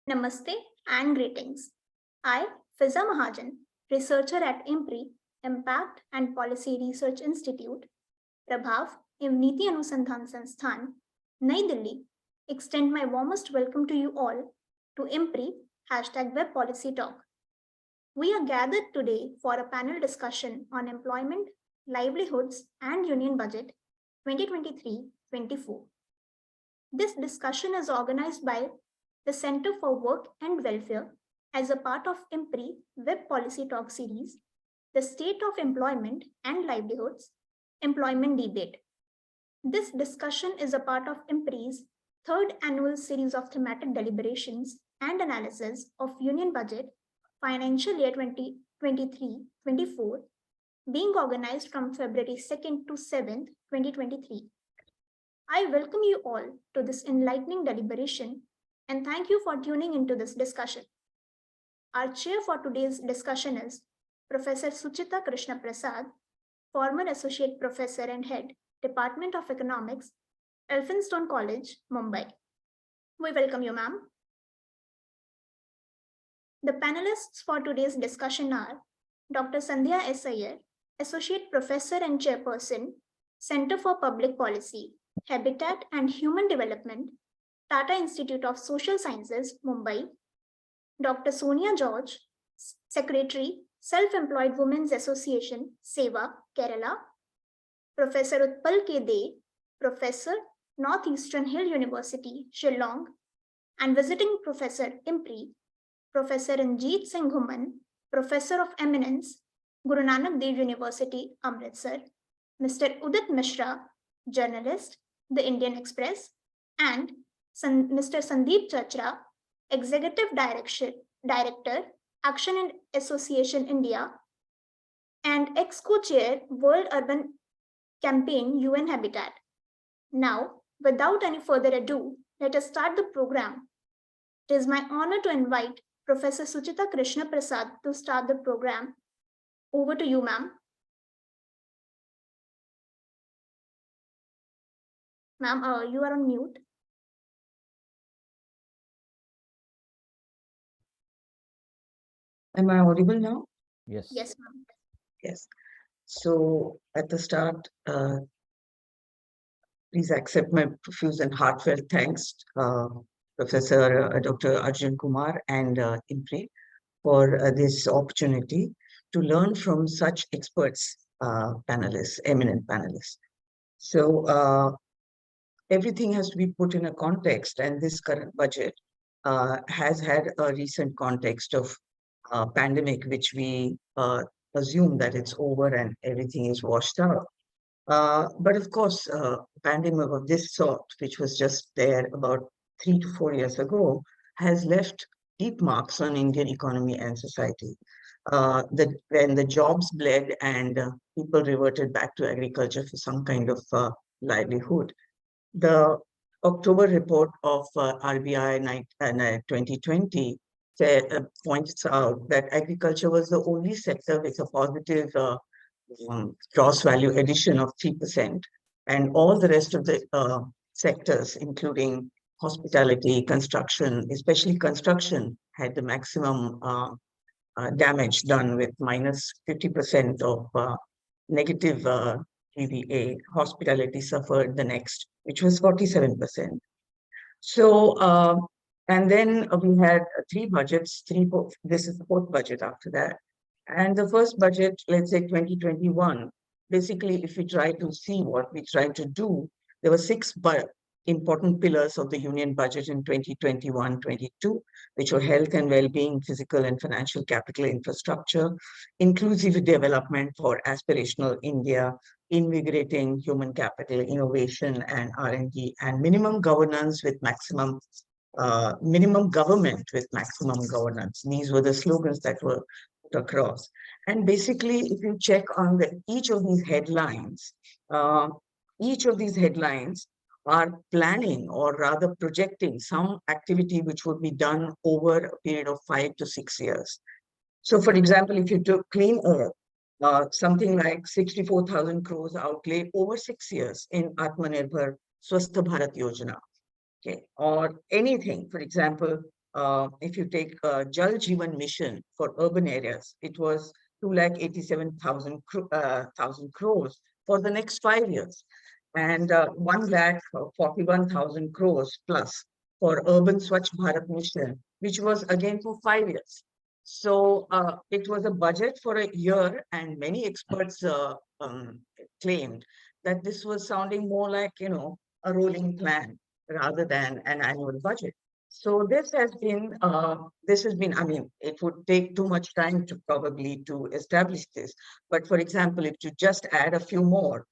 Namaste and greetings. I, Fiza Mahajan, researcher at IMPRI, Impact and Policy Research Institute, Prabhav, Niti Anusandhan Sansthan, Nai Delhi, extend my warmest welcome to you all to IMPRI #Web Policy Talk. We are gathered today for a panel discussion on employment, livelihoods, and union budget 2023-24. This discussion is organized by the Center for Work and Welfare as a part of IMPRI Web Policy Talk Series, the State of Employment and Livelihoods, Employment Debate. This discussion is a part of IMPRI's third annual series of thematic deliberations and analysis of Union Budget Financial Year 2023-24, being organized from February 2nd to 7th, 2023. I welcome you all to this enlightening deliberation and thank you for tuning into this discussion. Our chair for today's discussion is Professor Suchita Krishnaprasad, former Associate Professor and Head, Department of Economics, Elphinstone College, Mumbai. We welcome you, ma'am. The panelists for today's discussion are Dr. Sandhya S. Iyer, Associate Professor and Chairperson, Center for Public Policy, Habitat and Human Development, Tata Institute of Social Sciences, Mumbai. Dr. Sonia George, Secretary, Self-Employed Women's Association, SEWA, Kerala. Professor Utpal K. De, Professor, Northeastern Hill University, Shillong, and Visiting Professor, IMPRI, Professor Ranjit Singh Human, Professor of Eminence, Guru Nanak Dev University, Amritsar. Mr. Udit Mishra, Journalist, The Indian Express, and Mr. Sandeep Chachra, Executive Director, Action and Association India, and ex-co-chair, World Urban Campaign, UN Habitat. Now, without any further ado, let us start the program. It is my honor to invite Professor Suchita Krishnaprasad to start the program. Over to you, ma'am. Ma'am, you are on mute. Am I audible now? Yes. Yes, ma'am. Yes. So at the start, please accept my profuse and heartfelt thanks, Professor Dr. Arjun Kumar and IMPRI for this opportunity to learn from such experts, panelists, eminent panelists. So everything has to be put in a context, and this current budget has had a recent context of pandemic, which we assume that it's over and everything is washed out. But of course, pandemic of this sort, which was just there about 3 to 4 years ago, has left deep marks on Indian economy and society. When the jobs bled and people reverted back to agriculture for some kind of livelihood. The October report of RBI 2020 points out that agriculture was the only sector with a positive gross value addition of 3%, and all the rest of the sectors, including hospitality, construction, especially construction, had the maximum damage done with minus 50% of negative GVA. Hospitality suffered the next, which was 47%. So, and then we had 3 budgets, this is the 4th budget after that. And the first budget, let's say 2021, basically, if we try to see what we tried to do, there were 6 important pillars of the union budget in 2021-22, which were health and well-being, physical and financial capital infrastructure, inclusive development for aspirational India, invigorating human capital, innovation and R&D, and minimum governance with maximum minimum government with maximum governance. These were the slogans that were put across. And basically, if you check on each of these headlines are planning or rather projecting some activity which would be done over a period of 5 to 6 years. So for example, if you took clean air, something like 64,000 crores outlay over 6 years in Atmanirbhar Swasth Bharat Yojana. Okay, or anything, for example, If you take Jal Jeevan Mission for urban areas, it was 2,87,000 crores for the next 5 years, and 1,41,000 crores plus for urban Swachh Bharat Mission, which was again for 5 years. So it was a budget for a year, and many experts claimed that this was sounding more like, a rolling plan rather than an annual budget. So this has been, I mean, it would take too much time to probably to establish this. But for example, if you just add a few more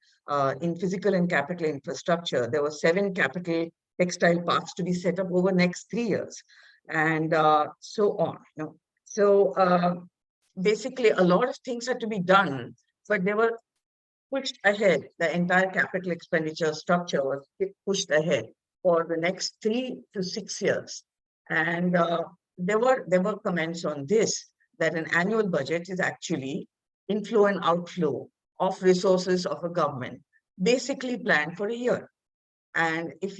in physical and capital infrastructure, there were 7 capital textile parks to be set up over next 3 years, and so on. So basically, a lot of things had to be done, but they were pushed ahead. The entire capital expenditure structure was pushed ahead for the next 3 to 6 years. And there were comments on this, that an annual budget is actually inflow and outflow of resources of a government, basically planned for a year. And if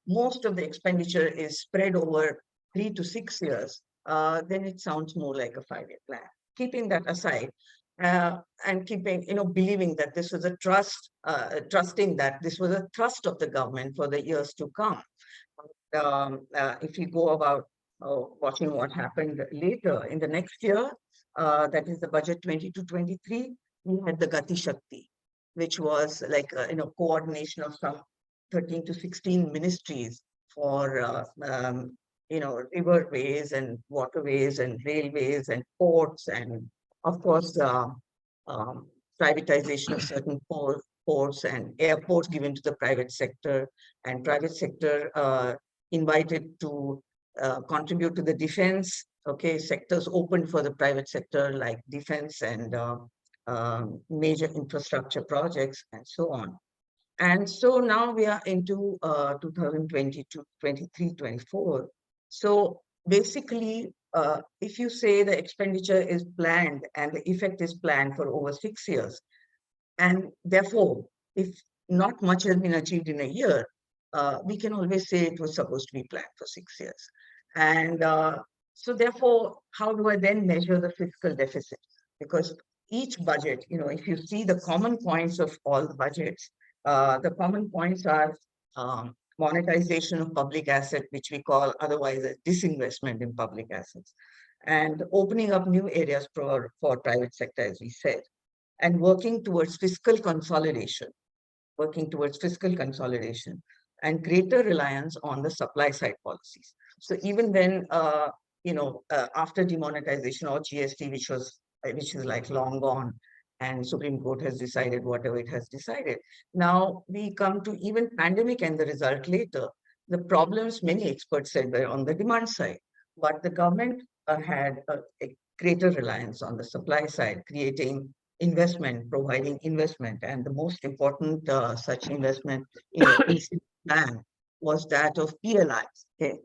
most of the expenditure is spread over 3 to 6 years, then it sounds more like a 5-year plan. Keeping that aside, and believing that this was a trusting that this was a trust of the government for the years to come. If you go about watching what happened later in the next year, that is the budget 22-23, we had the Gati Shakti, which was like coordination of some 13 to 16 ministries for riverways and waterways and railways and ports, and of course privatization of certain ports and airports given to the private sector, and private sector invited to contribute to the defense. Okay, sectors opened for the private sector like defense and major infrastructure projects and so on. And so now we are into 2022, 23, 24. So basically, if you say the expenditure is planned and the effect is planned for over 6 years, and therefore, if not much has been achieved in a year, we can always say it was supposed to be planned for 6 years. And so therefore, how do I then measure the fiscal deficit? Because each budget, if you see the common points of all the budgets, the common points are monetization of public asset, which we call otherwise a disinvestment in public assets, and opening up new areas for private sector, as we said, and working towards fiscal consolidation, and greater reliance on the supply side policies. So even when, after demonetization or GST, which is like long gone, and Supreme Court has decided whatever it has decided. Now we come to even pandemic and the result later. The problems, many experts said, were on the demand side, but the government had a greater reliance on the supply side, creating investment, providing investment. And the most important such investment plan was that of PLI, okay,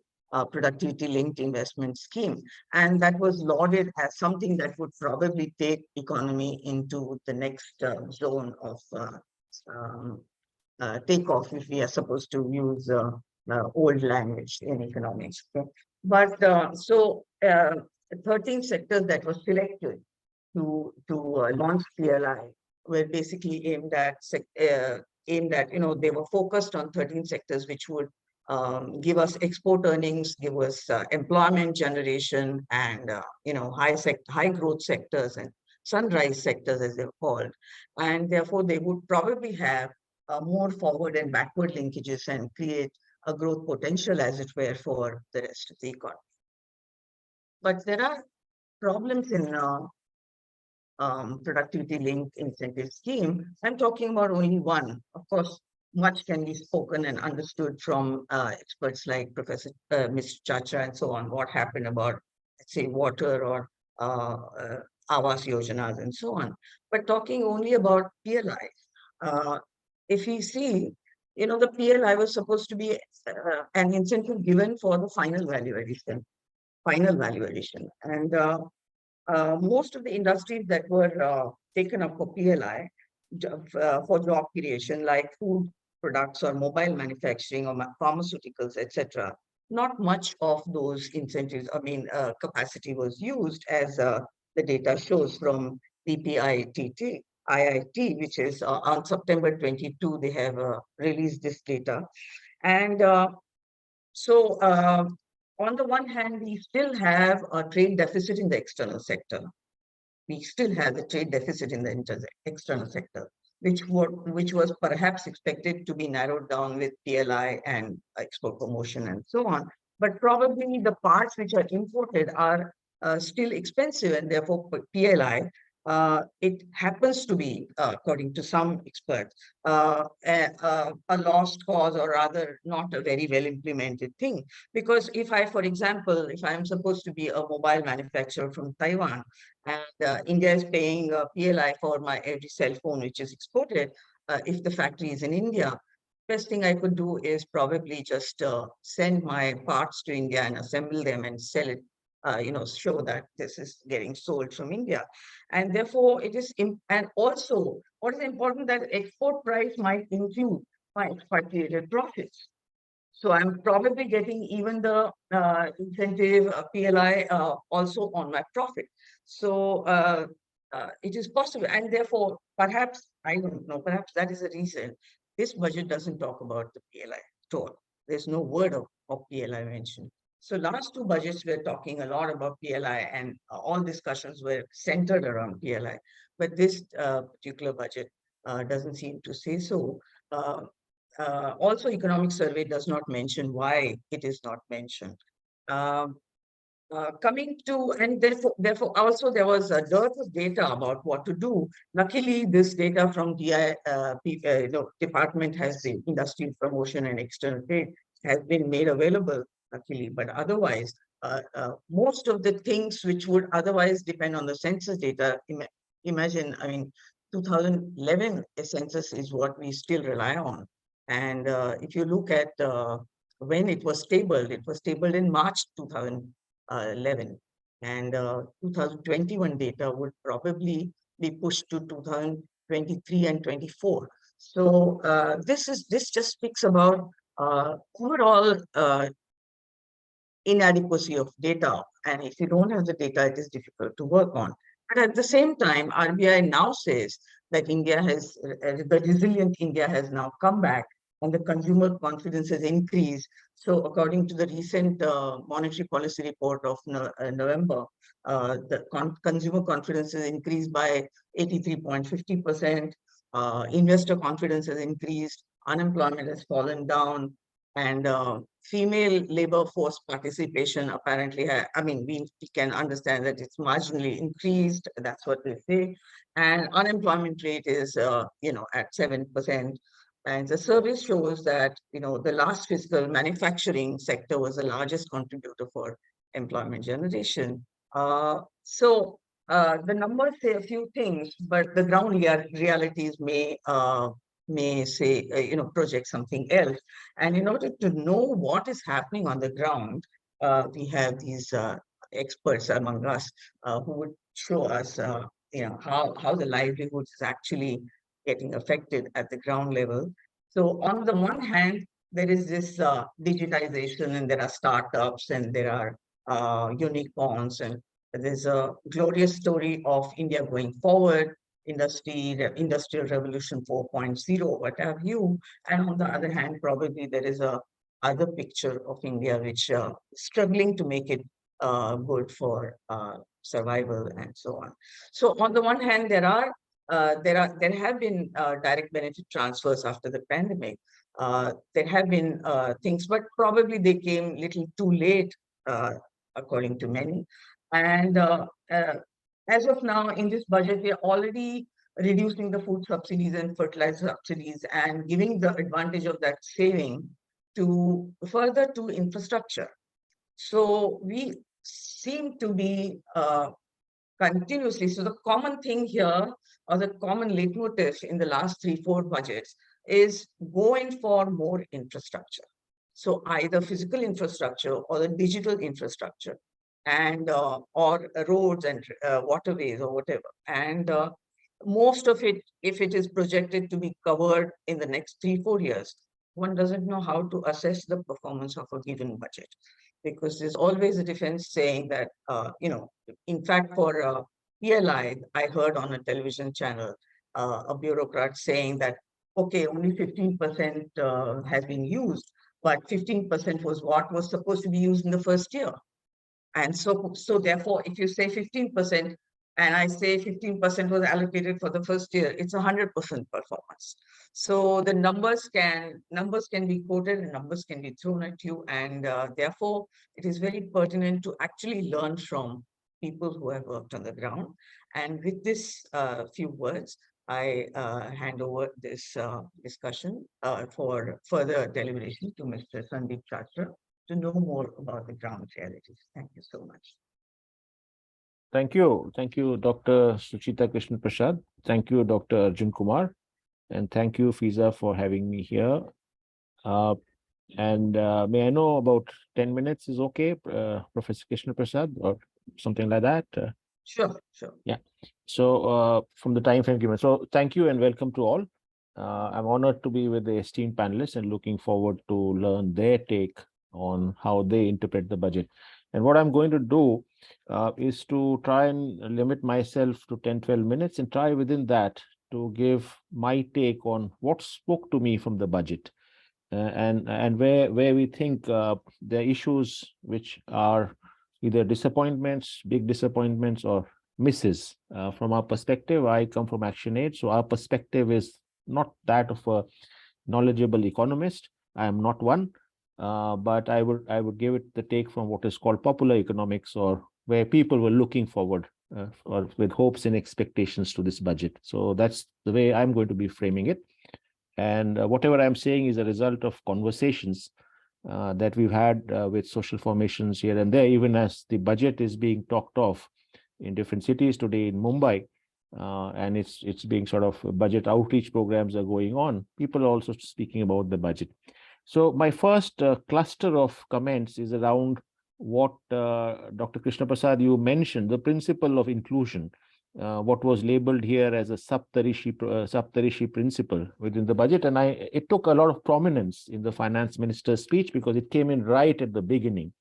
productivity linked investment scheme. And that was lauded as something that would probably take economy into the next zone of takeoff, if we are supposed to use old language in economics. Okay? But 13 sectors that were selected to launch PLI were basically aimed at, they were focused on 13 sectors which would give us export earnings, give us employment generation, and high growth sectors and sunrise sectors, as they're called. And therefore, they would probably have more forward and backward linkages and create a growth potential, as it were, for the rest of the economy. But there are problems in productivity-linked incentive scheme. I'm talking about only one. Of course, much can be spoken and understood from experts like Professor Mr. Chacha and so on, what happened about, let's say, water or Awas Yojanas and so on. But talking only about PLI, if we see, the PLI was supposed to be an incentive given for the final value addition. And most of the industries that were taken up for PLI for job creation, like food products or mobile manufacturing or pharmaceuticals, etc., not much of those incentives, capacity was used, as the data shows from PPIIT, IIT, which is on September 22, they have released this data. And on the one hand, we still have a trade deficit in the external sector. We still have the trade deficit in the external sector, which was perhaps expected to be narrowed down with PLI and export promotion and so on. But probably the parts which are imported are still expensive, and therefore PLI, it happens to be, according to some experts, a lost cause, or rather not a very well implemented thing. Because if I, for example, if I am supposed to be a mobile manufacturer from Taiwan, and India is paying PLI for my every cell phone which is exported, if the factory is in India, best thing I could do is probably just send my parts to India and assemble them and sell it, show that this is getting sold from India. And therefore it is, and also what is important, that export price might include my expatriated profits. So I'm probably getting even the incentive PLI also on my profit. So it is possible. And therefore, perhaps, I don't know, perhaps that is the reason this budget doesn't talk about the PLI at all. There's no word of PLI mentioned. So last two budgets were talking a lot about PLI, and all discussions were centered around PLI. But this particular budget doesn't seem to say so. Also, economic survey does not mention why it is not mentioned. Coming to, and therefore also there was a dearth of data about what to do. Luckily, this data from DI department has been, Industrial Promotion and External Trade, has been made available, luckily. But otherwise, most of the things which would otherwise depend on the census data, imagine, 2011 census is what we still rely on. And if you look at when it was tabled in March 2011. And 2021 data would probably be pushed to 2023 and 24. So this just speaks about overall inadequacy of data. And if you don't have the data, it is difficult to work on. But at the same time, RBI now says that India has, the resilient India has now come back, and the consumer confidence has increased. So according to the recent monetary policy report of November, the consumer confidence has increased by 83.50%. Investor confidence has increased. Unemployment has fallen down. And female labor force participation apparently, we can understand that it's marginally increased. That's what they say. And unemployment rate is, at 7%. And the survey shows that, the last fiscal manufacturing sector was the largest contributor for employment generation. The numbers say a few things, but the ground realities may say, project something else. And in order to know what is happening on the ground, we have these experts among us who would show us, how the livelihoods is actually getting affected at the ground level. So on the one hand, there is this digitization, and there are startups, and there are unicorns, and there's a glorious story of India going forward, industrial revolution 4.0, what have you. And on the other hand, probably there is a other picture of India which is struggling to make it good for survival and so on. So on the one hand, there have been direct benefit transfers after the pandemic. There have been things, but probably they came little too late, according to many. And as of now, in this budget, we are already reducing the food subsidies and fertilizer subsidies and giving the advantage of that saving to further to infrastructure. So we seem to be continuously. So the common thing here, or the common leitmotif in the last 3-4 budgets, is going for more infrastructure. So either physical infrastructure or the digital infrastructure, and or roads and waterways or whatever. And most of it, if it is projected to be covered in the next 3-4 years, one doesn't know how to assess the performance of a given budget, because there's always a defense saying that, in fact, for PLI, I heard on a television channel a bureaucrat saying that, okay, only 15% has been used, but 15% was what was supposed to be used in the first year. And so therefore, if you say 15%, and I say 15% was allocated for the first year, it's 100% performance. So the numbers can be quoted and numbers can be thrown at you. And therefore, it is very pertinent to actually learn from people who have worked on the ground. And with this few words, I hand over this discussion for further deliberation to Mr. Sandeep Chatra to know more about the ground realities. Thank you so much. Thank you. Thank you, Dr. Suchita Krishnaprasad. Thank you, Dr. Arjun Kumar. And thank you, Fiza, for having me here. May I know about 10 minutes is okay, Professor Krishnaprasad, or something like that? Sure. Yeah. So from the time frame given. So thank you and welcome to all. I'm honored to be with the esteemed panelists and looking forward to learn their take on how they interpret the budget. And what I'm going to do is to try and limit myself to 10-12 minutes and try within that to give my take on what spoke to me from the budget and where we think the issues which are either disappointments, big disappointments, or misses. From our perspective, I come from ActionAid, so our perspective is not that of a knowledgeable economist. I am not one. But I would give it the take from what is called popular economics, or where people were looking forward or with hopes and expectations to this budget. So that's the way I'm going to be framing it. And whatever I'm saying is a result of conversations that we've had with social formations here and there, even as the budget is being talked of in different cities today in Mumbai. And it's being sort of budget outreach programs are going on. People are also speaking about the budget. So my first cluster of comments is around what Dr. Krishnaprasad, you mentioned, the principle of inclusion, what was labeled here as a Saptarishi principle within the budget. And it took a lot of prominence in the finance minister's speech because it came in right at the beginning.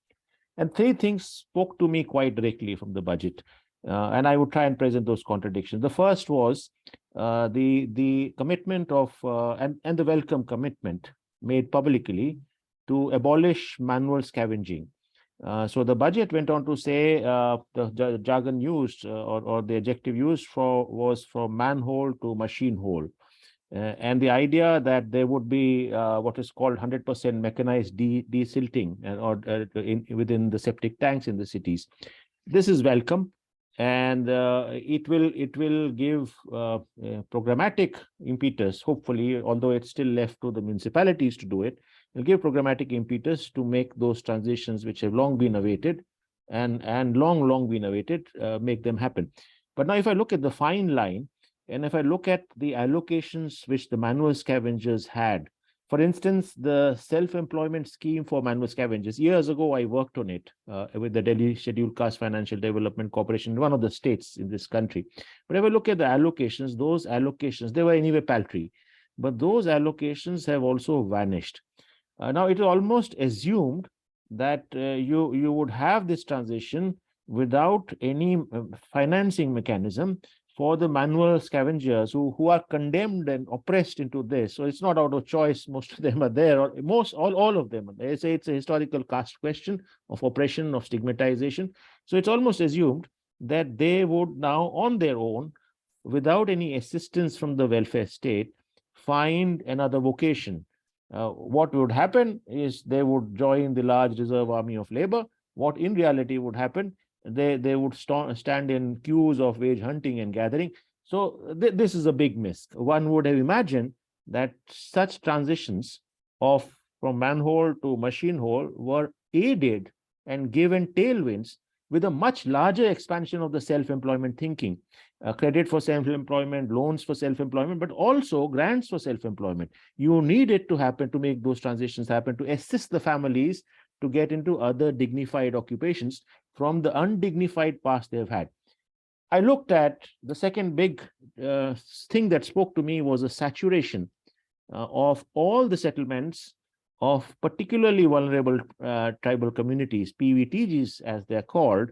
And three things spoke to me quite directly from the budget. And I would try and present those contradictions. The first was the commitment of, and the welcome commitment made publicly to abolish manual scavenging. So the budget went on to say the jargon used or the adjective used was from manhole to machine hole. And the idea that there would be what is called 100% mechanized desilting within the septic tanks in the cities. This is welcome. And it will give programmatic impetus, hopefully, although it's still left to the municipalities to do it. It'll give programmatic impetus to make those transitions which have long been awaited and long been awaited, make them happen. But now if I look at the fine line, and if I look at the allocations which the manual scavengers had, for instance, the self-employment scheme for manual scavengers. Years ago, I worked on it with the Delhi Scheduled Caste Financial Development Corporation, one of the states in this country. But if I look at the allocations, those allocations, they were anyway paltry. But those allocations have also vanished. Now, it is almost assumed that you would have this transition without any financing mechanism for the manual scavengers who are condemned and oppressed into this. So it's not out of choice. Most of them are there, or all of them. They say it's a historical caste question of oppression, of stigmatization. So it's almost assumed that they would now, on their own, without any assistance from the welfare state, find another vocation. What would happen is they would join the large reserve army of labor. What in reality would happen, they would stand in queues of wage hunting and gathering. So this is a big miss. One would have imagined that such transitions from manhole to machine hole were aided and given tailwinds with a much larger expansion of the self-employment thinking, credit for self-employment, loans for self-employment, but also grants for self-employment. You need it to happen to make those transitions happen, to assist the families to get into other dignified occupations from the undignified past they've had. I looked at the second big thing that spoke to me was a saturation of all the settlements of particularly vulnerable tribal communities, PVTGs as they're called.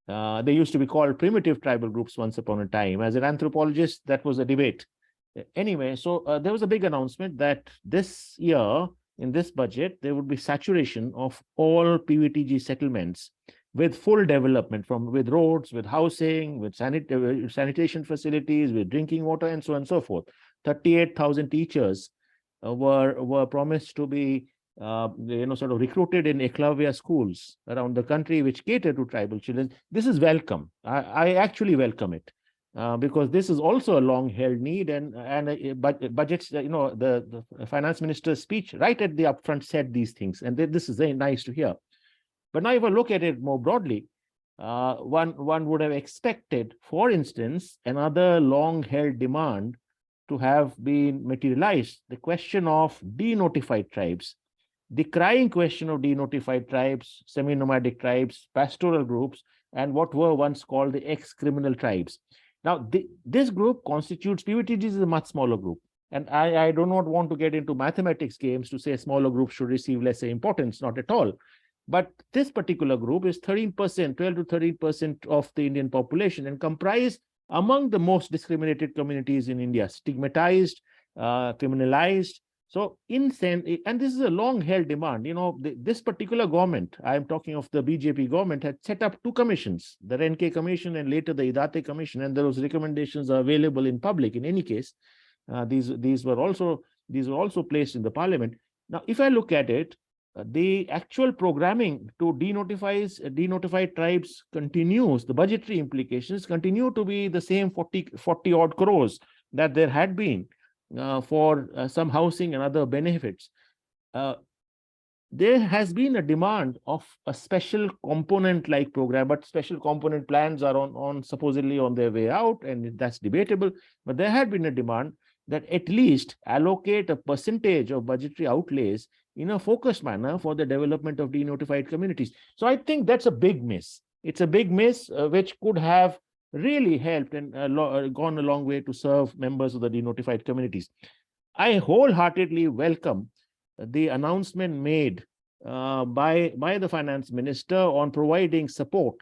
They used to be called primitive tribal groups once upon a time. As an anthropologist, that was a debate. Anyway, so there was a big announcement that this year, in this budget, there would be saturation of all PVTG settlements with full development with roads, with housing, with sanitation facilities, with drinking water, and so on and so forth. 38,000 teachers were promised to be sort of recruited in Eklavya schools around the country which cater to tribal children. This is welcome. I actually welcome it. Because this is also a long-held need, and budgets. The finance minister's speech right at the upfront said these things, and this is very nice to hear. But now, if I look at it more broadly, one would have expected, for instance, another long-held demand to have been materialized: the question of denotified tribes, the crying question of denotified tribes, semi-nomadic tribes, pastoral groups, and what were once called the ex-criminal tribes. Now, this group constitutes, PVTGs is a much smaller group. And I do not want to get into mathematics games to say smaller groups should receive lesser importance, not at all. But this particular group is 13%, 12 to 13% of the Indian population, and comprise among the most discriminated communities in India, stigmatized, criminalized. So, and this is a long-held demand. This particular government, I am talking of the BJP government, had set up two commissions, the Renke Commission and later the Idate Commission, and those recommendations are available in public. In any case, these were also placed in the parliament. Now, if I look at it, the actual programming to denotified tribes continues. The budgetary implications continue to be the same 40 odd crores that there had been for some housing and other benefits. There has been a demand of a special component-like program, but special component plans are supposedly on their way out, and that's debatable. But there had been a demand that at least allocate a percentage of budgetary outlays in a focused manner for the development of denotified communities. So I think that's a big miss. It's a big miss which could have really helped and gone a long way to serve members of the denotified communities. I wholeheartedly welcome the announcement made by the finance minister on providing support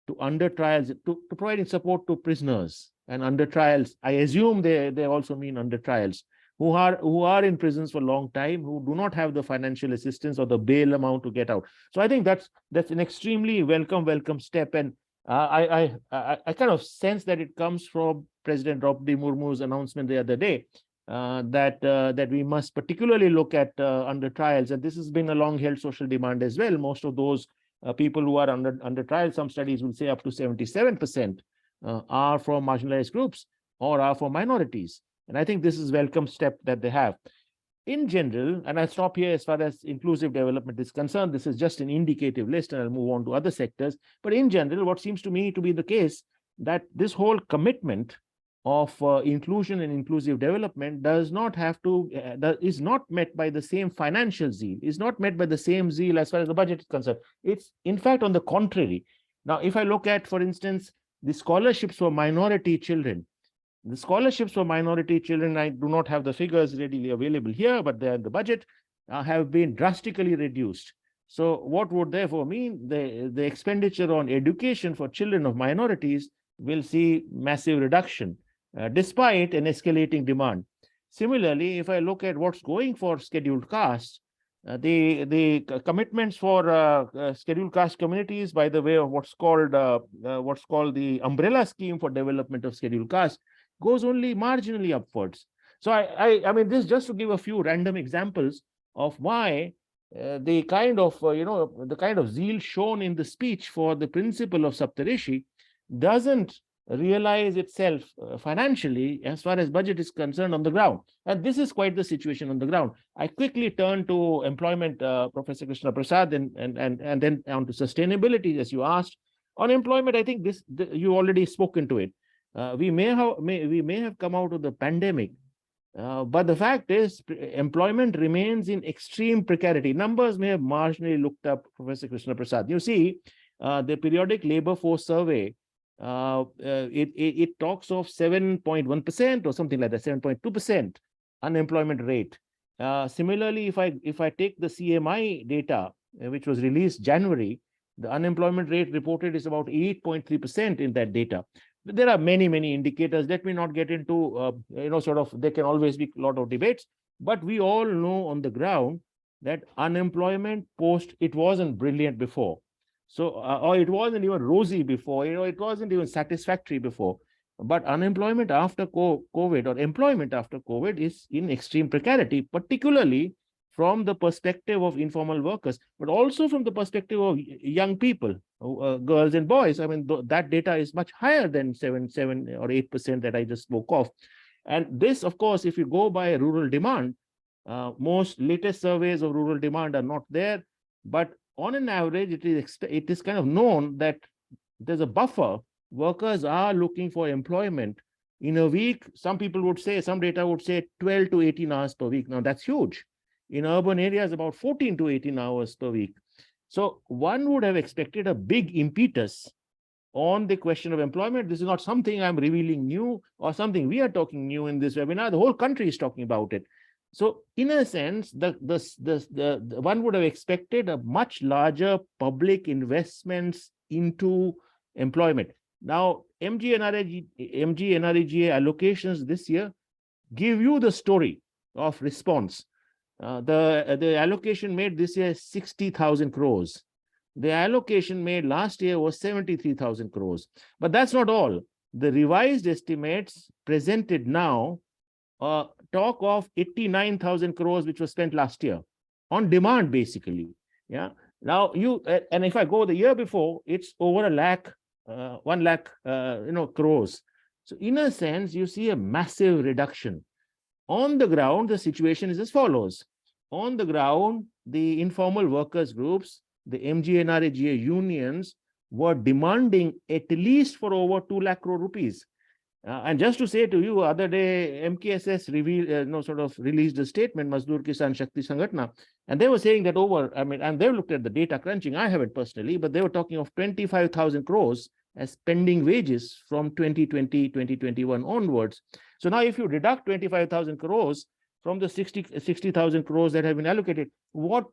to under trials, to providing support to prisoners and under trials. I assume they also mean under trials who are in prisons for a long time, who do not have the financial assistance or the bail amount to get out. So I think that's an extremely welcome step, and I kind of sense that it comes from President Draupadi Murmu's announcement the other day that we must particularly look at under trials, and this has been a long-held social demand as well. Most of those people who are under trial, some studies will say up to 77% are from marginalized groups or are for minorities. And I think this is a welcome step that they have. In general, and I'll stop here as far as inclusive development is concerned, this is just an indicative list and I'll move on to other sectors. But in general, what seems to me to be the case, that this whole commitment of inclusion and inclusive development is not met by the same financial zeal, is not met by the same zeal as far as the budget is concerned. It's in fact on the contrary. Now, if I look at, for instance, the scholarships for minority children, I do not have the figures readily available here, but they are in the budget, have been drastically reduced. So what would therefore mean the expenditure on education for children of minorities will see massive reduction, despite an escalating demand. Similarly, if I look at what's going for scheduled castes, the commitments for scheduled caste communities by the way of what's called the umbrella scheme for development of scheduled caste goes only marginally upwards. So I mean, this just to give a few random examples of why the kind of zeal shown in the speech for the principle of Saptarishi doesn't realize itself financially as far as budget is concerned on the ground. And this is quite the situation on the ground. I quickly turn to employment, Professor Krishnaprasad, and then on to sustainability, as you asked. On employment, I think you already spoken to it. We may have come out of the pandemic, but the fact is employment remains in extreme precarity. Numbers may have marginally looked up, Professor Krishnaprasad. You see, the periodic labor force survey, it talks of 7.1% or something like that, 7.2% unemployment rate. Similarly, if I take the CMI data, which was released January, the unemployment rate reported is about 8.3% in that data. There are many, many indicators. Let me not get into, there can always be a lot of debates, but we all know on the ground that unemployment it wasn't brilliant before. So, or it wasn't even rosy before, it wasn't even satisfactory before. But unemployment after COVID or employment after COVID is in extreme precarity, particularly from the perspective of informal workers, but also from the perspective of young people, girls and boys. I mean, that data is much higher than 7 or 8% that I just spoke of. And this, of course, if you go by rural demand, most latest surveys of rural demand are not there. But on an average, it is kind of known that there's a buffer. Workers are looking for employment in a week. Some people would say, some data would say 12 to 18 hours per week. Now, that's huge. In urban areas, about 14 to 18 hours per week. So one would have expected a big impetus on the question of employment. This is not something I'm revealing new or something we are talking new in this webinar. The whole country is talking about it. So in a sense, the one would have expected a much larger public investments into employment. Now, MGNREGA allocations this year give you the story of response. The allocation made this year is 60,000 crores. The allocation made last year was 73,000 crores. But that's not all. The revised estimates presented now talk of 89,000 crores, which was spent last year on demand, basically. Yeah. Now and if I go the year before, it's over 1 lakh, crores. So in a sense, you see a massive reduction. On the ground, the situation is as follows. On the ground, the informal workers groups, the MGNREGA unions were demanding at least for over 2 lakh crore rupees. And just to say to you, other day, MKSS released a statement, Mazdoor Kisan Shakti Sangatna, and they were saying that and they looked at the data crunching. I haven't personally, but they were talking of 25,000 crores as pending wages from 2020, 2021 onwards. So now if you deduct 25,000 crores from the 60,000 crores that have been allocated, what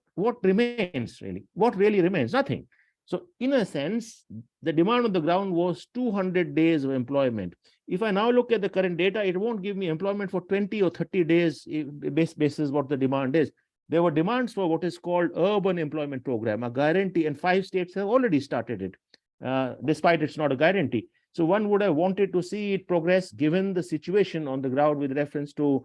remains really? What really remains? Nothing. So in a sense, the demand on the ground was 200 days of employment. If I now look at the current data, it won't give me employment for 20 or 30 days basis what the demand is. There were demands for what is called urban employment program, a guarantee, and 5 states have already started it. Despite it's not a guarantee. So one would have wanted to see it progress given the situation on the ground with reference to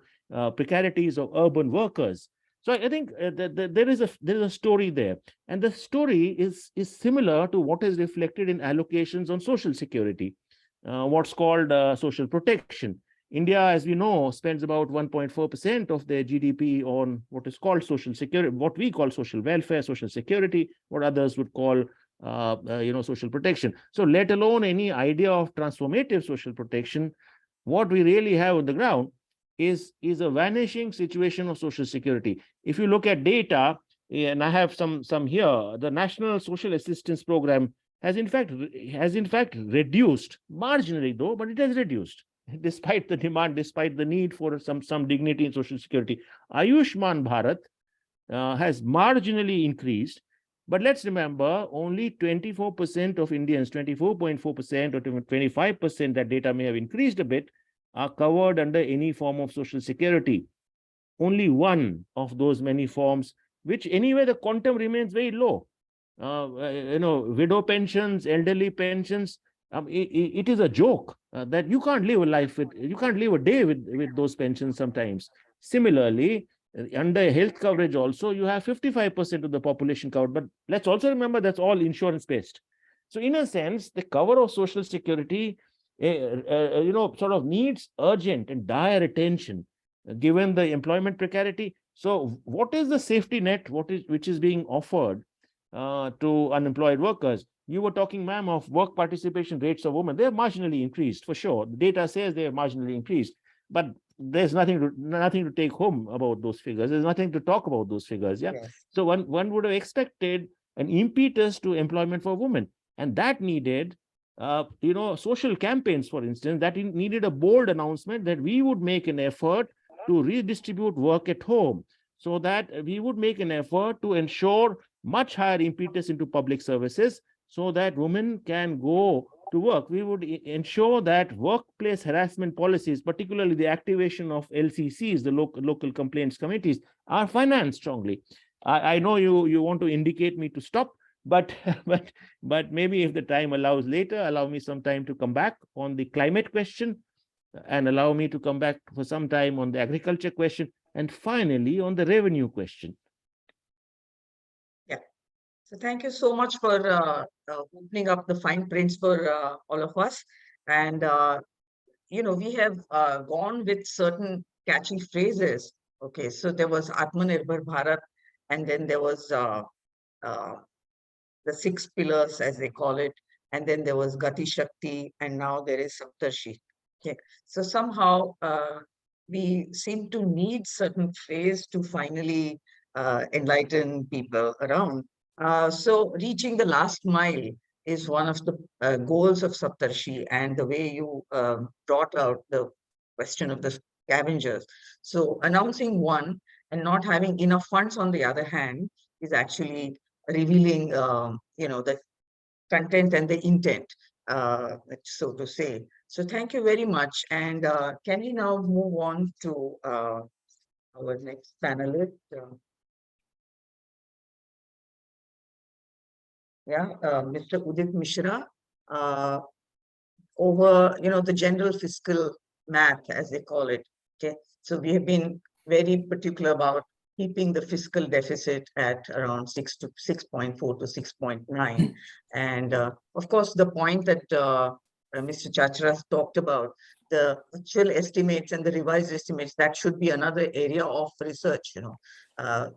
precarities of urban workers. So I think there is a story there. And the story is similar to what is reflected in allocations on social security, what's called social protection. India, as we know, spends about 1.4% of their GDP on what is called social security, what we call social welfare, social security, what others would call social protection. So let alone any idea of transformative social protection, what we really have on the ground is a vanishing situation of social security. If you look at data, and I have some here, the National Social Assistance Program has in fact reduced marginally though, but it has reduced despite the demand, despite the need for some dignity in social security. Ayushman Bharat has marginally increased. But let's remember, only 24% of Indians, 24.4% or 25%, that data may have increased a bit, are covered under any form of social security. Only one of those many forms, which anyway the quantum remains very low. Widow pensions, elderly pensions, it is a joke that you can't live a life with, you can't live a day with those pensions sometimes. Similarly, under health coverage also, you have 55% of the population covered. But let's also remember that's all insurance-based. So in a sense, the cover of social security, sort of needs urgent and dire attention, given the employment precarity. So what is the safety net which is being offered to unemployed workers? You were talking, ma'am, of work participation rates of women. They're marginally increased, for sure. The data says they're marginally increased. But there's nothing to take home about those figures. There's nothing to talk about those figures. Yeah. Yes. So one would have expected an impetus to employment for women, and that needed, social campaigns, for instance. That needed a bold announcement that we would make an effort to redistribute work at home. so that we would make an effort to ensure much higher impetus into public services so that women can go to work. We would ensure that workplace harassment policies, particularly the activation of LCCs, the local complaints committees, are financed strongly. I know you want to indicate me to stop, but but maybe if the time allows later, allow me some time to come back on the climate question, and allow me to come back for some time on the agriculture question, and finally on the revenue question. Yeah. So thank you so much for opening up the fine prints for all of us. And we have gone with certain catchy phrases. Okay, so there was Atmanirbhar Bharat, and then there was uh, the 6 pillars, as they call it, and then there was Gati Shakti, and now there is Saptarshi. Okay, so somehow we seem to need certain phrase to finally enlighten people around. So reaching the last mile is one of the goals of Saptarshi, and the way you brought out the question of the scavengers. So announcing one and not having enough funds on the other hand is actually revealing, the content and the intent, so to say. So thank you very much. And can we now move on to our next panelist? Mr. Udit Mishra, over, the general fiscal math, as they call it. Okay, so we have been very particular about keeping the fiscal deficit at around 6.4 to 6.9. And of course, the point that Mr. Chachra talked about, the actual estimates and the revised estimates, that should be another area of research.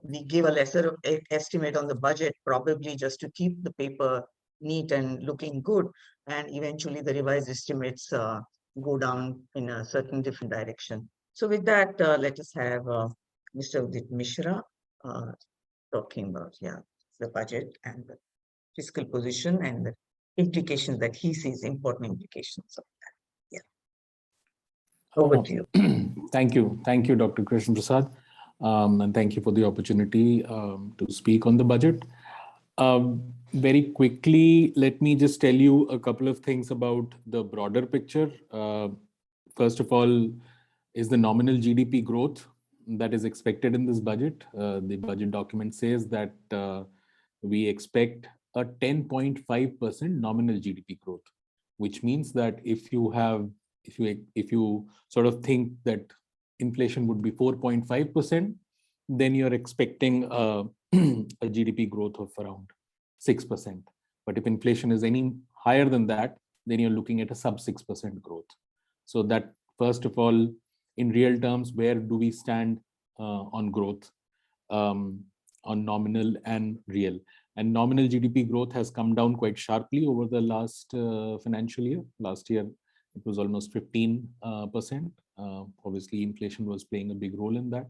We give a lesser estimate on the budget, probably just to keep the paper neat and looking good, and eventually the revised estimates go down in a certain different direction. So with that, let us have Mr. Udit Mishra talking about the budget and the fiscal position and the implications that he sees, important implications of that. Over to you. Thank you, Dr. Krishnaprasad, and thank you for the opportunity to speak on the budget. Very quickly, let me just tell you a couple of things about the broader picture. First of all, is the nominal GDP growth that is expected in this budget. The budget document says that we expect a 10.5% nominal GDP growth, which means that if you sort of think that inflation would be 4.5%, then you're expecting a GDP growth of around 6%. But if inflation is any higher than that, then you're looking at a sub 6% growth. So that, first of all, in real terms, where do we stand on growth, on nominal and real? And nominal GDP growth has come down quite sharply over the last financial year. Last year, it was almost 15%. Obviously, inflation was playing a big role in that.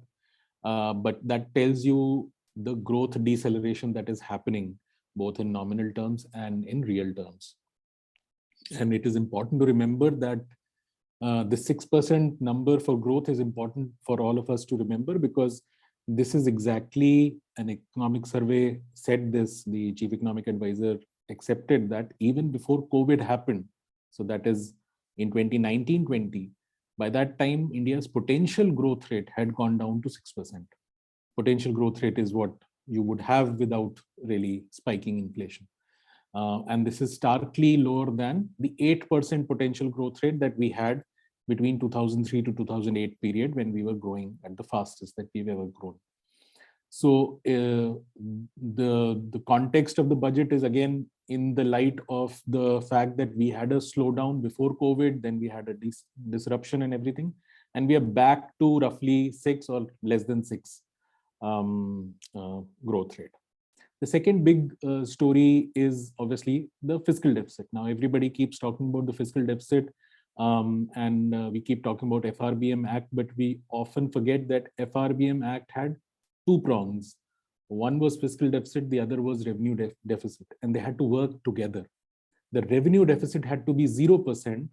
But that tells you the growth deceleration that is happening both in nominal terms and in real terms. And it is important to remember that the 6% number for growth is important for all of us to remember, because this is exactly, an economic survey said this, the chief economic advisor accepted that even before COVID happened, so that is in 2019-20, by that time, India's potential growth rate had gone down to 6%. Potential growth rate is what you would have without really spiking inflation. And this is starkly lower than the 8% potential growth rate that we had between 2003 to 2008 period, when we were growing at the fastest that we've ever grown. So the context of the budget is again in the light of the fact that we had a slowdown before COVID, then we had a disruption and everything, and we are back to roughly 6 or less than 6 growth rate. The second big story is obviously the fiscal deficit. Now everybody keeps talking about the fiscal deficit, and we keep talking about FRBM Act, but we often forget that FRBM Act had 2 prongs. One was fiscal deficit, the other was revenue deficit, and they had to work together. The revenue deficit had to be 0%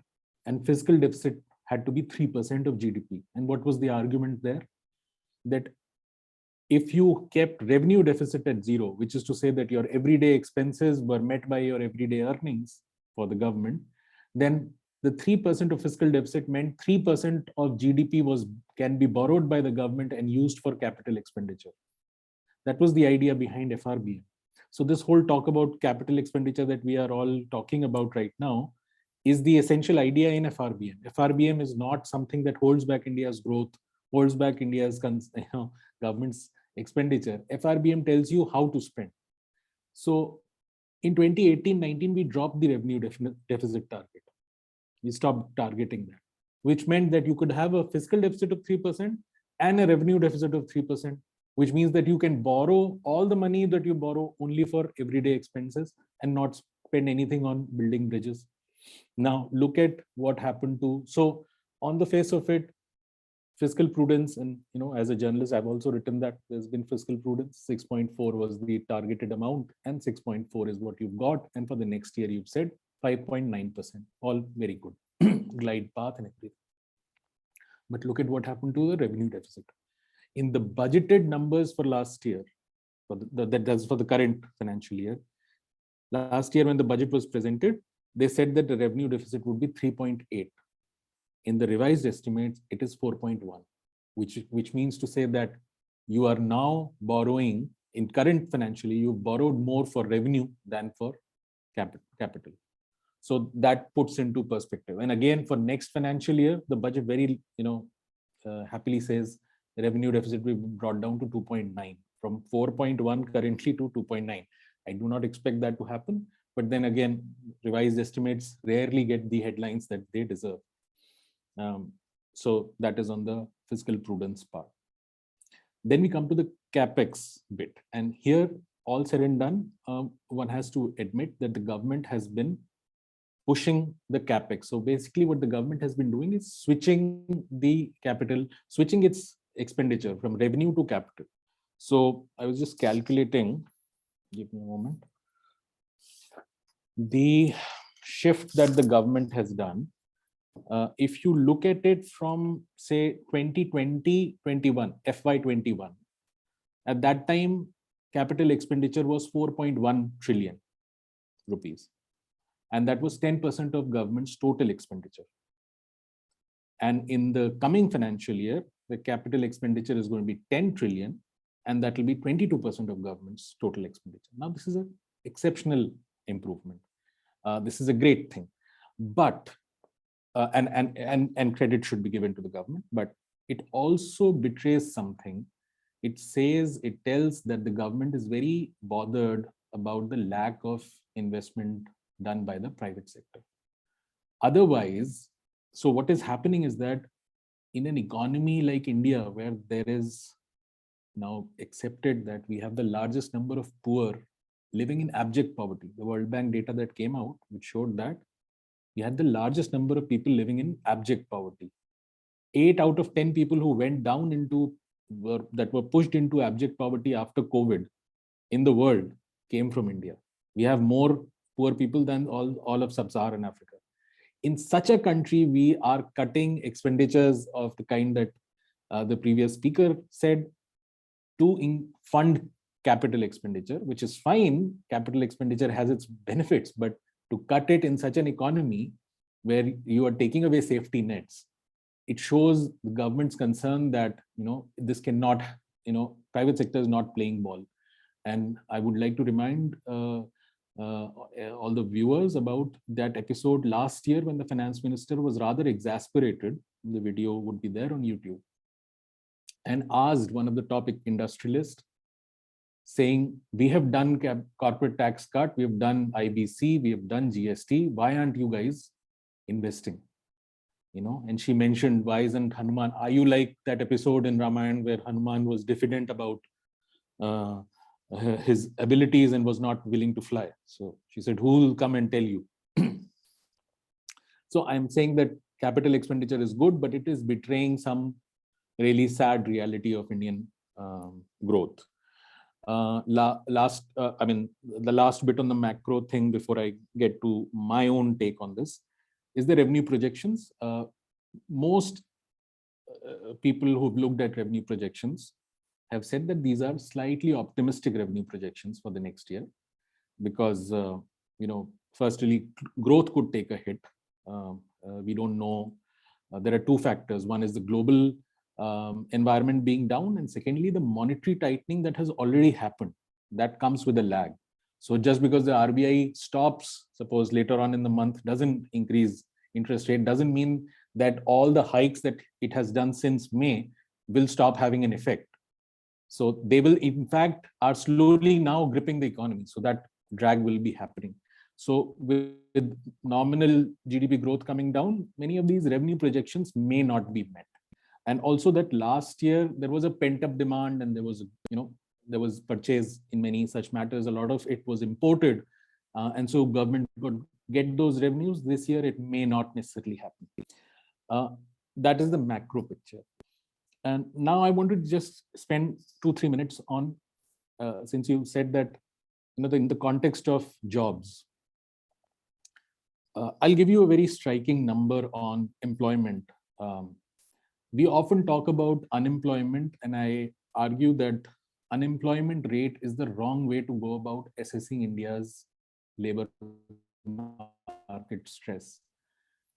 and fiscal deficit had to be 3% of GDP. And what was the argument there? That if you kept revenue deficit at zero, which is to say that your everyday expenses were met by your everyday earnings for the government, then the 3% of fiscal deficit meant 3% of GDP can be borrowed by the government and used for capital expenditure. That was the idea behind FRBM. So this whole talk about capital expenditure that we are all talking about right now is the essential idea in FRBM. FRBM is not something that holds back India's growth, holds back India's government's expenditure. FRBM tells you how to spend. So in 2018-19, we dropped the revenue deficit target. We stopped targeting that, which meant that you could have a fiscal deficit of 3% and a revenue deficit of 3%, which means that you can borrow all the money that you borrow only for everyday expenses and not spend anything on building bridges. Now look at what happened to, so on the face of it, fiscal prudence, and as a journalist, I've also written that there's been fiscal prudence. 6.4 was the targeted amount and 6.4 is what you've got. And for the next year, you've said 5.9%, all very good, glide path and everything. But look at what happened to the revenue deficit. In the budgeted numbers for last year, that's for the current financial year. Last year when the budget was presented, they said that the revenue deficit would be 3.8. In the revised estimates, it is 4.1, which means to say that you are now borrowing, in current financially, you've borrowed more for revenue than for capital. So that puts into perspective. And again, for next financial year, the budget very happily says the revenue deficit will be brought down to 2.9 from 4.1 currently to 2.9. I do not expect that to happen. But then again, revised estimates rarely get the headlines that they deserve. So that is on the fiscal prudence part. Then we come to the capex bit. And here, all said and done, one has to admit that the government has been pushing the capex. So basically what the government has been doing is switching the capital, switching its expenditure from revenue to capital. So I was just calculating, give me a moment, the shift that the government has done. If you look at it from say 2020-21, FY21, at that time, capital expenditure was 4.1 trillion rupees. And that was 10% of government's total expenditure. And in the coming financial year, the capital expenditure is going to be 10 trillion, and that will be 22% of government's total expenditure. Now, this is an exceptional improvement. This is a great thing. But and credit should be given to the government, but it also betrays something. It tells that the government is very bothered about the lack of investment done by the private sector. Otherwise, so what is happening is that in an economy like India, where there is now accepted that we have the largest number of poor living in abject poverty, the World Bank data that came out, which showed that we had the largest number of people living in abject poverty. 8 out of 10 people who went down into, that were pushed into abject poverty after COVID in the world came from India. We have more poor people than all of sub-Saharan Africa. In such a country, we are cutting expenditures of the kind that the previous speaker said to fund capital expenditure, which is fine. Capital expenditure has its benefits, but to cut it in such an economy where you are taking away safety nets, it shows the government's concern that this cannot, private sector is not playing ball. And I would like to remind all the viewers about that episode last year when the finance minister was rather exasperated. The video would be there on YouTube, and asked one of the top industrialists, saying, we have done corporate tax cut, we have done IBC, we have done GST, why aren't you guys investing? And she mentioned, why isn't Hanuman, are you like that episode in Ramayana where Hanuman was diffident about his abilities and was not willing to fly? So she said, who will come and tell you? So I'm saying that capital expenditure is good, but it is betraying some really sad reality of Indian growth. The last bit on the macro thing before I get to my own take on this is the revenue projections. Most people who've looked at revenue projections have said that these are slightly optimistic revenue projections for the next year, because firstly, growth could take a hit. We don't know. There are two factors. One is the global environment being down, and secondly, the monetary tightening that has already happened. That comes with a lag. So just because the RBI stops, suppose later on in the month, doesn't increase interest rate, doesn't mean that all the hikes that it has done since May will stop having an effect. So they will, in fact, are slowly now gripping the economy. So that drag will be happening. So with nominal GDP growth coming down, many of these revenue projections may not be met. And also that last year there was a pent-up demand, and there was purchase in many such matters. A lot of it was imported, and so government could get those revenues. This year it may not necessarily happen. That is the macro picture. And now I want to just spend 2-3 minutes on, since you said that, in the context of jobs, I'll give you a very striking number on employment. We often talk about unemployment, and I argue that unemployment rate is the wrong way to go about assessing India's labor market stress.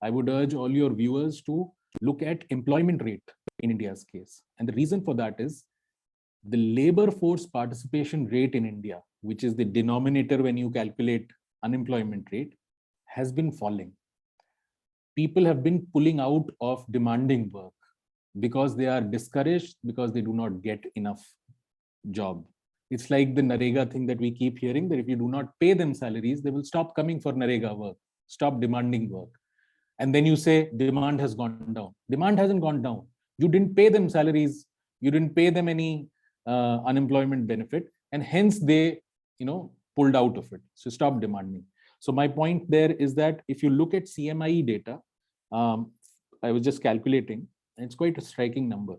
I would urge all your viewers to look at employment rate in India's case. And the reason for that is the labor force participation rate in India, which is the denominator when you calculate unemployment rate, has been falling. People have been pulling out of demanding work because they are discouraged, because they do not get enough job. It's like the Narega thing that we keep hearing, that if you do not pay them salaries, they will stop coming for Narega work, stop demanding work. And then you say demand has gone down. Demand hasn't gone down. You didn't pay them salaries. You didn't pay them any unemployment benefit, and hence they, pulled out of it. So stop demanding. So my point there is that if you look at CMIE data, I was just calculating, and it's quite a striking number.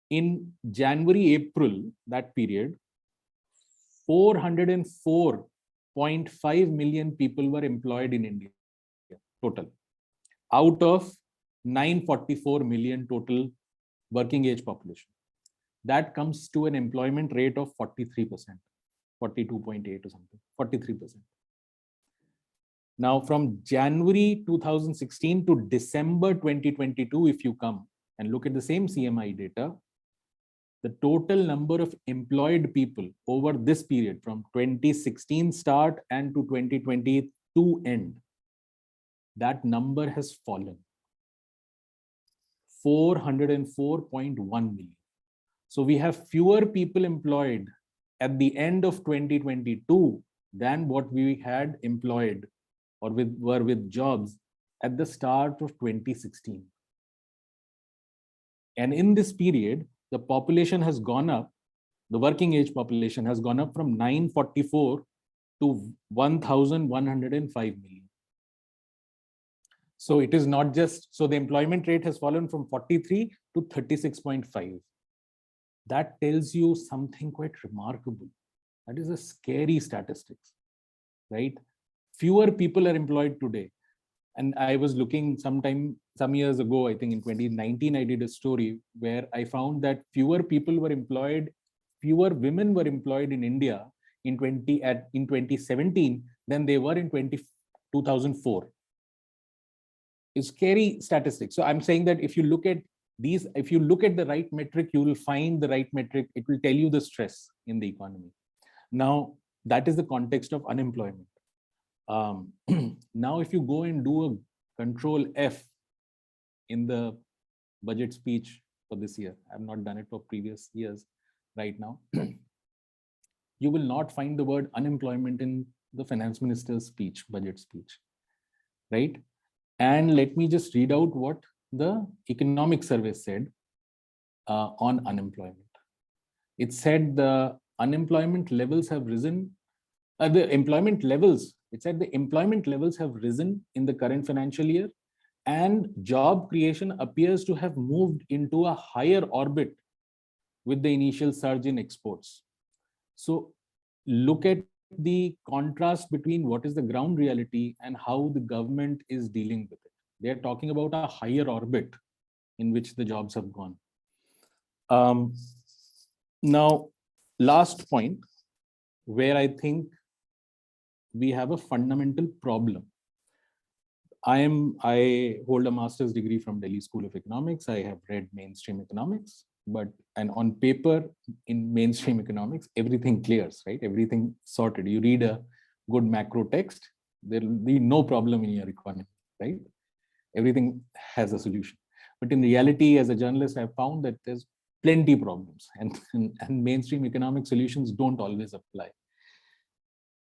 In January, April, that period, 404.5 million people were employed in India total, out of 944 million total working age population. That comes to an employment rate of 43%, 42.8 or something, 43%. Now, from January 2016 to December 2022, if you come and look at the same CMI data, the total number of employed people over this period from 2016 start and to 2022 end, that number has fallen. 404.1 million. So we have fewer people employed at the end of 2022 than what we had employed or were with jobs at the start of 2016. And in this period, the population has gone up, the working age population has gone up from 944 to 1,105 million. So it is not just, so the employment rate has fallen from 43 to 36.5. That tells you something quite remarkable. That is a scary statistics, right? Fewer people are employed today. And I was looking some years ago, I think in 2019, I did a story where I found that fewer people were employed, fewer women were employed in India in 2017 than they were in 2004. It's scary statistics. So I'm saying that if you look at these, if you look at the right metric, you will find the right metric. It will tell you the stress in the economy. Now, that is the context of unemployment. Now, if you go and do a control F in the budget speech for this year, I've not done it for previous years right now, you will not find the word unemployment in the finance minister's speech, budget speech, right? And let me just read out what the economic survey said on unemployment. It said the unemployment levels have risen, the employment levels, it said the employment levels have risen in the current financial year, and job creation appears to have moved into a higher orbit with the initial surge in exports. So look at the contrast between what is the ground reality and how the government is dealing with it. They're talking about a higher orbit in which the jobs have gone. Now, last point, where I think we have a fundamental problem. I hold a master's degree from Delhi School of Economics. I have read mainstream economics, and on paper in mainstream economics, everything clears, right? Everything sorted. You read a good macro text, there will be no problem in your economy, right? Everything has a solution. But in reality, as a journalist, I've found that there's plenty of problems, and mainstream economic solutions don't always apply.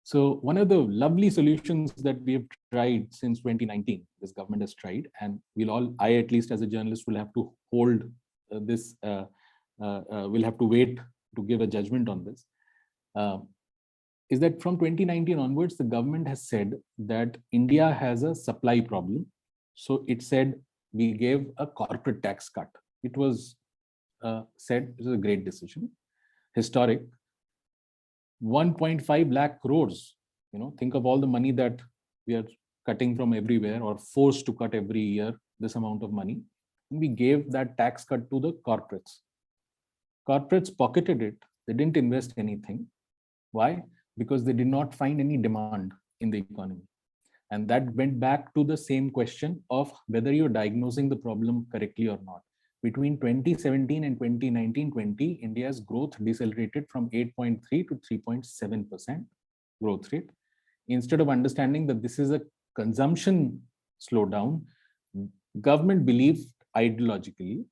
So one of the lovely solutions that we have tried since 2019, this government has tried, and I at least as a journalist will have to hold this, we'll have to wait to give a judgment on this, is that from 2019 onwards, the government has said that India has a supply problem. So it said we gave a corporate tax cut. It was said it was a great decision, historic. 1.5 lakh crores, think of all the money that we are cutting from everywhere or forced to cut every year, this amount of money. And we gave that tax cut to the corporates. Corporates pocketed it. They didn't invest anything. Why? Because they did not find any demand in the economy. And that went back to the same question of whether you're diagnosing the problem correctly or not. Between 2017 and 2019-20, India's growth decelerated from 8.3 to 3.7% growth rate. Instead of understanding that this is a consumption slowdown, government believed ideologically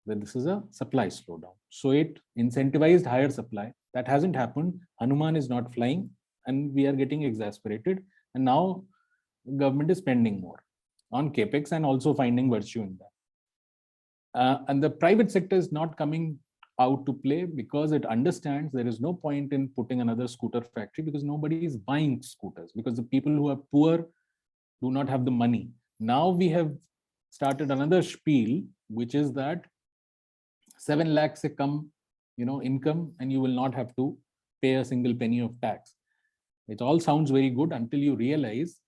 that this is a supply slowdown. So it incentivized higher supply. That hasn't happened. Hanuman is not flying, and we are getting exasperated. And now government is spending more on capex and also finding virtue in that. And the private sector is not coming out to play because it understands there is no point in putting another scooter factory because nobody is buying scooters, because the people who are poor do not have the money. Now we have started another spiel, which is that 7 lakhs se come, income, and you will not have to pay a single penny of tax. It all sounds very good until you realize,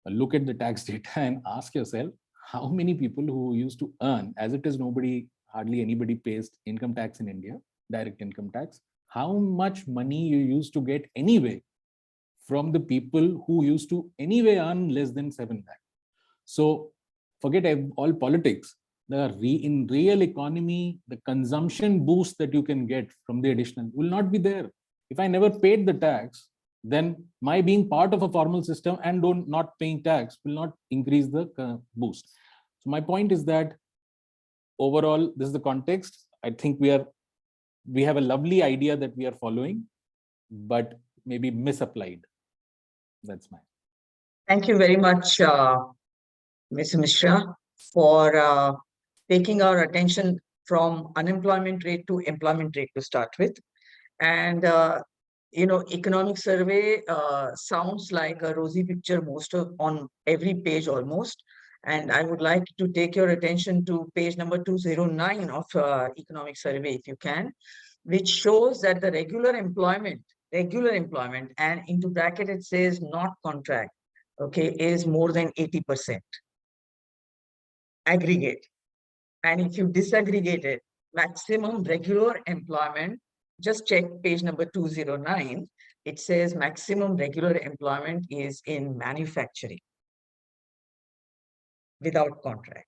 look at the tax data and ask yourself, how many people who used to earn, as it is hardly anybody pays income tax in India, direct income tax, how much money you used to get anyway from the people who used to anyway earn less than 7 lakh. So forget all politics. In real economy, the consumption boost that you can get from the additional will not be there. If I never paid the tax, then my being part of a formal system and not paying tax will not increase the boost. So my point is that overall, this is the context. I think we have a lovely idea that we are following, but maybe misapplied. That's mine. Thank you very much, Ms. Mishra, for taking our attention from unemployment rate to employment rate to start with. And economic survey sounds like a rosy picture on every page almost. And I would like to take your attention to page number 209 of economic survey, if you can, which shows that the regular employment, and into bracket it says not contract, okay, is more than 80% aggregate. And if you disaggregate it, maximum regular employment, just check page number 209. It says maximum regular employment is in manufacturing without contract.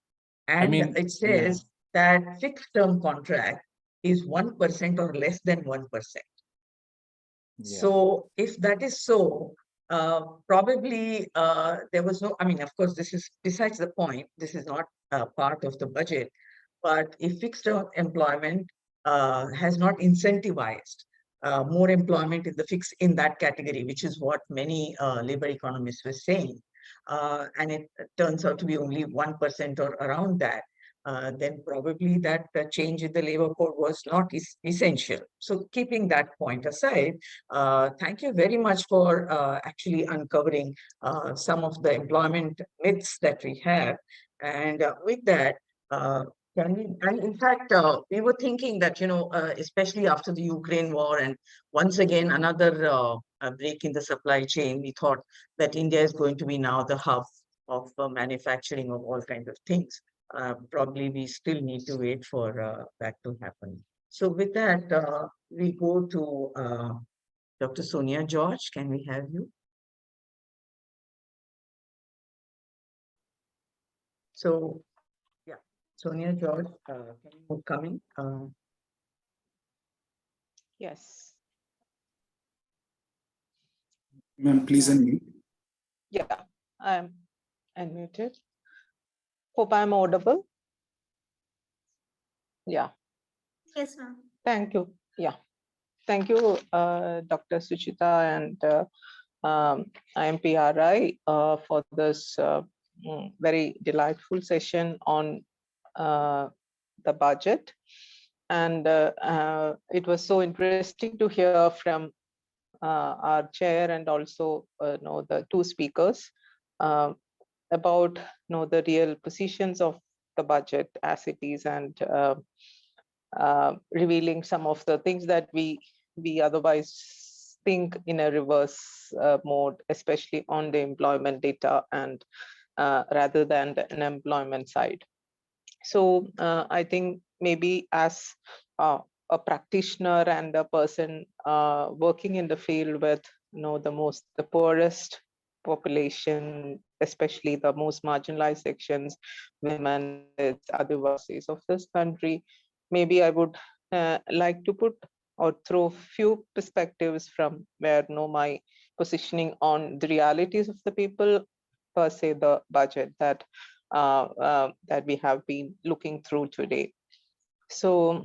And it says that fixed term contract is 1% or less than 1%. Yeah. So if that is so, probably there was no, of course, this is besides the point, this is not part of the budget, but if fixed term employment has not incentivized more employment in that category, which is what many labor economists were saying, and it turns out to be only 1% or around that, then probably that change in the labor code was not essential. So keeping that point aside, thank you very much for actually uncovering some of the employment myths that we have. And with that, and in fact, we were thinking that, especially after the Ukraine war and once again, another break in the supply chain, we thought that India is going to be now the hub of manufacturing of all kinds of things. Probably we still need to wait for that to happen. So with that, we go to Dr. Sonia George. Can we have you? So, yeah, Sonia George, can you come in? Yes. Ma'am, please unmute. Yeah, I'm unmuted. Hope I'm audible. Yeah, Yes, ma'am. thank you. Yeah, thank you, Dr. Suchita and IMPRI for this very delightful session on the budget. And it was so interesting to hear from our chair and also the two speakers about the real positions of the budget as it is, and revealing some of the things that we otherwise think in a reverse mode, especially on the employment data and rather than the unemployment side. So I think maybe as a practitioner and a person working in the field with the poorest population, especially the most marginalized sections, women, Adivasis of this country, maybe I would like to put or throw few perspectives from where my positioning on the realities of the people, per se the budget that that we have been looking through today. So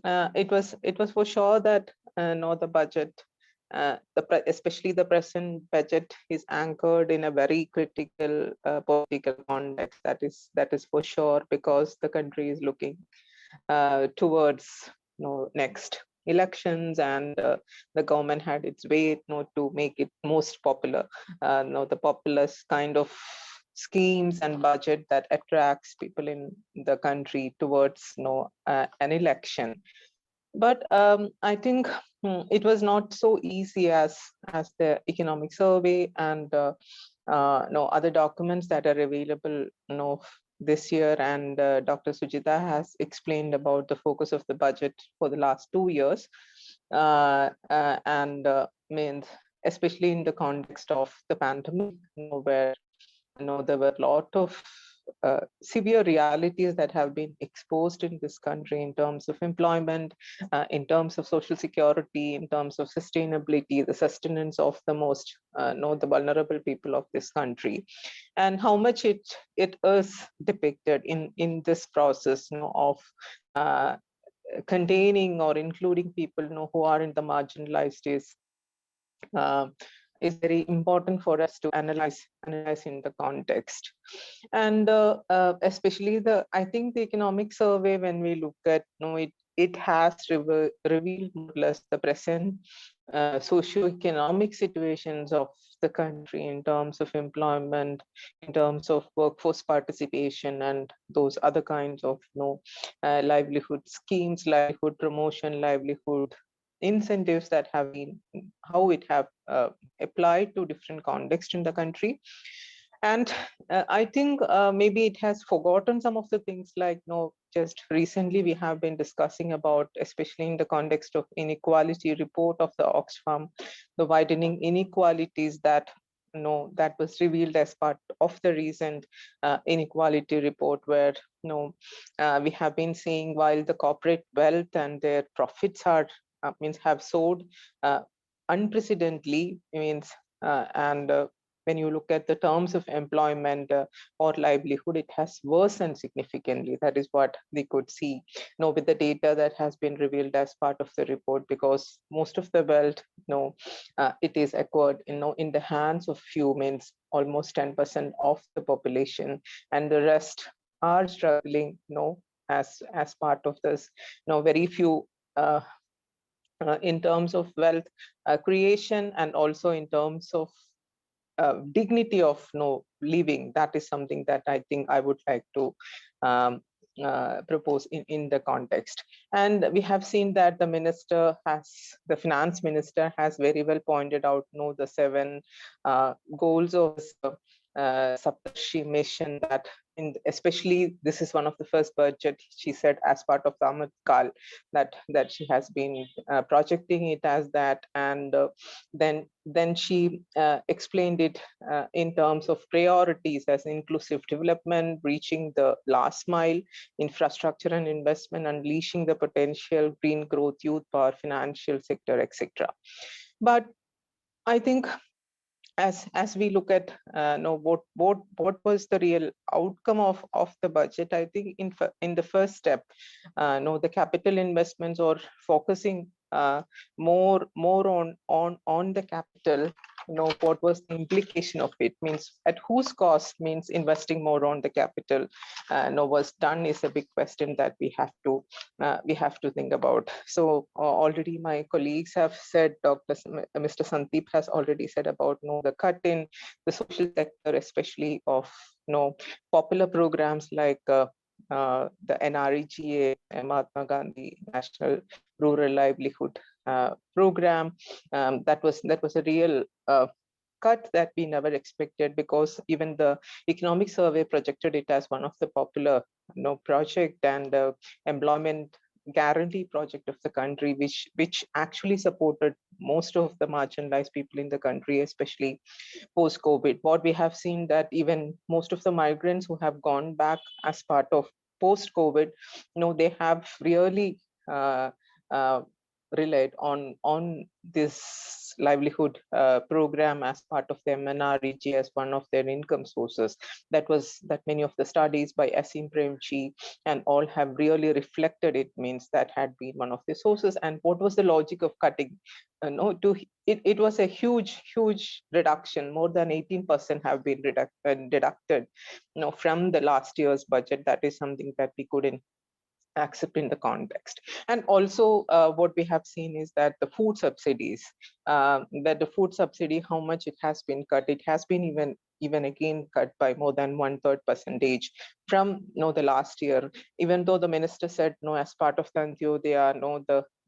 it was for sure that the budget, especially the present budget, is anchored in a very critical political context. That is for sure, because the country is looking towards next elections, and the government had its way to make it most popular, the populist kind of schemes and budget that attracts people in the country towards an election. But I think it was not so easy as the economic survey and other documents that are available this year, and Dr. Suchita has explained about the focus of the budget for the last 2 years, and means especially in the context of the pandemic, where there were a lot of severe realities that have been exposed in this country in terms of employment, in terms of social security, in terms of sustainability, the sustenance of the most the vulnerable people of this country, and how much it is depicted in this process of containing or including people who are in the marginalized is very important for us to analyze in the context. And especially I think the economic survey, when we look at it has revealed more or less the present socio-economic situations of the country in terms of employment, in terms of workforce participation, and those other kinds of livelihood schemes, livelihood promotion, livelihood incentives that have been, how it have applied to different contexts in the country. And I think maybe it has forgotten some of the things, like just recently we have been discussing about, especially in the context of inequality report of the Oxfam, the widening inequalities that that was revealed as part of the recent inequality report, where we have been seeing, while the corporate wealth and their profits are have soared unprecedentedly, and when you look at the terms of employment or livelihood, it has worsened significantly. That is what we could see with the data that has been revealed as part of the report, because most of the wealth it is acquired in the hands of few, means almost 10% of the population, and the rest are struggling as part of this very few in terms of wealth creation, and also in terms of dignity of living. That is something that I think I would like to propose in the context. And we have seen that the finance minister has very well pointed out the 7 goals of Saptarshi mission that especially this is one of the first budget, she said, as part of the Amrit Kal, that she has been projecting it as that. And then she explained it in terms of priorities as inclusive development, reaching the last mile, infrastructure and investment, unleashing the potential, green growth, youth power, financial sector, etc. But I think as we look at what was the real outcome of the budget, I think in the first step, the capital investments or focusing more on the capital, what was the implication of it, means at whose cost, means investing more on the capital was done, is a big question that we have to think about. So already my colleagues have said, Mr. Sandeep has already said about the cut in the social sector, especially of popular programs like the NREGA, Mahatma Gandhi National Rural Livelihood Program. That was a real cut that we never expected, because even the economic survey projected it as one of the popular project and employment guarantee project of the country, which actually supported most of the marginalized people in the country, especially post-COVID. What we have seen that even most of the migrants who have gone back as part of post-COVID, they have really relied on this livelihood program as part of the MNREG as one of their income sources. That many of the studies by IMPRI and all have really reflected it, means that had been one of the sources. And what was the logic of cutting? It was a huge reduction. More than 18% have been deducted from the last year's budget. That is something that we couldn't accept in the context. And also what we have seen is that the food subsidies, how much it has been cut, it has been even again cut by more than 1/3% from the last year, even though the minister said as part of the Antyodaya,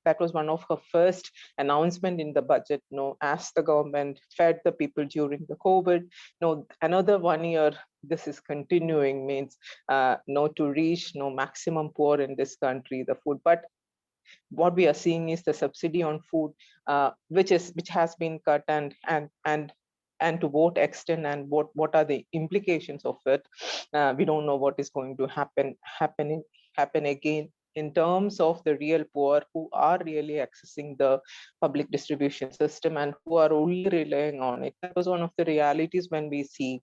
that was one of her first announcement in the budget, as the government fed the people during the COVID. Another 1 year, this is continuing, means to reach maximum poor in this country, the food. But what we are seeing is the subsidy on food, which has been cut, and to what extent and what are the implications of it. We don't know what is going to happen again in terms of the real poor who are really accessing the public distribution system and who are only relying on it. That was one of the realities when we see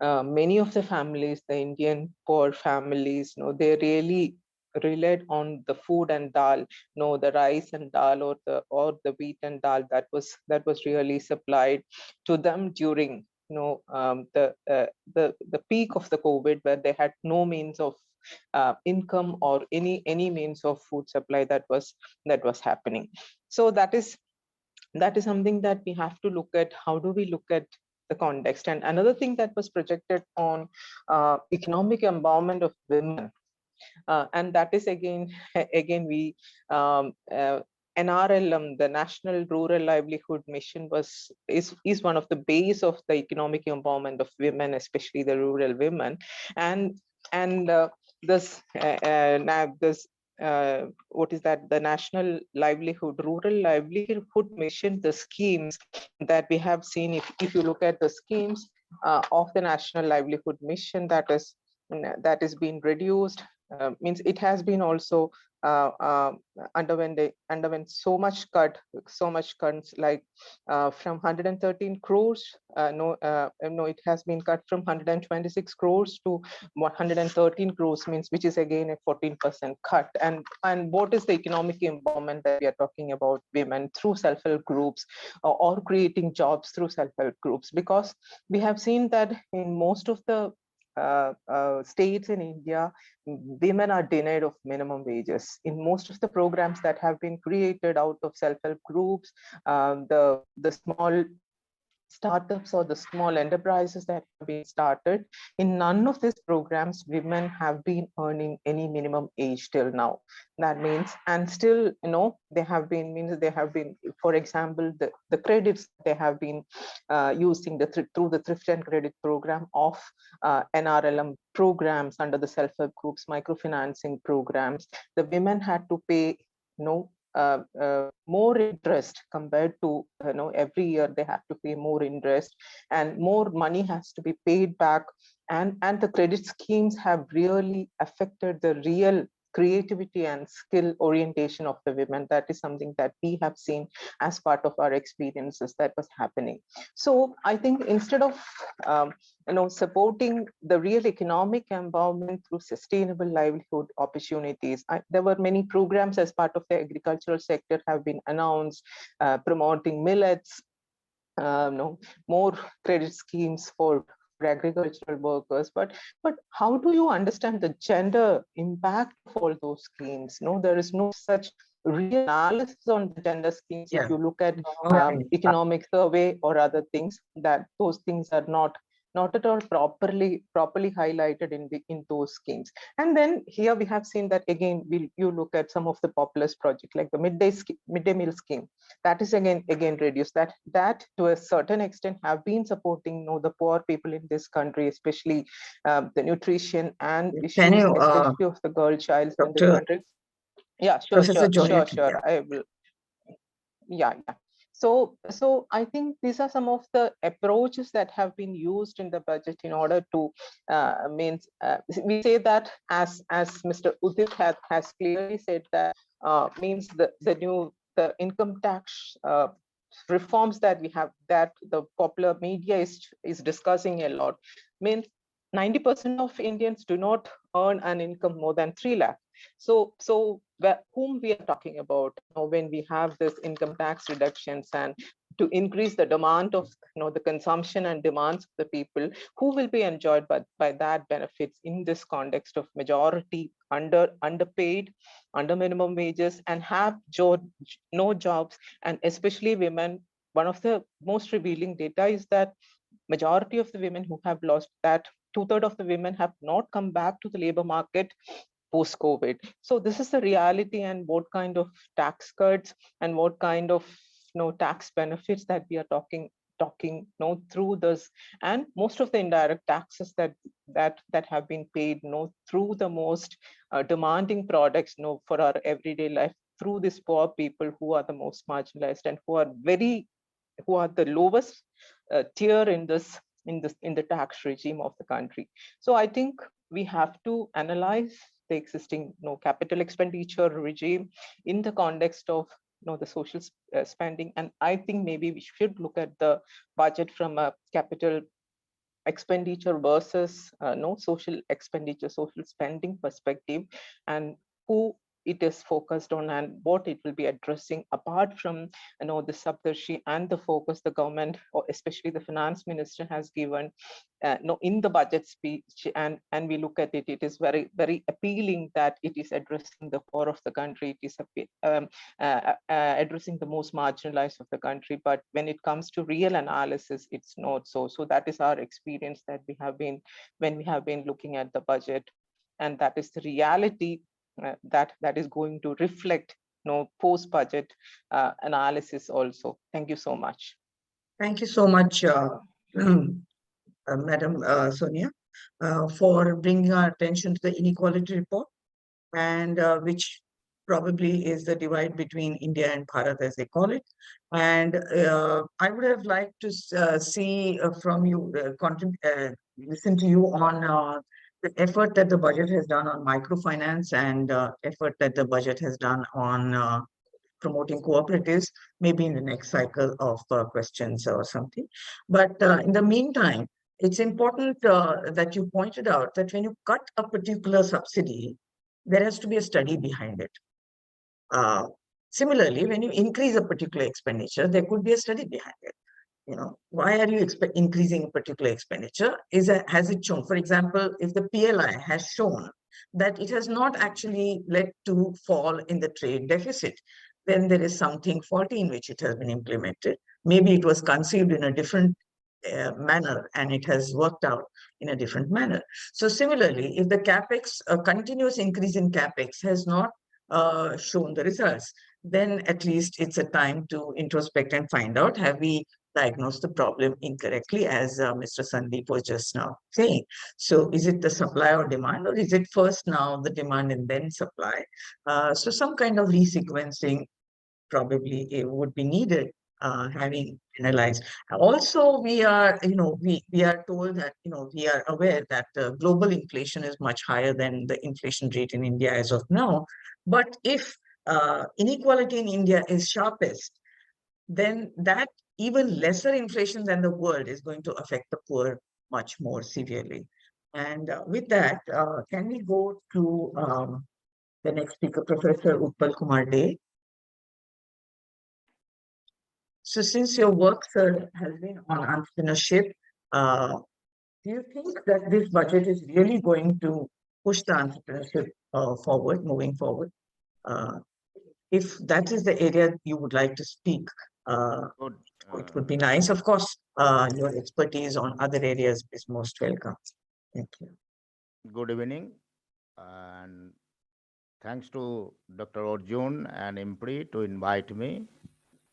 many of the families, the Indian poor families, they really relied on the food and dal, the rice and dal, or the wheat and dal that was really supplied to them during the peak of the COVID, where they had no means of income or any means of food supply that was happening. So that is something that we have to look at. How do we look at the context? And another thing that was projected on economic empowerment of women, and that is again we NRLM, the National Rural Livelihood Mission, is one of the base of the economic empowerment of women, especially the rural women. And this what is that, the National Rural Livelihood Mission, the schemes that we have seen, if you look at the schemes of the National Livelihood Mission, that is being reduced, means it has been also underwent so much cuts, like from 113 crores, it has been cut from 126 crores to 113 crores, means which is again a 14% cut. And what is the economic empowerment that we are talking about? Women through self-help groups, or creating jobs through self-help groups, because we have seen that in most of the states in India, women are denied of minimum wages. In most of the programs that have been created out of self-help groups, the small startups or the small enterprises that have been started, in none of these programs, women have been earning any minimum age till now. That means, and still, they have been, for example, the credits they have been using through the thrift and credit program of NRLM programs under the self-help groups, microfinancing programs. The women had to pay, more interest compared to, every year they have to pay more interest, and more money has to be paid back. And the credit schemes have really affected the real creativity and skill orientation of the women. That is something that we have seen as part of our experiences that was happening. So I think instead of supporting the real economic empowerment through sustainable livelihood opportunities, there were many programs as part of the agricultural sector have been announced, promoting millets, more credit schemes for agricultural workers, but how do you understand the gender impact of all those schemes? There is no such real analysis on the gender schemes. Yeah. If you look at Right. economic survey or other things, that those things are not at all properly highlighted in those schemes. And then here we have seen that again, you look at some of the populist projects like the midday meal scheme, that is again reduced. That to a certain extent have been supporting the poor people in this country, especially the nutrition and Can issues, you, especially of the girl child in this Dr. country. Yeah, Professor George, sure. I will. Yeah. So I think these are some of the approaches that have been used in the budget in order to we say that as Mr. Udit has clearly said, that means the income tax reforms that we have, that the popular media is discussing a lot, means 90% of Indians do not earn an income more than 3 lakh. So whom we are talking about when we have this income tax reductions, and to increase the demand of the consumption and demands of the people who will be enjoyed by that benefits in this context of majority underpaid, under minimum wages, and have no jobs, and especially women. One of the most revealing data is that majority of the women who have lost that, 2/3 of the women have not come back to the labor market post-COVID. So this is the reality, and what kind of tax cuts and what kind of tax benefits that we are talking through this, and most of the indirect taxes that have been paid through the most demanding products for our everyday life, through these poor people who are the most marginalized and who are the lowest tier in the tax regime of the country. So I think we have to analyze the existing capital expenditure regime in the context of the social spending, and I think maybe we should look at the budget from a capital expenditure versus social expenditure, social spending perspective, and who it is focused on and what it will be addressing, apart from the subterfuge and the focus the government, or especially the finance minister, has given in the budget speech. And we look at it, it is very, very appealing that it is addressing the poor of the country, it is addressing the most marginalized of the country, but when it comes to real analysis, it's not so. So that is our experience that we have been when we have been looking at the budget, and that is the reality that is going to reflect post-budget analysis also. Thank you so much. Thank you so much, Madam Sonia, for bringing our attention to the inequality report, and which probably is the divide between India and Bharat, as they call it. And I would have liked to see from you, listen to you on the effort that the budget has done on microfinance, and effort that the budget has done on promoting cooperatives, maybe in the next cycle of questions or something. But in the meantime, it's important that you pointed out that when you cut a particular subsidy, there has to be a study behind it. Similarly, when you increase a particular expenditure, there could be a study behind it. Why are you increasing a particular expenditure? Has it shown, for example, if the PLI has shown that it has not actually led to fall in the trade deficit, then there is something faulty in which it has been implemented. Maybe it was conceived in a different manner, and it has worked out in a different manner. So similarly, if the capex, a continuous increase in capex has not shown the results, then at least it's a time to introspect and find out, have we diagnosed the problem incorrectly, as Mr. Sandeep was just now saying. So is it the supply or demand, or is it first now the demand and then supply? So some kind of resequencing probably would be needed, having analyzed. Also, we are, we are told that, we are aware that global inflation is much higher than the inflation rate in India as of now. But if inequality in India is sharpest, then that even lesser inflation than the world is going to affect the poor much more severely. And with that, can we go to the next speaker, Professor Utpal Kumar Dey? So since your work, sir, has been on entrepreneurship, do you think that this budget is really going to push the entrepreneurship forward, moving forward? If that is the area you would like to speak, Good. it would be nice. Of course, your expertise on other areas is most welcome. Thank you. Good evening, and thanks to Dr. Arjun and IMPRI to invite me,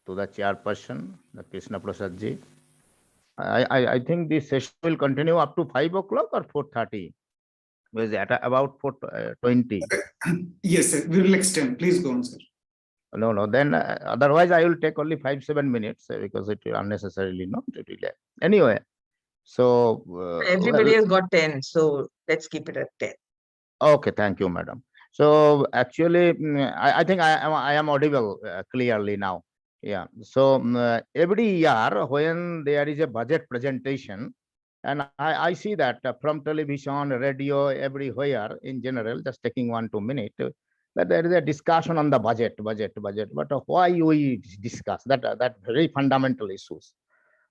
to the chairperson, the Krishnaprasad ji. I think this session will continue up to 5 o'clock or 4:30. Was at about 4:20. Yes, sir. We will extend. Please go on, sir. No. Then otherwise I will take only 5-7 minutes because it will unnecessarily not delay. Anyway, so Everybody has got 10, so let's keep it at 10. Okay, thank you, madam. So actually, I think I am audible clearly now. Yeah. So every year when there is a budget presentation, and I see that from television, radio, everywhere in general, just taking 1-2 minutes, that there is a discussion on the budget. But why we discuss that very fundamental issues,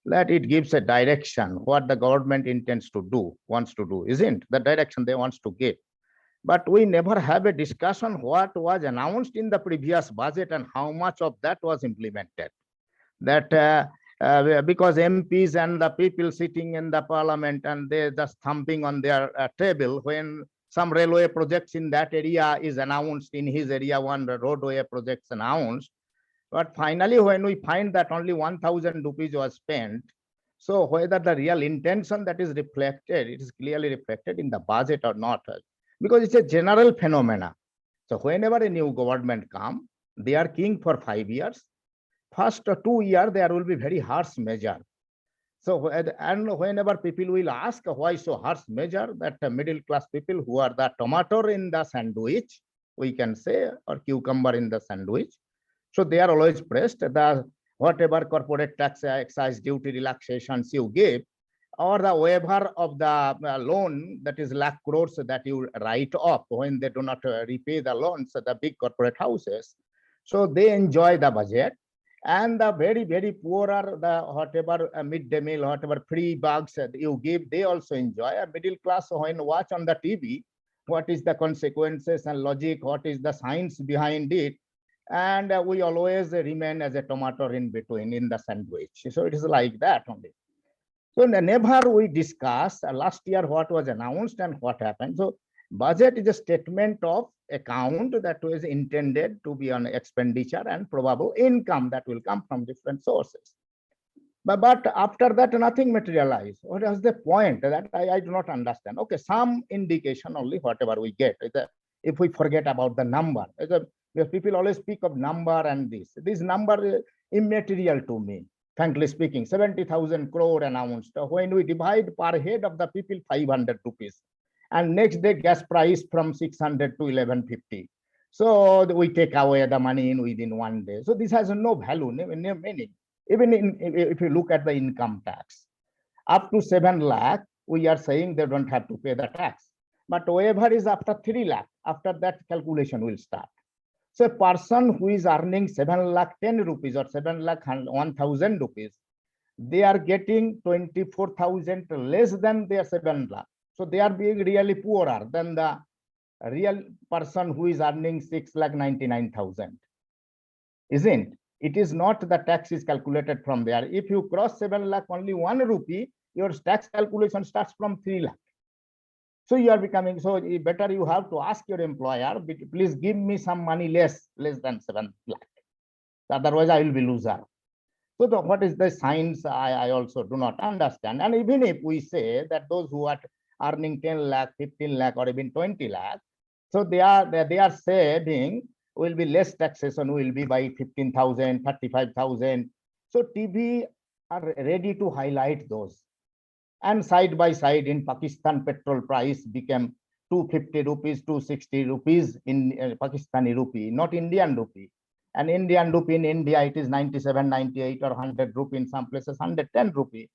that it gives a direction what the government intends to do, wants to do, isn't the direction they wants to give. But we never have a discussion what was announced in the previous budget and how much of that was implemented. That because MPs and the people sitting in the parliament and they just thumping on their table when some railway projects in that area is announced, in his area one roadway projects announced. But finally, when we find that only 1,000 rupees was spent, so whether the real intention that is reflected, it is clearly reflected in the budget or not, because it's a general phenomena. So whenever a new government comes, they are king for 5 years. First 2 years, there will be very harsh measure. So, and whenever people will ask why so harsh measure, that middle class people who are the tomato in the sandwich, we can say, or cucumber in the sandwich. So they are always pressed. The whatever corporate tax, excise duty relaxations you give, or the waiver of the loan, that is lakh crores that you write off when they do not repay the loans, the big corporate houses. So they enjoy the budget. And the very, very poor are the whatever midday meal, whatever free bugs you give, they also enjoy. A middle class, when watch on the TV, what is the consequences and logic, what is the science behind it. And we always remain as a tomato in between in the sandwich. So it is like that only. So never we discuss last year what was announced and what happened. So budget is a statement of account that was intended to be on expenditure and probable income that will come from different sources. But after that, nothing materialized. What is the point? That I do not understand. Okay, some indication only, whatever we get. If we forget about the number, people always speak of number and this number is immaterial to me. Frankly speaking, 70,000 crore announced. When we divide per head of the people 500 rupees, and next day gas price from 600 to 1150. So we take away the money in within 1 day. So this has no value, no meaning. Even if you look at the income tax, up to 7 lakh, we are saying they don't have to pay the tax. But waiver is after 3 lakh. After that, calculation will start. So a person who is earning 7 lakh 10 rupees or 7 lakh 1,000 rupees, they are getting 24,000 less than their 7 lakh. So they are being really poorer than the real person who is earning 6 lakh 99,000, isn't? It is not the tax is calculated from there. If you cross 7 lakh only 1 rupee, your tax calculation starts from 3 lakh. So you are becoming, so better you have to ask your employer, please give me some money less than 7 lakh. Otherwise I will be loser. So what is the science, I also do not understand. And even if we say that those who are earning 10 lakh, 15 lakh, or even 20 lakh, so they are saving will be less taxation will be by 15,000, 35,000. So TV are ready to highlight those. And side by side in Pakistan, petrol price became 250 rupees, 260 rupees in Pakistani rupee, not Indian rupee. And Indian rupee in India, it is 97, 98 or 100 rupee, in some places 110 rupee.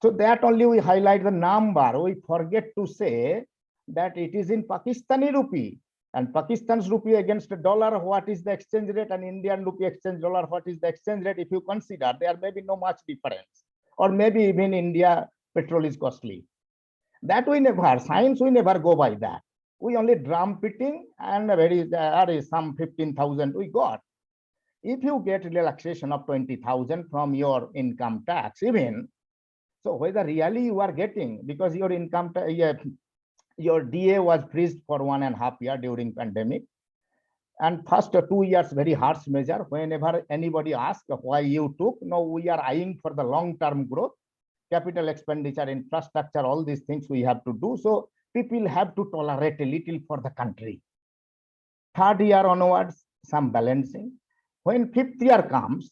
So that only we highlight the number. We forget to say that it is in Pakistani rupee. And Pakistan's rupee against a dollar, what is the exchange rate? And Indian rupee exchange dollar, what is the exchange rate? If you consider, there may be no much difference. Or maybe even India petrol is costly. That we never, science we never go by that. We only drum pitting, and there is some 15,000 we got. If you get relaxation of 20,000 from your income tax, even, so whether really you are getting, because your income, your DA was freezed for 1.5 years during pandemic. And first 2 years, very harsh measure. Whenever anybody asks why you took, no, we are eyeing for the long-term growth, capital expenditure, infrastructure, all these things we have to do. So people have to tolerate a little for the country. Third year onwards, some balancing. When 5th year comes,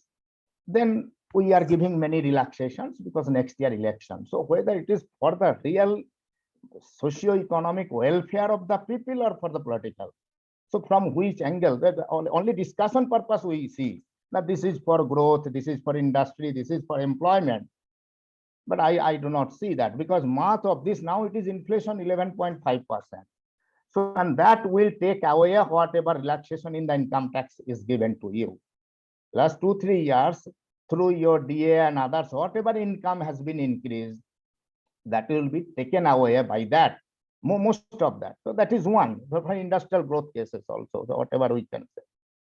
then we are giving many relaxations because next year election. So whether it is for the real socio-economic welfare of the people or for the political. So from which angle, that only discussion purpose we see that this is for growth, this is for industry, this is for employment. But I do not see that, because math of this now, it is inflation 11.5%. So, and that will take away whatever relaxation in the income tax is given to you. Last 2-3 years, through your DA and others, whatever income has been increased, that will be taken away by that, most of that. So that is one. So for industrial growth cases also, so whatever we can say.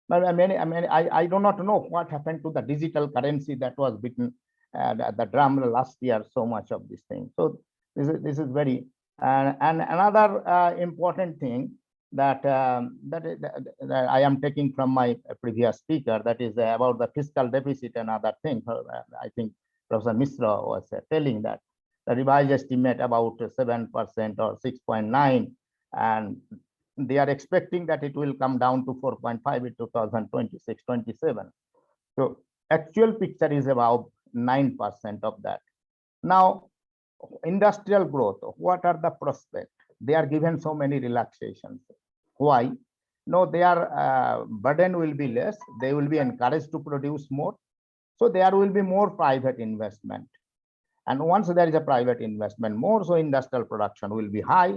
But I do not know what happened to the digital currency that was beaten at the drum last year, so much of this thing. So this is very, and another important thing that, that I am taking from my previous speaker, that is about the fiscal deficit and other things. I think Professor Misra was telling that the revised estimate about 7% or 6.9, and they are expecting that it will come down to 4.5 in 2026-27. So actual picture is about 9% of that. Now, industrial growth, what are the prospects? They are given so many relaxations. Why? No, their burden will be less. They will be encouraged to produce more. So there will be more private investment. And once there is a private investment more, so industrial production will be high.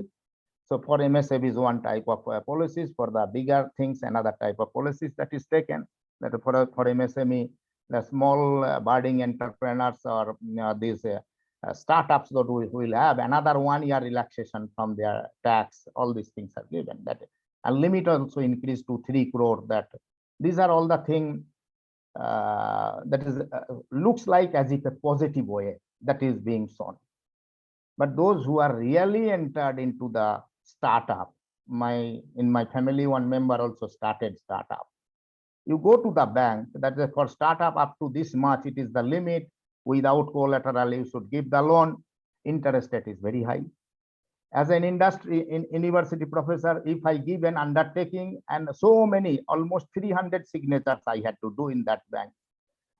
So for MSME is one type of policies. For the bigger things, another type of policies that is taken. That for MSME, the small budding entrepreneurs or these startups that we will have another 1 year relaxation from their tax. All these things are given. That and limit also increased to 3 crore. That these are all the things that is looks like as if a positive way that is being shown. But those who are really entered into the startup, in my family, one member also started startup. You go to the bank, that is for startup up to this much, it is the limit. Without collateral, you should give the loan. Interest rate is very high. As an industry in university professor, if I give an undertaking and so many, almost 300 signatures I had to do in that bank,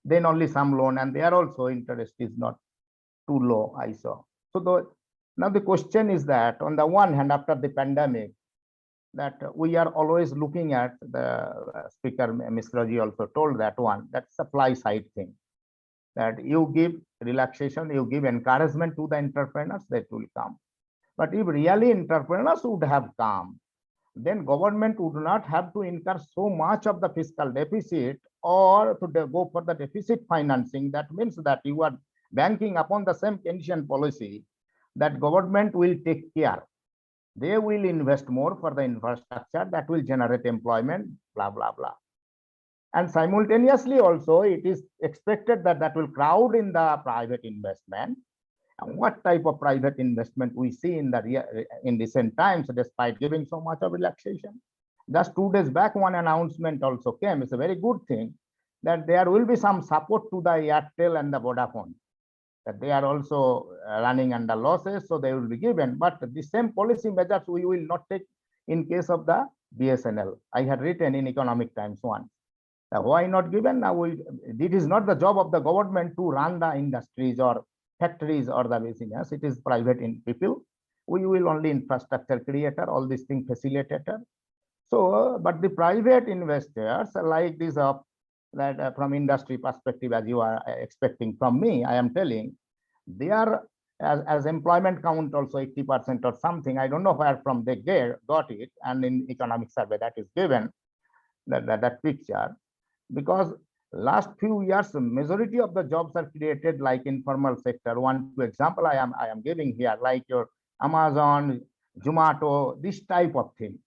then only some loan, and there also interest is not too low, I saw. So now the question is that on the one hand, after the pandemic, that we are always looking at, the speaker Ms. Raji also told that one, that supply side thing, that you give relaxation, you give encouragement to the entrepreneurs, that will come. But if really entrepreneurs would have come, then government would not have to incur so much of the fiscal deficit or to go for the deficit financing. That means that you are banking upon the same Keynesian policy that government will take care. They will invest more for the infrastructure that will generate employment, blah, blah, blah. And simultaneously also, it is expected that that will crowd in the private investment. And what type of private investment we see in recent times, despite giving so much of relaxation? Just 2 days back, one announcement also came. It's a very good thing that there will be some support to the Airtel and the Vodafone, that they are also running under losses, so they will be given. But the same policy measures we will not take in case of the BSNL. I had written in Economic Times once. Why not given? Now, it is not the job of the government to run the industries or factories or the business. It is private people. We will only infrastructure creator, all these things facilitator. So, but the private investors like this that from industry perspective, as you are expecting from me, I am telling, they are as employment count also 80% or something. I don't know where from they got it, and in economic survey that is given that picture, because last few years the majority of the jobs are created like informal sector. Two example I am giving here, like your Amazon, Zomato, this type of thing.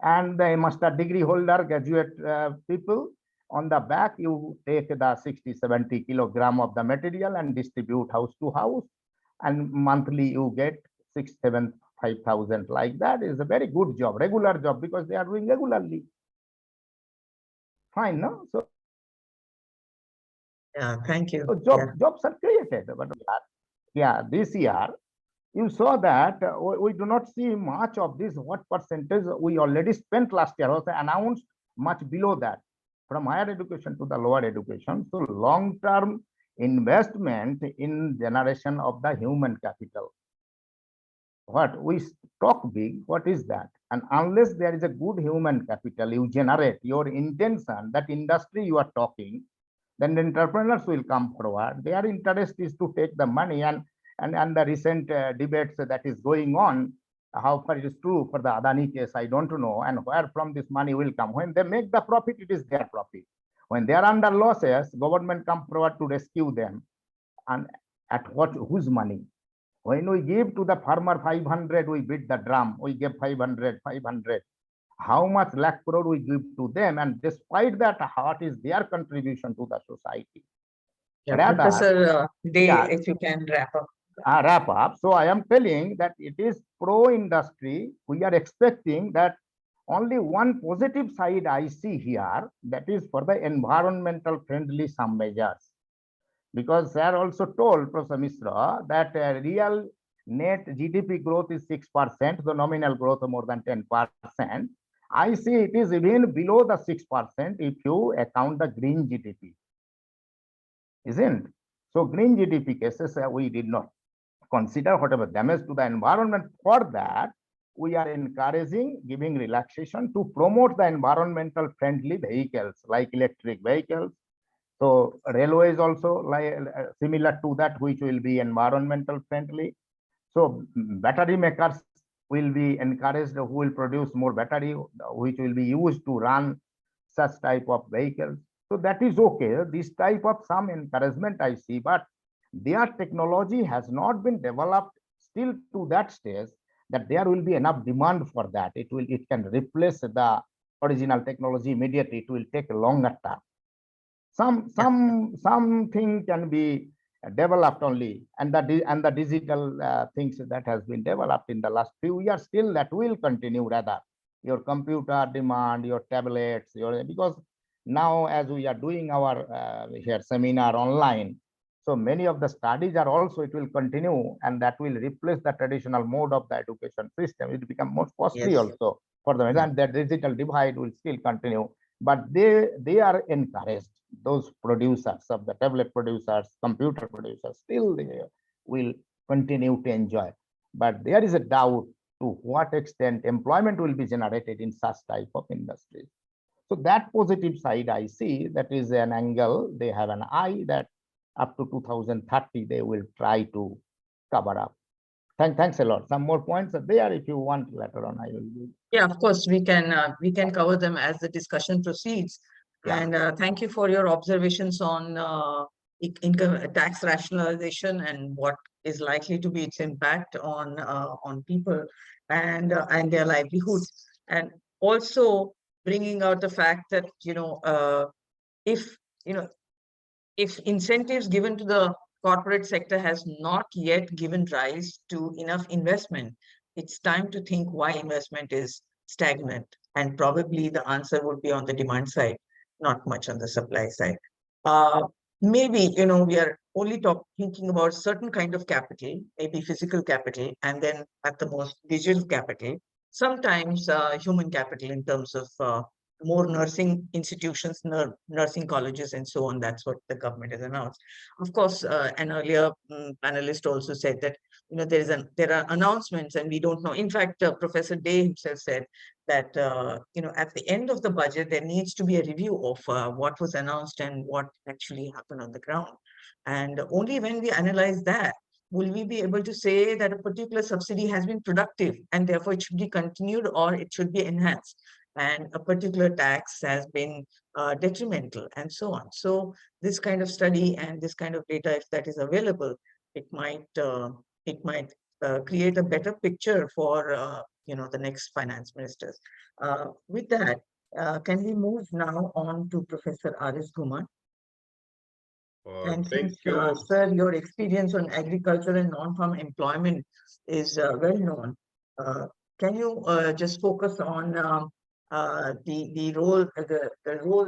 And the master degree holder, graduate people, on the back you take the 60-70 kilogram of the material and distribute house to house, and monthly you get 6,000, 5,000. Like that is a very good job, regular job, because they are doing regularly. Fine, no? So yeah, thank you. so jobs are created, but yeah, this year you saw that we do not see much of this. What percentage we already spent last year was announced much below that, from higher education to the lower education. So long-term investment in generation of the human capital. What we talk big, what is that? And unless there is a good human capital, you generate your intention, that industry you are talking, then the entrepreneurs will come forward. Their interest is to take the money, and the recent debates that is going on, how far it is true for the Adani case, I don't know, and where from this money will come. When they make the profit, it is their profit. When they are under losses, government come forward to rescue them. And at whose money? When we give to the farmer 500, we beat the drum, we give 500. How much lakh crore we give to them, and despite that, what is their contribution to the society? Yeah, Rather, Professor Day, yeah, if you can wrap up. Wrap up. So I am telling that it is pro-industry. We are expecting that only one positive side I see here, that is for the environmental friendly some measures. Because they are also told, Professor Misra, that real net GDP growth is 6%, the nominal growth of more than 10%. I see it is even below the 6% if you account the green GDP. Isn't? So green GDP cases we did not consider, whatever damage to the environment. For that, we are encouraging, giving relaxation to promote the environmental friendly vehicles like electric vehicles. So railways also like similar to that, which will be environmental friendly. So battery makers will be encouraged, who will produce more battery, which will be used to run such type of vehicles. So that is okay. This type of some encouragement I see, but their technology has not been developed still to that stage that there will be enough demand for that. It can replace the original technology immediately. It will take a longer time. Something can be developed only, and the digital things that has been developed in the last few years, still that will continue. Rather, your computer demand, your tablets, because now as we are doing our here seminar online, so many of the studies are also, it will continue, and that will replace the traditional mode of the education system. It will become more costly also for them, and that digital divide will still continue. But they are encouraged, those producers of the tablet producers, computer producers, still they will continue to enjoy. But there is a doubt to what extent employment will be generated in such type of industries. So that positive side I see, that is an angle. They have an eye that up to 2030 they will try to cover up. Thanks a lot. Some more points are there. If you want later on, I will give. Yeah, of course, we can cover them as the discussion proceeds. Yeah. And thank you for your observations on income tax rationalization and what is likely to be its impact on people and their livelihoods, and also bringing out the fact that if, if incentives given to the corporate sector has not yet given rise to enough investment, it's time to think why investment is stagnant. And probably the answer would be on the demand side, not much on the supply side. Maybe, we are only thinking about certain kind of capital, maybe physical capital, and then at the most digital capital, sometimes human capital in terms of more nursing institutions, nursing colleges, and so on. That's what the government has announced. Of course, an earlier panelist also said that there are announcements and we don't know. In fact, Professor Day himself said that at the end of the budget there needs to be a review of what was announced and what actually happened on the ground. And only when we analyze that will we be able to say that a particular subsidy has been productive and therefore it should be continued or it should be enhanced, and a particular tax has been detrimental, and so on. So this kind of study and this kind of data, if that is available, it might create a better picture for the next finance ministers. With that, can we move now on to Professor R.S. Kumar? And since, sir, your experience on agriculture and non-farm employment is well known, can you just focus on the role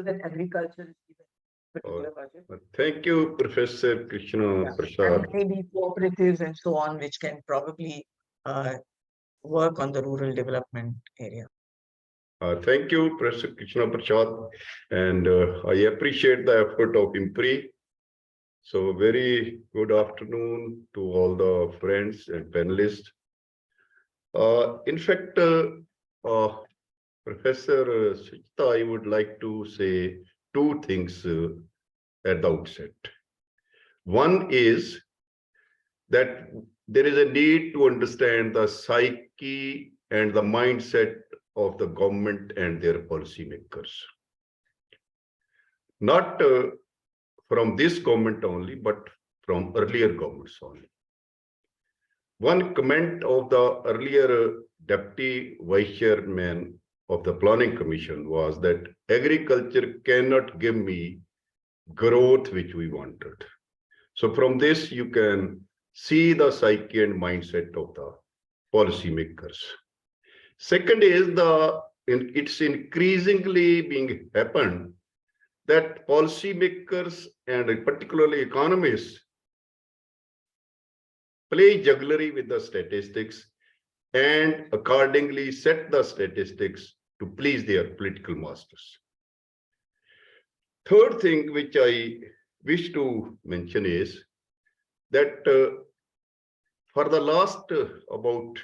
that agriculture is given in particular budget? Thank you, Professor Krishnaprasad. And maybe cooperatives and so on, which can probably work on the rural development area. Thank you, Professor Krishnaprasad, and I appreciate the effort of IMPRI. So very good afternoon to all the friends and panelists. In fact, Professor Suchita, I would like to say two things at the outset. One is that there is a need to understand the psyche and the mindset of the government and their policymakers. Not from this government only, but from earlier governments only. One comment of the earlier Deputy Vice Chairman of the Planning Commission was that agriculture cannot give me growth which we wanted. So from this, you can see the psyche and mindset of the policymakers. Second is it's increasingly being happened that policymakers and particularly economists play jugglery with the statistics and accordingly set the statistics to please their political masters. Third thing which I wish to mention is that for the last about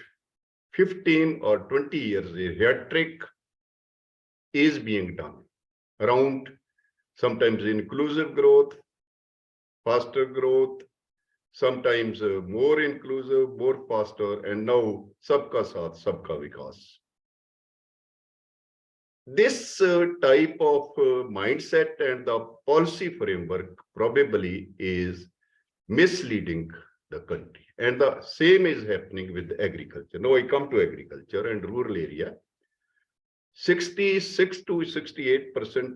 15 or 20 years, a rhetoric is being done around sometimes inclusive growth, faster growth, sometimes more inclusive, more faster, and now Sabka Saath, Sabka Vikas. This type of mindset and the policy framework probably is misleading the country. And the same is happening with agriculture. Now I come to agriculture and rural area. 66 to 68%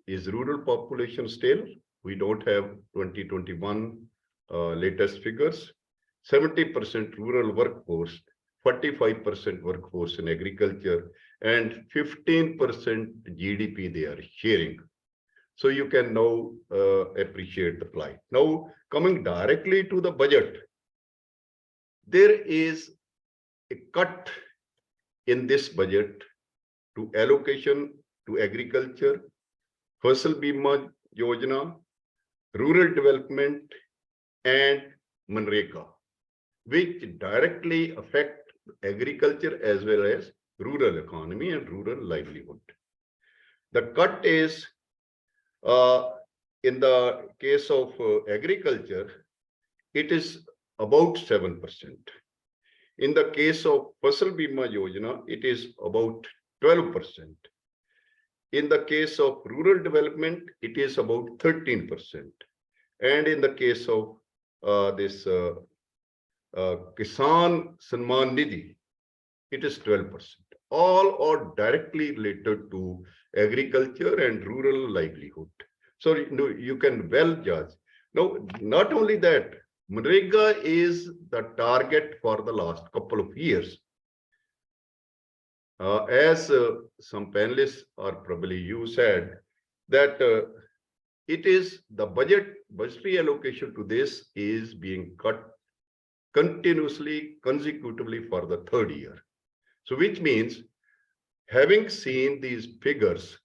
is rural population still. We don't have 2021 latest figures. 70% rural workforce, 45% workforce in agriculture, and 15% GDP they are sharing. So you can now appreciate the plight. Now, coming directly to the budget, there is a cut in this budget to allocation to agriculture, Fasal Bima Yojana, rural development, and Manreka, which directly affect agriculture as well as rural economy and rural livelihood. The cut is, in the case of agriculture, it is about 7%. In the case of Fasal Bima Yojana, it is about 12%. In the case of rural development, it is about 13%. And in the case of this Kisan Sanman Nidhi, it is 12%. All are directly related to agriculture and rural livelihood. So you can well judge. Now, not only that, Manrega is the target for the last couple of years. As some panelists, or probably you said, that it is the budgetary allocation to this is being cut continuously, consecutively for the third year. So which means, having seen these figures,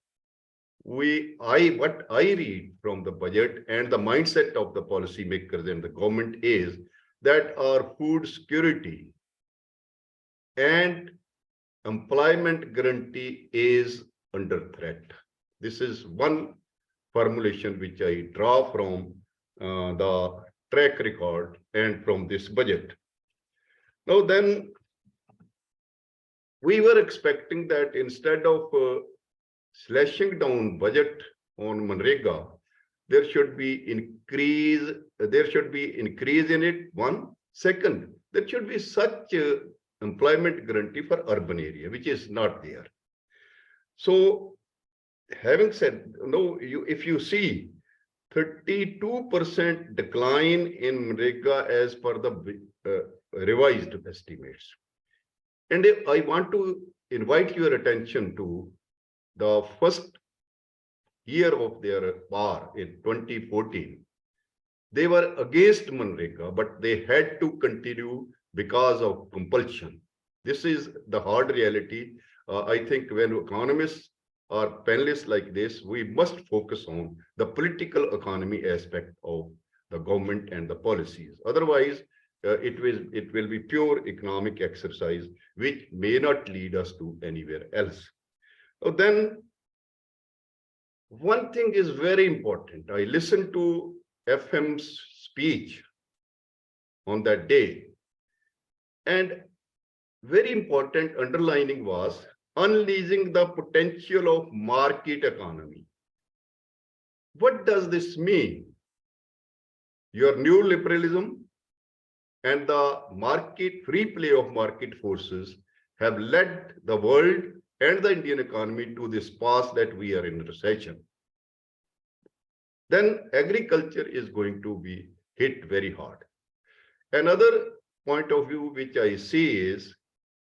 what I read from the budget and the mindset of the policymakers and the government is that our food security and employment guarantee is under threat. This is one formulation which I draw from the track record and from this budget. Now then, we were expecting that instead of slashing down budget on Manrega, there should be increase in it. One. Second, there should be such employment guarantee for urban area, which is not there. So having said, no, if you see 32% decline in Manrega as per the revised estimates. And I want to invite your attention to the first year of their power in 2014. They were against Manrega, but they had to continue because of compulsion. This is the hard reality. I think when economists or panelists like this, we must focus on the political economy aspect of the government and the policies. Otherwise, it will be pure economic exercise, which may not lead us to anywhere else. So then, one thing is very important. I listened to FM's speech on that day, and very important underlining was unleashing the potential of market economy. What does this mean? Your new liberalism and the market free play of market forces have led the world and the Indian economy to this path that we are in recession. Then agriculture is going to be hit very hard. Another point of view which I see is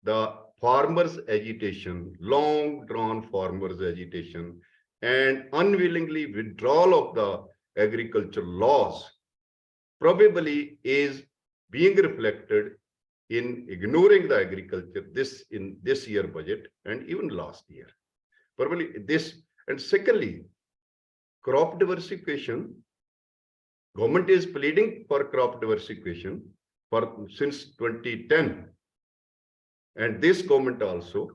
the farmers' agitation, long drawn farmers' agitation, and unwillingly withdrawal of the agricultural laws probably is being reflected in ignoring the agriculture in this year budget and even last year. Probably this. And secondly, crop diversification. Government is pleading for crop diversification since 2010. And this government also.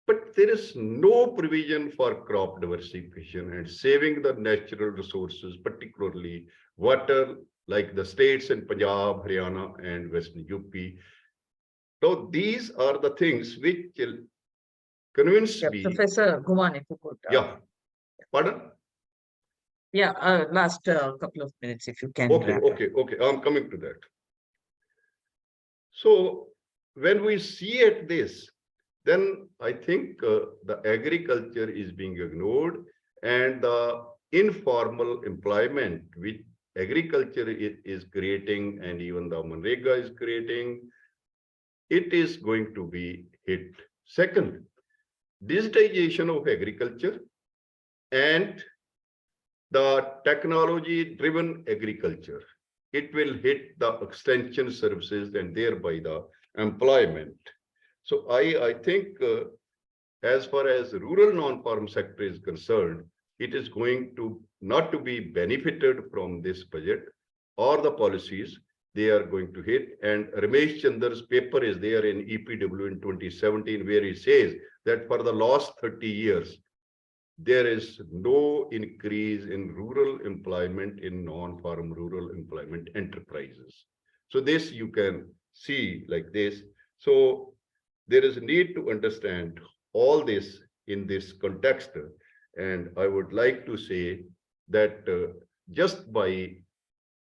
But there is no provision for crop diversification and saving the natural resources, particularly water, like the states in Punjab, Haryana, and Western UP. So these are the things which convince me. Professor Guman, if you could. Yeah. Pardon? Yeah, last couple of minutes, if you can. Okay. I'm coming to that. So when we see at this, then I think the agriculture is being ignored, and the informal employment which agriculture is creating, and even the Manrega is creating, it is going to be hit. Second, digitization of agriculture and the technology-driven agriculture. It will hit the extension services and thereby the employment. So I think as far as rural non-farm sector is concerned, it is going to not to be benefited from this budget or the policies they are going to hit. And Ramesh Chandra's paper is there in EPW in 2017, where he says that for the last 30 years, there is no increase in rural employment in non-farm rural employment enterprises. So this you can see like this. So there is a need to understand all this in this context. And I would like to say that just by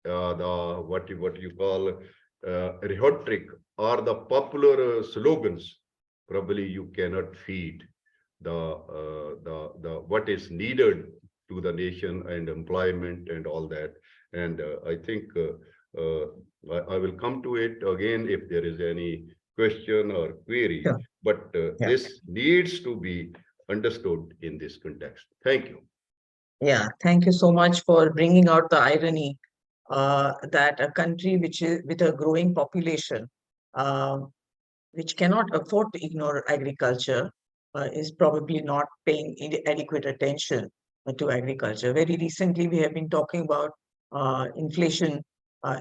the what you call rhetoric or the popular slogans, probably you cannot feed the what is needed to the nation and employment and all that. And I think I will come to it again if there is any question or query, Yeah. but this needs to be understood in this context. Thank you. Yeah, thank you so much for bringing out the irony that a country which is with a growing population, which cannot afford to ignore agriculture, is probably not paying adequate attention to agriculture. Very recently, we have been talking about inflation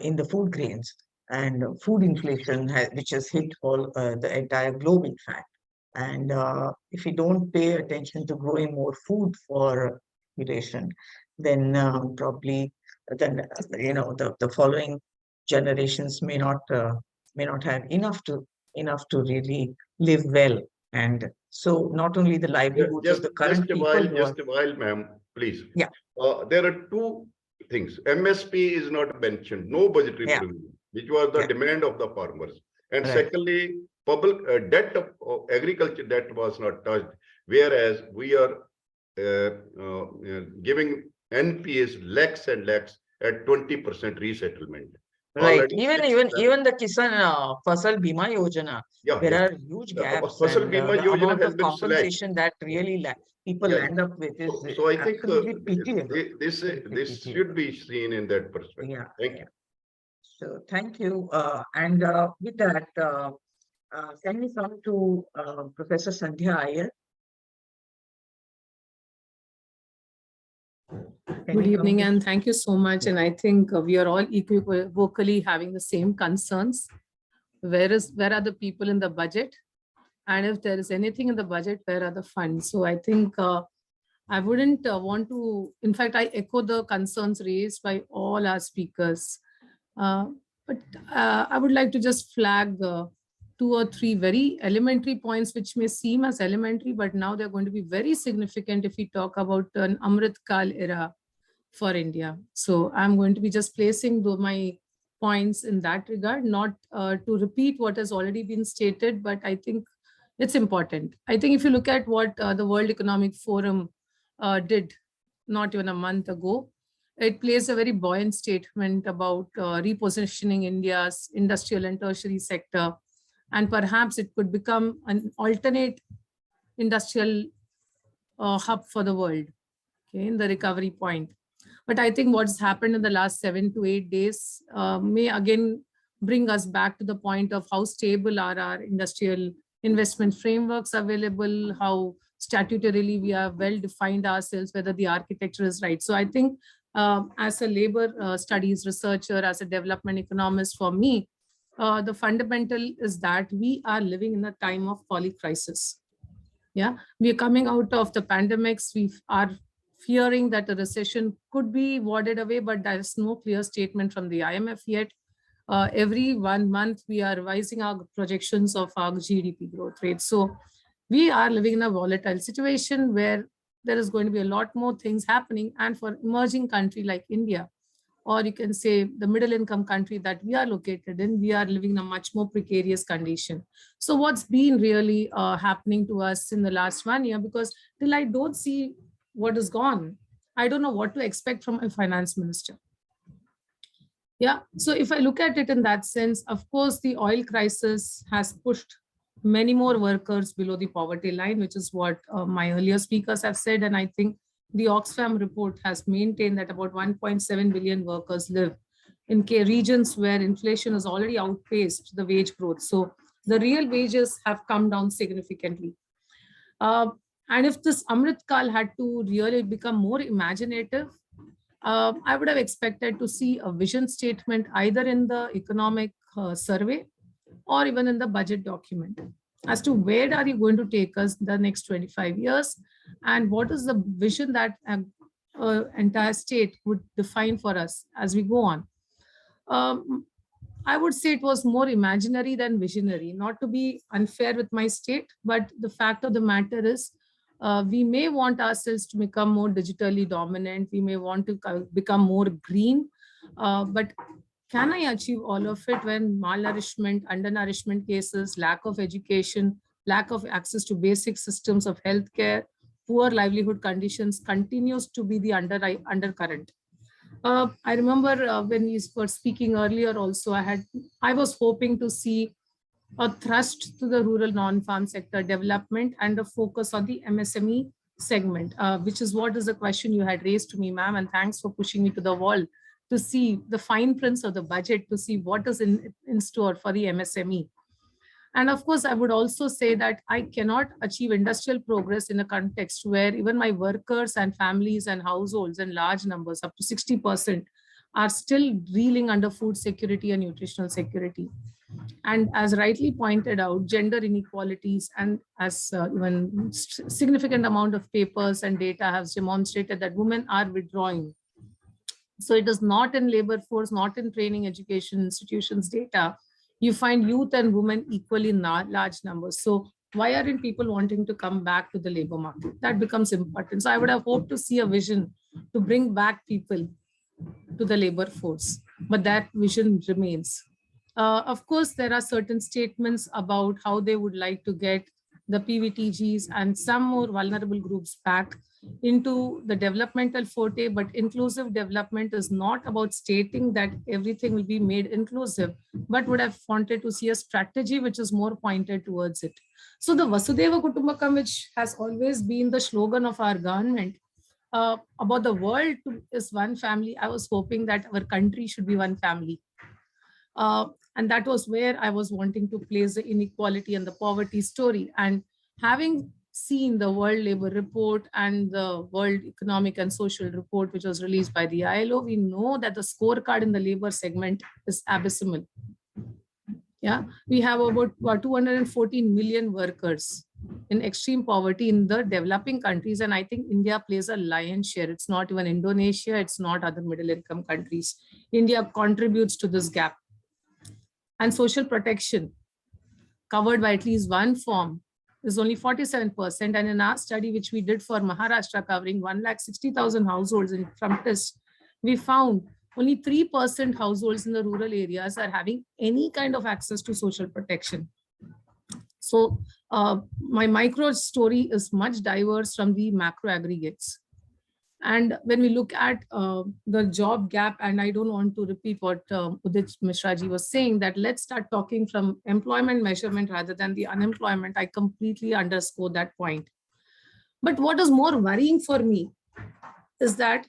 in the food grains and food inflation, which has hit all the entire globe, in fact. And if we don't pay attention to growing more food for population, then probably then the following generations may not have enough to really live well. And so not only the livelihoods of the current people just a while, ma'am, please. Yeah. There are two things. MSP is not mentioned, no budgetary provision, which was the demand of the farmers. And secondly, public debt of agriculture debt was not touched, whereas we are giving NPAs lakhs and lakhs at 20% resettlement. Right. Already Even the Kisan Fasal Bima Yojana, there are huge gaps. Fasal And, Bima the Yojana amount has of been compensation that really people end up with is so I think pitiable. this should be seen in that perspective. Yeah. Thank you. So thank you. And with that, can we come to Professor Sandhya Iyer? Good evening, and thank you so much. And I think we are all equivocally having the same concerns. Where are the people in the budget? And if there is anything in the budget, where are the funds? So I think I wouldn't want to, in fact, I echo the concerns raised by all our speakers. But I would like to just flag 2 or 3 very elementary points, which may seem as elementary, but now they're going to be very significant if we talk about an Amrit Kal era for India. So I'm going to be just placing my points in that regard, not to repeat what has already been stated, but I think it's important. I think if you look at what the World Economic Forum did not even a month ago, it plays a very buoyant statement about repositioning India's industrial and tertiary sector. And perhaps it could become an alternate industrial hub for the world, okay, in the recovery point. But I think what's happened in the last 7 to 8 days may again bring us back to the point of how stable are our industrial investment frameworks available, how statutorily we have well defined ourselves, whether the architecture is right. So I think as a labor studies researcher, as a development economist, for me, the fundamental is that we are living in a time of polycrisis. Yeah, we are coming out of the pandemics. We are fearing that a recession could be warded away, but there is no clear statement from the IMF yet. Every 1 month, we are revising our projections of our GDP growth rate. So we are living in a volatile situation where there is going to be a lot more things happening. And for emerging country like India, or you can say the middle income country that we are located in, we are living in a much more precarious condition. So what's been really happening to us in the last 1 year, because till I don't see what is gone, I don't know what to expect from a finance minister. Yeah, so if I look at it in that sense, of course, the oil crisis has pushed many more workers below the poverty line, which is what my earlier speakers have said. And I think the Oxfam report has maintained that about 1.7 billion workers live in regions where inflation has already outpaced the wage growth. So the real wages have come down significantly. And if this Amrit Kal had to really become more imaginative, I would have expected to see a vision statement either in the economic survey or even in the budget document as to where are you going to take us the next 25 years and what is the vision that entire state would define for us as we go on. I would say it was more imaginary than visionary, not to be unfair with my state, but the fact of the matter is we may want ourselves to become more digitally dominant. We may want to become more green, but can I achieve all of it when malnourishment, undernourishment cases, lack of education, lack of access to basic systems of healthcare, poor livelihood conditions continues to be the undercurrent. I remember when we were speaking earlier also, I was hoping to see a thrust to the rural non-farm sector development and a focus on the MSME segment, which is what is the question you had raised to me, ma'am, and thanks for pushing me to the wall to see the fine prints of the budget, to see what is in store for the MSME. And of course, I would also say that I cannot achieve industrial progress in a context where even my workers and families and households in large numbers, up to 60%, are still reeling under food security and nutritional security. And as rightly pointed out, gender inequalities, and as even significant amount of papers and data has demonstrated that women are withdrawing. So it is not in labor force, not in training education institutions data. You find youth and women equally in large numbers. So why aren't people wanting to come back to the labor market? That becomes important. So I would have hoped to see a vision to bring back people to the labor force, but that vision remains. Of course, there are certain statements about how they would like to get the PVTGs and some more vulnerable groups back into the developmental forte, but inclusive development is not about stating that everything will be made inclusive, but would have wanted to see a strategy which is more pointed towards it. So the Vasudhaiva Kutumbakam, which has always been the slogan of our government, about the world is one family, I was hoping that our country should be one family. And that was where I was wanting to place the inequality and the poverty story. And having seen the World Labour Report and the World Economic and Social Report, which was released by the ILO, we know that the scorecard in the labor segment is abysmal. Yeah, we have about 214 million workers in extreme poverty in the developing countries. And I think India plays a lion's share. It's not even Indonesia, it's not other middle income countries. India contributes to this gap. And social protection covered by at least one form is only 47%. And in our study, which we did for Maharashtra, covering 160,000 households from TIST, we found only 3% households in the rural areas are having any kind of access to social protection. So my micro story is much diverse from the macro aggregates. And when we look at the job gap, and I don't want to repeat what Udit Mishraji was saying, that let's start talking from employment measurement rather than the unemployment. I completely underscore that point. But what is more worrying for me is that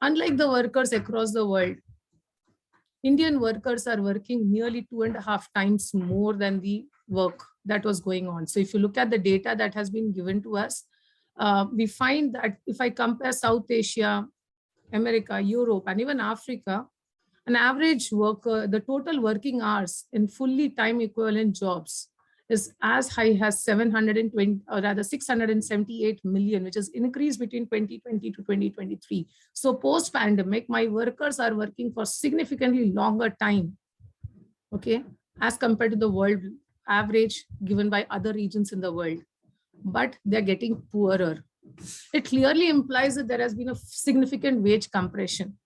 unlike the workers across the world, Indian workers are working nearly 2.5 times more than the work that was going on. So if you look at the data that has been given to us, we find that if I compare South Asia, America, Europe, and even Africa, an average worker, the total working hours in fully time equivalent jobs is as high as 720, or rather 678 million, which is increased between 2020 to 2023. So post-pandemic, my workers are working for significantly longer time, okay, as compared to the world average given by other regions in the world. But they're getting poorer. It clearly implies that there has been a significant wage compression.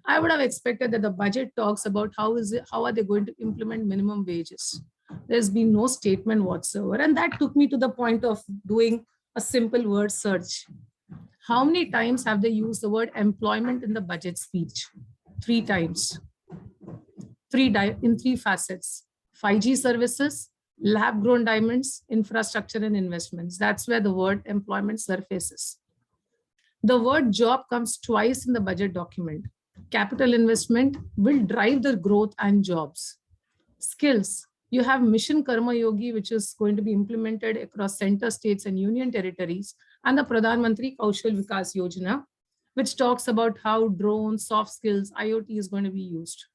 I would have expected that the budget talks about how are they going to implement minimum wages. There's been no statement whatsoever. And that took me to the point of doing a simple word search. How many times have they used the word employment in the budget speech? 3 times. In 3 facets. 5G services, lab-grown diamonds, infrastructure and investments. That's where the word employment surfaces. The word job comes twice in the budget document. Capital investment will drive the growth and jobs. Skills, you have Mission Karma Yogi, which is going to be implemented across center, states and union territories, and the Pradhan Mantri Kaushal Vikas Yojana, which talks about how drones, soft skills, IoT is going to be used.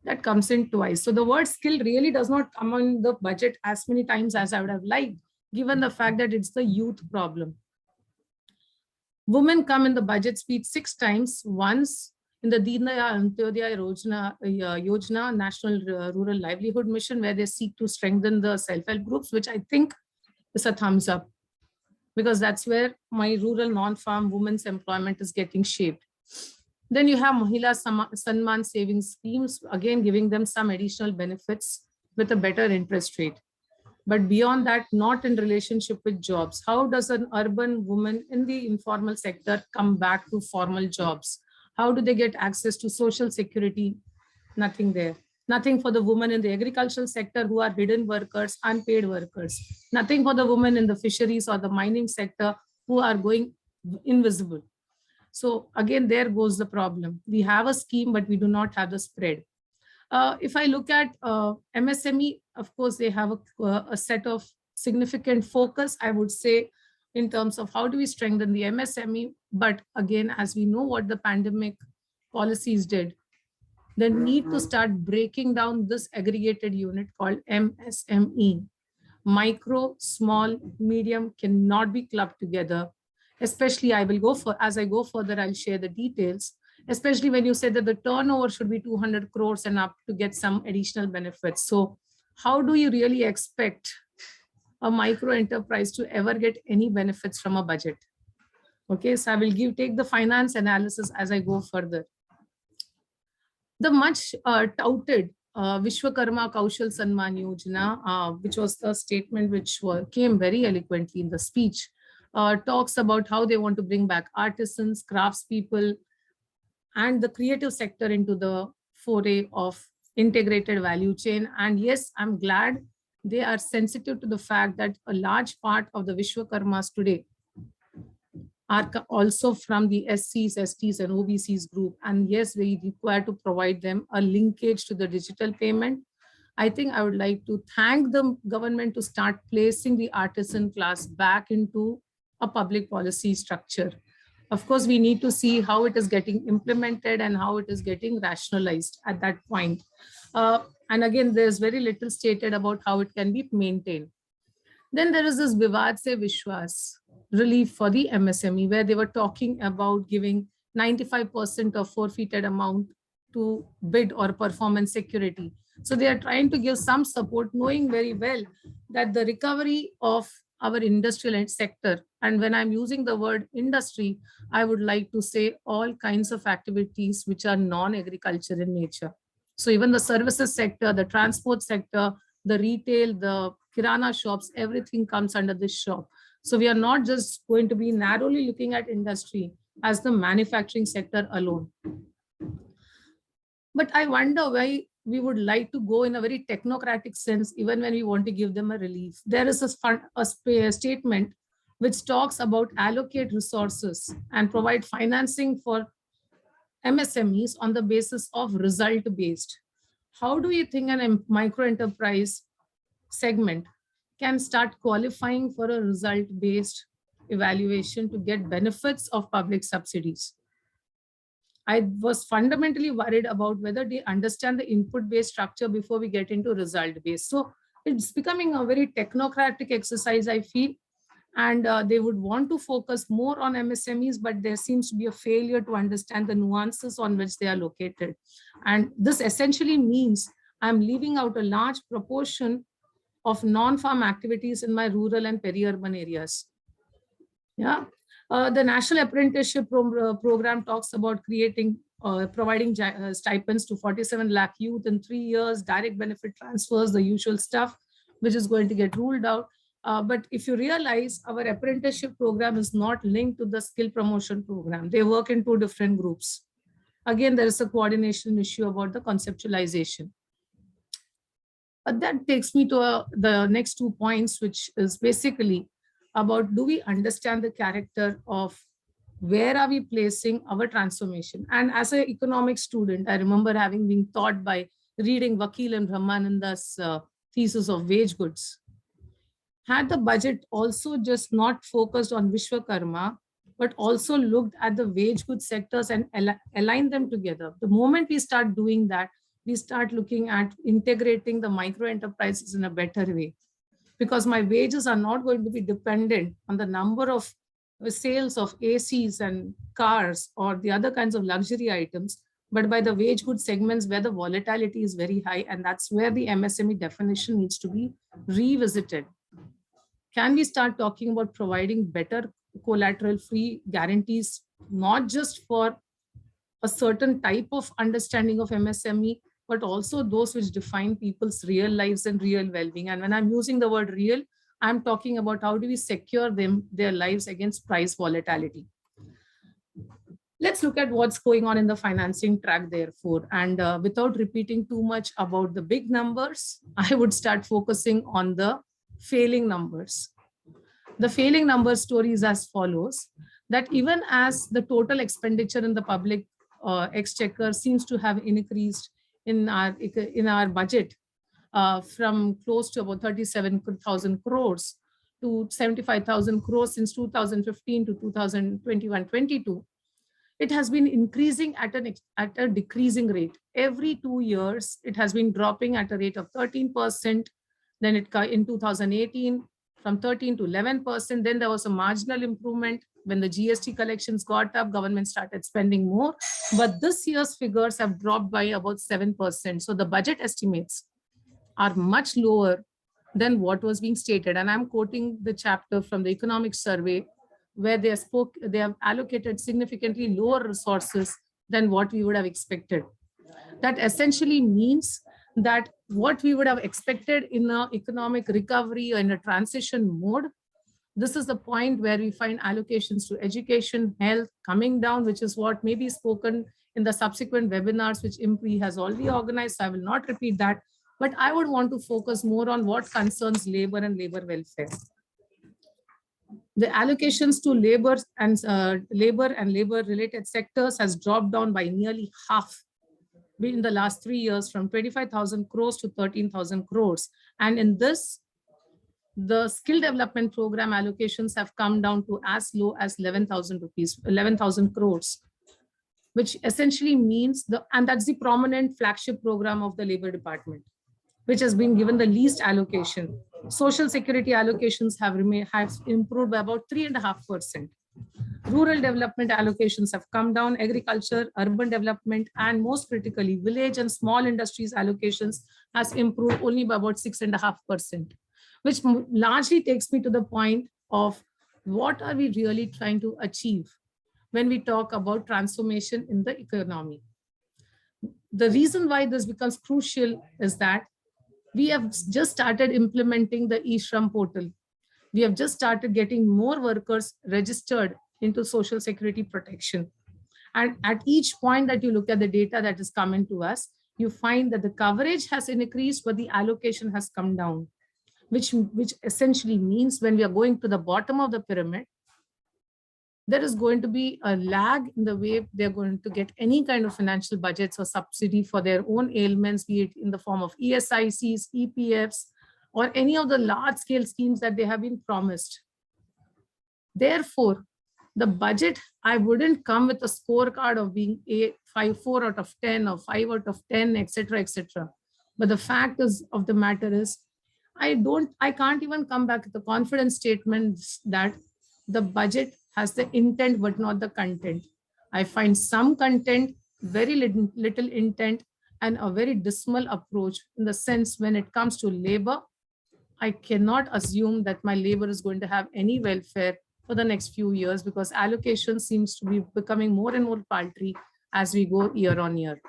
That comes in twice. So the word skill really does not come on the budget as many times as I would have liked, given the fact that it's the youth problem. Women come in the budget speech 6 times, once in the Deen Dayal Antyodaya Yojana, National Rural Livelihood Mission, where they seek to strengthen the self-help groups, which I think is a thumbs up, because that's where my rural non-farm women's employment is getting shaped. Then you have Mahila Sanman savings schemes, again giving them some additional benefits with a better interest rate. But beyond that, not in relationship with jobs. How does an urban woman in the informal sector come back to formal jobs? How do they get access to social security? Nothing there. Nothing for the women in the agricultural sector who are hidden workers, unpaid workers. Nothing for the women in the fisheries or the mining sector who are going invisible. So again, there goes the problem. We have a scheme, but we do not have the spread. If I look at MSME, of course, they have a set of significant focus, I would say, in terms of how do we strengthen the MSME. But again, as we know what the pandemic policies did, the need to start breaking down this aggregated unit called MSME. Micro, small, medium cannot be clubbed together. Especially as I go further, I'll share the details, especially when you say that the turnover should be 200 crores and up to get some additional benefits. So how do you really expect a micro enterprise to ever get any benefits from a budget? Okay, so I will take the finance analysis as I go further. The much touted Vishwakarma Kaushal Sanman Yojana, which was the statement which came very eloquently in the speech, talks about how they want to bring back artisans, craftspeople, and the creative sector into the foray of integrated value chain. And yes, I'm glad they are sensitive to the fact that a large part of the Vishwakarmas today are also from the SCs, STs, and OBCs group. And yes, we require to provide them a linkage to the digital payment. I think I would like to thank the government to start placing the artisan class back into a public policy structure. Of course, we need to see how it is getting implemented and how it is getting rationalized at that point. And again, there's very little stated about how it can be maintained. Then there is this Vivad Se Vishwas relief for the MSME, where they were talking about giving 95% of forfeited amount to bid or performance security. So they are trying to give some support, knowing very well that the recovery of our industrial sector, and when I'm using the word industry, I would like to say all kinds of activities which are non-agriculture in nature. So even the services sector, the transport sector, the retail, the kirana shops, everything comes under this shop. So we are not just going to be narrowly looking at industry as the manufacturing sector alone. But I wonder why we would like to go in a very technocratic sense, even when we want to give them a relief. There is a statement which talks about allocate resources and provide financing for MSMEs on the basis of result-based. How do you think a micro enterprise segment can start qualifying for a result-based evaluation to get benefits of public subsidies? I was fundamentally worried about whether they understand the input-based structure before we get into result-based. So it's becoming a very technocratic exercise, I feel, and they would want to focus more on MSMEs, but there seems to be a failure to understand the nuances on which they are located. And this essentially means I'm leaving out a large proportion of non-farm activities in my rural and peri-urban areas. Yeah. The National Apprenticeship Program talks about providing stipends to 47 lakh youth in 3 years, direct benefit transfers, the usual stuff, which is going to get ruled out. But if you realize, our apprenticeship program is not linked to the skill promotion program. They work in 2 different groups. Again, there is a coordination issue about the conceptualization. That takes me to the next 2 points, which is basically about, do we understand the character of where are we placing our transformation? And as an economics student, I remember having been taught by reading Vakil and Brahmananda's thesis of wage goods. Had the budget also just not focused on Vishwakarma, but also looked at the wage goods sectors and aligned them together. The moment we start doing that, we start looking at integrating the micro enterprises in a better way, because my wages are not going to be dependent on the number of sales of ACs and cars or the other kinds of luxury items, but by the wage goods segments where the volatility is very high. And that's where the MSME definition needs to be revisited. Can we start talking about providing better collateral-free guarantees, not just for a certain type of understanding of MSME, but also those which define people's real lives and real well-being. And when I'm using the word real, I'm talking about how do we secure their lives against price volatility. Let's look at what's going on in the financing track, therefore. And without repeating too much about the big numbers, I would start focusing on the failing numbers. The failing number story is as follows, that even as the total expenditure in the public exchequer seems to have increased in our budget from close to about 37,000 crores to 75,000 crores since 2015 to 2021-22. It has been increasing at a decreasing rate. Every 2 years, it has been dropping at a rate of 13%. Then in 2018, from 13 to 11%. Then there was a marginal improvement when the GST collections got up, government started spending more. But this year's figures have dropped by about 7%. So the budget estimates are much lower than what was being stated. And I'm quoting the chapter from the economic survey, where they have allocated significantly lower resources than what we would have expected. That essentially means that what we would have expected in an economic recovery or in a transition mode, this is the point where we find allocations to education, health coming down, which is what may be spoken in the subsequent webinars, which IMPRI has already organized. So I will not repeat that, but I would want to focus more on what concerns labor and labor welfare. The allocations to labor and labor-related sectors has dropped down by nearly half in the last 3 years, from 25,000 crores to 13,000 crores. And in this, the skill development program allocations have come down to as low as 11,000 crores, which essentially means and that's the prominent flagship program of the Labor Department, which has been given the least allocation. Social security allocations have improved by about 3.5%. Rural development allocations have come down. Agriculture, urban development, and most critically, village and small industries allocations has improved only by about 6.5%, which largely takes me to the point of what are we really trying to achieve when we talk about transformation in the economy. The reason why this becomes crucial is that we have just started implementing the e-Shram portal. We have just started getting more workers registered into social security protection. And at each point that you look at the data that is coming to us, you find that the coverage has increased, but the allocation has come down, which essentially means when we are going to the bottom of the pyramid, there is going to be a lag in the way they're going to get any kind of financial budgets or subsidy for their own ailments, be it in the form of ESICs, EPFs, or any of the large scale schemes that they have been promised. Therefore, the budget, I wouldn't come with a scorecard of being 4 out of 10 or 5 out of 10, etc., etc. But the fact of the matter is, I can't even come back with the confidence statements that the budget has the intent but not the content. I find some content, very little intent, and a very dismal approach in the sense when it comes to labor, I cannot assume that my labor is going to have any welfare for the next few years because allocation seems to be becoming more and more paltry as we go year on year.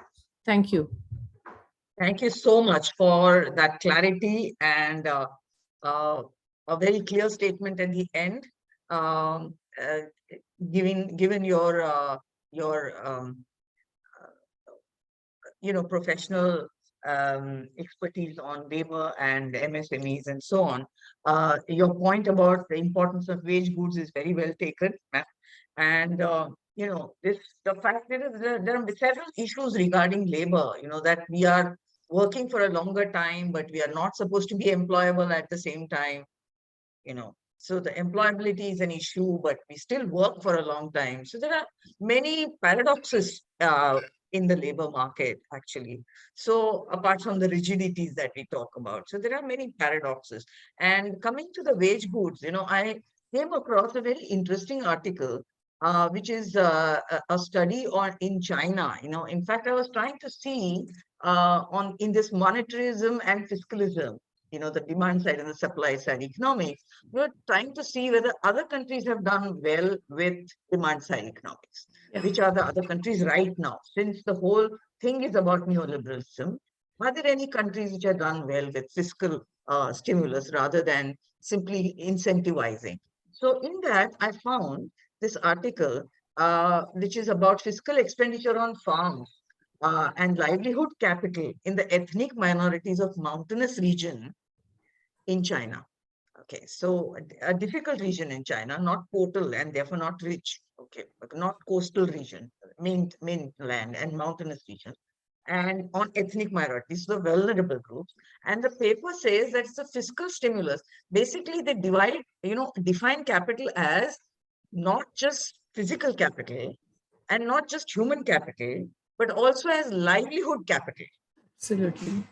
Thank you. Thank you so much for that clarity and a very clear statement at the end. Given your professional expertise on labor and MSMEs and so on, your point about the importance of wage goods is very well taken. And the fact that there are several issues regarding labor. That we are working for a longer time, but we are not supposed to be employable at the same time. So the employability is an issue, but we still work for a long time. So there are many paradoxes in the labor market, actually. So apart from the rigidities that we talk about, so there are many paradoxes. And coming to the wage goods, I came across a very interesting article, which is a study in China. In fact, I was trying to see in this monetarism and fiscalism, the demand side and the supply side economics, we're trying to see whether other countries have done well with demand side economics. Yeah. Which are the other countries right now, since the whole thing is about neoliberalism. Are there any countries which have done well with fiscal stimulus rather than simply incentivizing? So in that, I found this article, which is about fiscal expenditure on farms and livelihood capital in the ethnic minorities of mountainous region in China. Okay, so a difficult region in China, not portal and therefore not rich. Okay, but not coastal region, mainland and mountainous region, and on ethnic minorities, the vulnerable groups. And the paper says that it's a fiscal stimulus. Basically, they define capital as not just physical capital and not just human capital, but also as livelihood capital, Absolutely.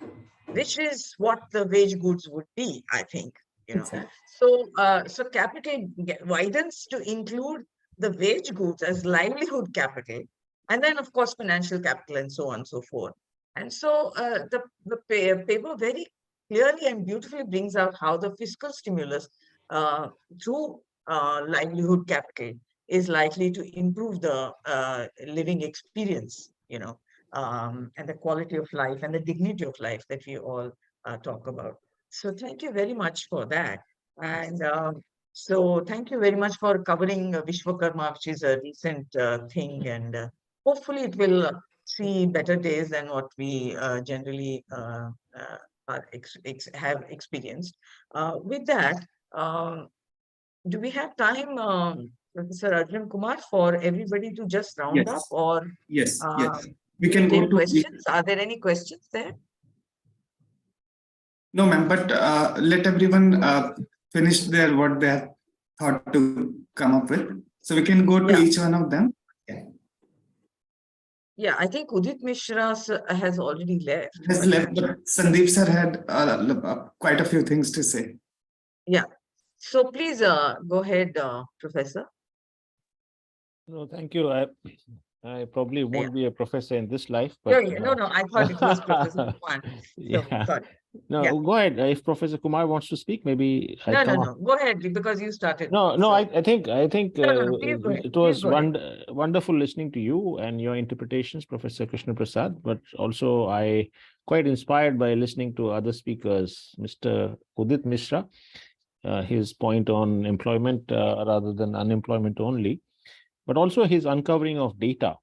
which is what the wage goods would be, I think. Exactly. So capital widens to include the wage goods as livelihood capital, and then of course financial capital and so on and so forth. And so the paper very clearly and beautifully brings out how the fiscal stimulus through livelihood capital is likely to improve the living experience, and the quality of life and the dignity of life that we all talk about. So thank you very much for that. And so thank you very much for covering Vishwakarma, which is a recent thing. And hopefully it will see better days than what we generally have experienced. With that, do we have time, Professor Arjun Kumar, for everybody to just round up, Yes. or Yes. We can go take to questions? Are there any questions there? No, ma'am, but let everyone finish what they have thought to come up with. So we can go to each one of them. Yeah, I think Udit Mishra has already left. Has left, but Sandeep sir had quite a few things to say. Yeah. So please go ahead, Professor. No, thank you. I probably won't be a professor in this life, No, but I thought it was Professor Kumar. yeah. Sorry. No, Yeah. go ahead. If Professor Kumar wants to speak, maybe I come up. No. Go ahead because you started. No, so. I think No, please go ahead. it was Please go ahead. wonderful listening to you and your interpretations, Professor Krishnaprasad. But also, I quite inspired by listening to other speakers, Mr. Udit Mishra, his point on employment rather than unemployment only, but also his uncovering of data.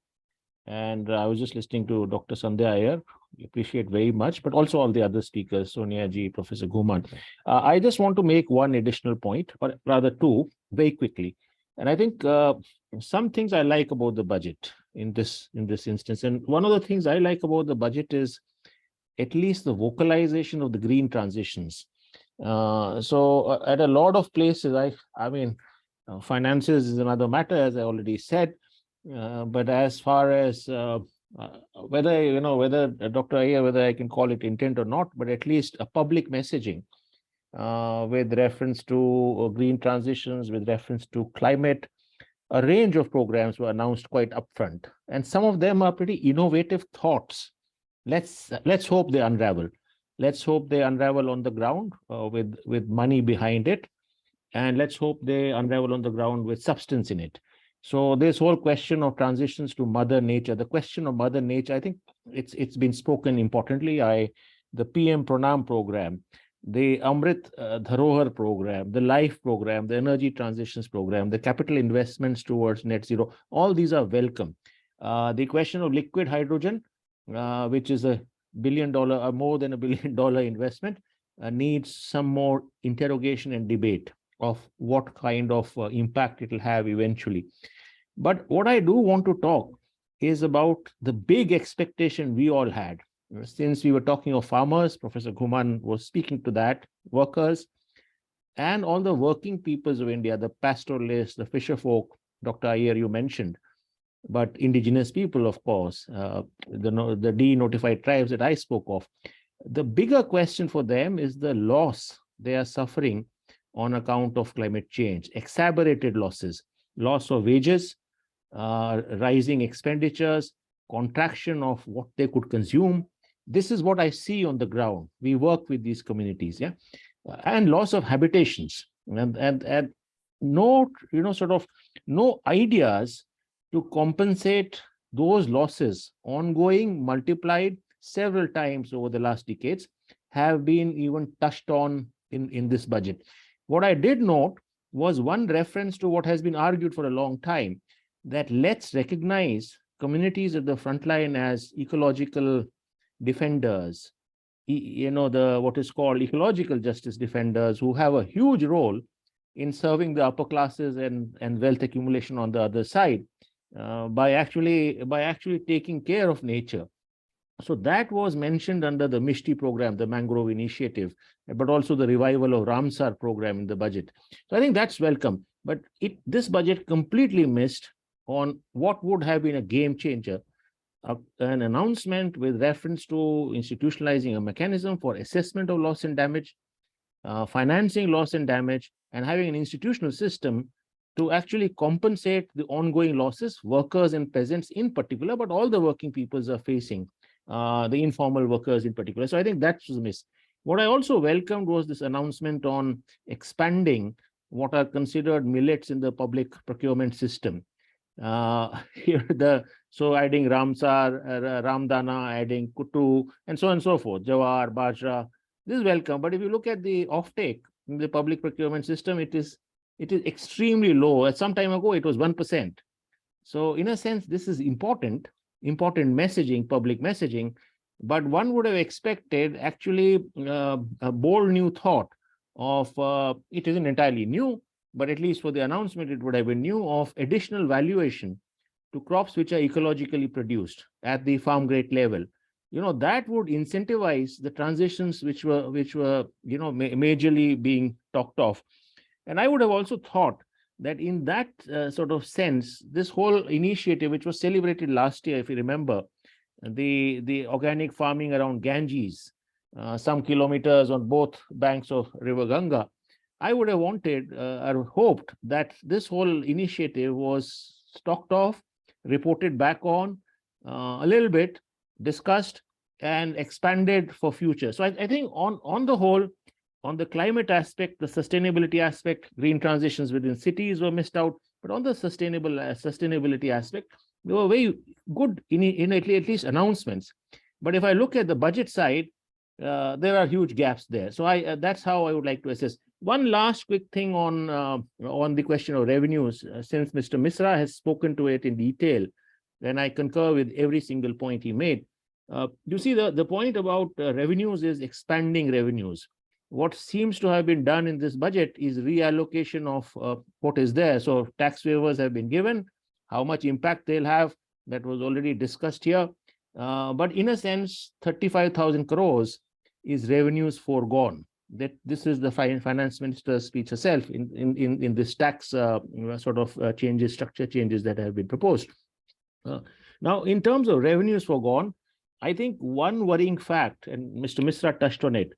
And I was just listening to Dr. Sandhya Iyer, appreciate very much, but also all the other speakers, Sonia Ji, Professor Guman. I just want to make one additional point, or rather two, very quickly. And I think some things I like about the budget in this instance. And one of the things I like about the budget is at least the vocalization of the green transitions. So at a lot of places, I mean, finances is another matter, as I already said. But as far as whether Dr. Iyer, whether I can call it intent or not, but at least a public messaging with reference to green transitions, with reference to climate, a range of programs were announced quite upfront, and some of them are pretty innovative thoughts. Let's hope they unravel. Let's hope they unravel on the ground with money behind it, and let's hope they unravel on the ground with substance in it. So this whole question of transitions to Mother Nature, the question of Mother Nature, I think it's been spoken importantly. The PM Pranam program, the Amrit Dharohar program, the LIFE program, the energy transitions program, the capital investments towards net zero, all these are welcome. The question of liquid hydrogen, which is $1 billion or more than $1 billion investment, needs some more interrogation and debate of what kind of impact it will have eventually. But what I do want to talk is about the big expectation we all had. Since we were talking of farmers, Professor Ghuman was speaking to that, workers, and all the working peoples of India, the pastoralists, the fisher folk, Dr. Iyer, you mentioned, but indigenous people, of course, the de-notified tribes that I spoke of. The bigger question for them is the loss they are suffering on account of climate change, exacerbated losses, loss of wages, rising expenditures, contraction of what they could consume. This is what I see on the ground. We work with these communities, yeah, and loss of habitations, and no, no ideas to compensate those losses, ongoing, multiplied, several times over the last decades, have been even touched on in this budget. What I did note was one reference to what has been argued for a long time, that let's recognize communities at the front line as ecological defenders, what is called ecological justice defenders, who have a huge role in serving the upper classes and wealth accumulation on the other side, by actually taking care of nature. So that was mentioned under the Mishti program, the mangrove initiative, but also the revival of Ramsar program in the budget. So I think that's welcome. But this budget completely missed on what would have been a game changer, an announcement with reference to institutionalizing a mechanism for assessment of loss and damage, financing loss and damage, and having an institutional system to actually compensate the ongoing losses workers and peasants in particular, but all the working peoples are facing, the informal workers in particular. So I think that was a miss. What I also welcomed was this announcement on expanding what are considered millets in the public procurement system. So adding Ramsar, Ramdana, adding Kutu, and so on and so forth, Jawar, Bajra. This is welcome. But if you look at the offtake in the public procurement system, it is extremely low. At some time ago, it was 1%. So in a sense, this is important messaging, public messaging, but one would have expected actually a bold new thought of, it isn't entirely new, but at least for the announcement, it would have been new, of additional valuation to crops which are ecologically produced at the farm grade level. That would incentivize the transitions which were majorly being talked of. And I would have also thought that in that sort of sense, this whole initiative, which was celebrated last year, if you remember, the organic farming around Ganges, some kilometers on both banks of River Ganga, I would have wanted or hoped that this whole initiative was talked of, reported back on a little bit, discussed and expanded for future. So I think on the whole, on the climate aspect, the sustainability aspect, green transitions within cities were missed out. But on the sustainability aspect, they were very good in at least announcements. But if I look at the budget side, there are huge gaps there. So that's how I would like to assess. One last quick thing on the question of revenues, since Mr. Misra has spoken to it in detail, and I concur with every single point he made. You see, the point about revenues is expanding revenues. What seems to have been done in this budget is reallocation of what is there. So tax waivers have been given. How much impact they'll have, that was already discussed here. But in a sense, 35,000 crores is revenues foregone. That this is the finance minister's speech herself in this tax changes, structure changes that have been proposed. Now, in terms of revenues foregone, I think one worrying fact, and Mr. Misra touched on it,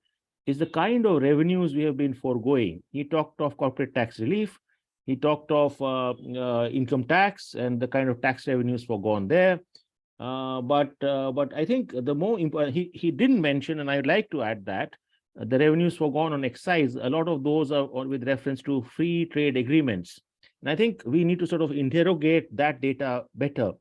is the kind of revenues we have been foregoing. He talked of corporate tax relief. He talked of income tax and the kind of tax revenues foregone there. But I think the more important, he didn't mention, and I'd like to add that, the revenues foregone on excise, a lot of those are with reference to free trade agreements. And I think we need to sort of interrogate that data better.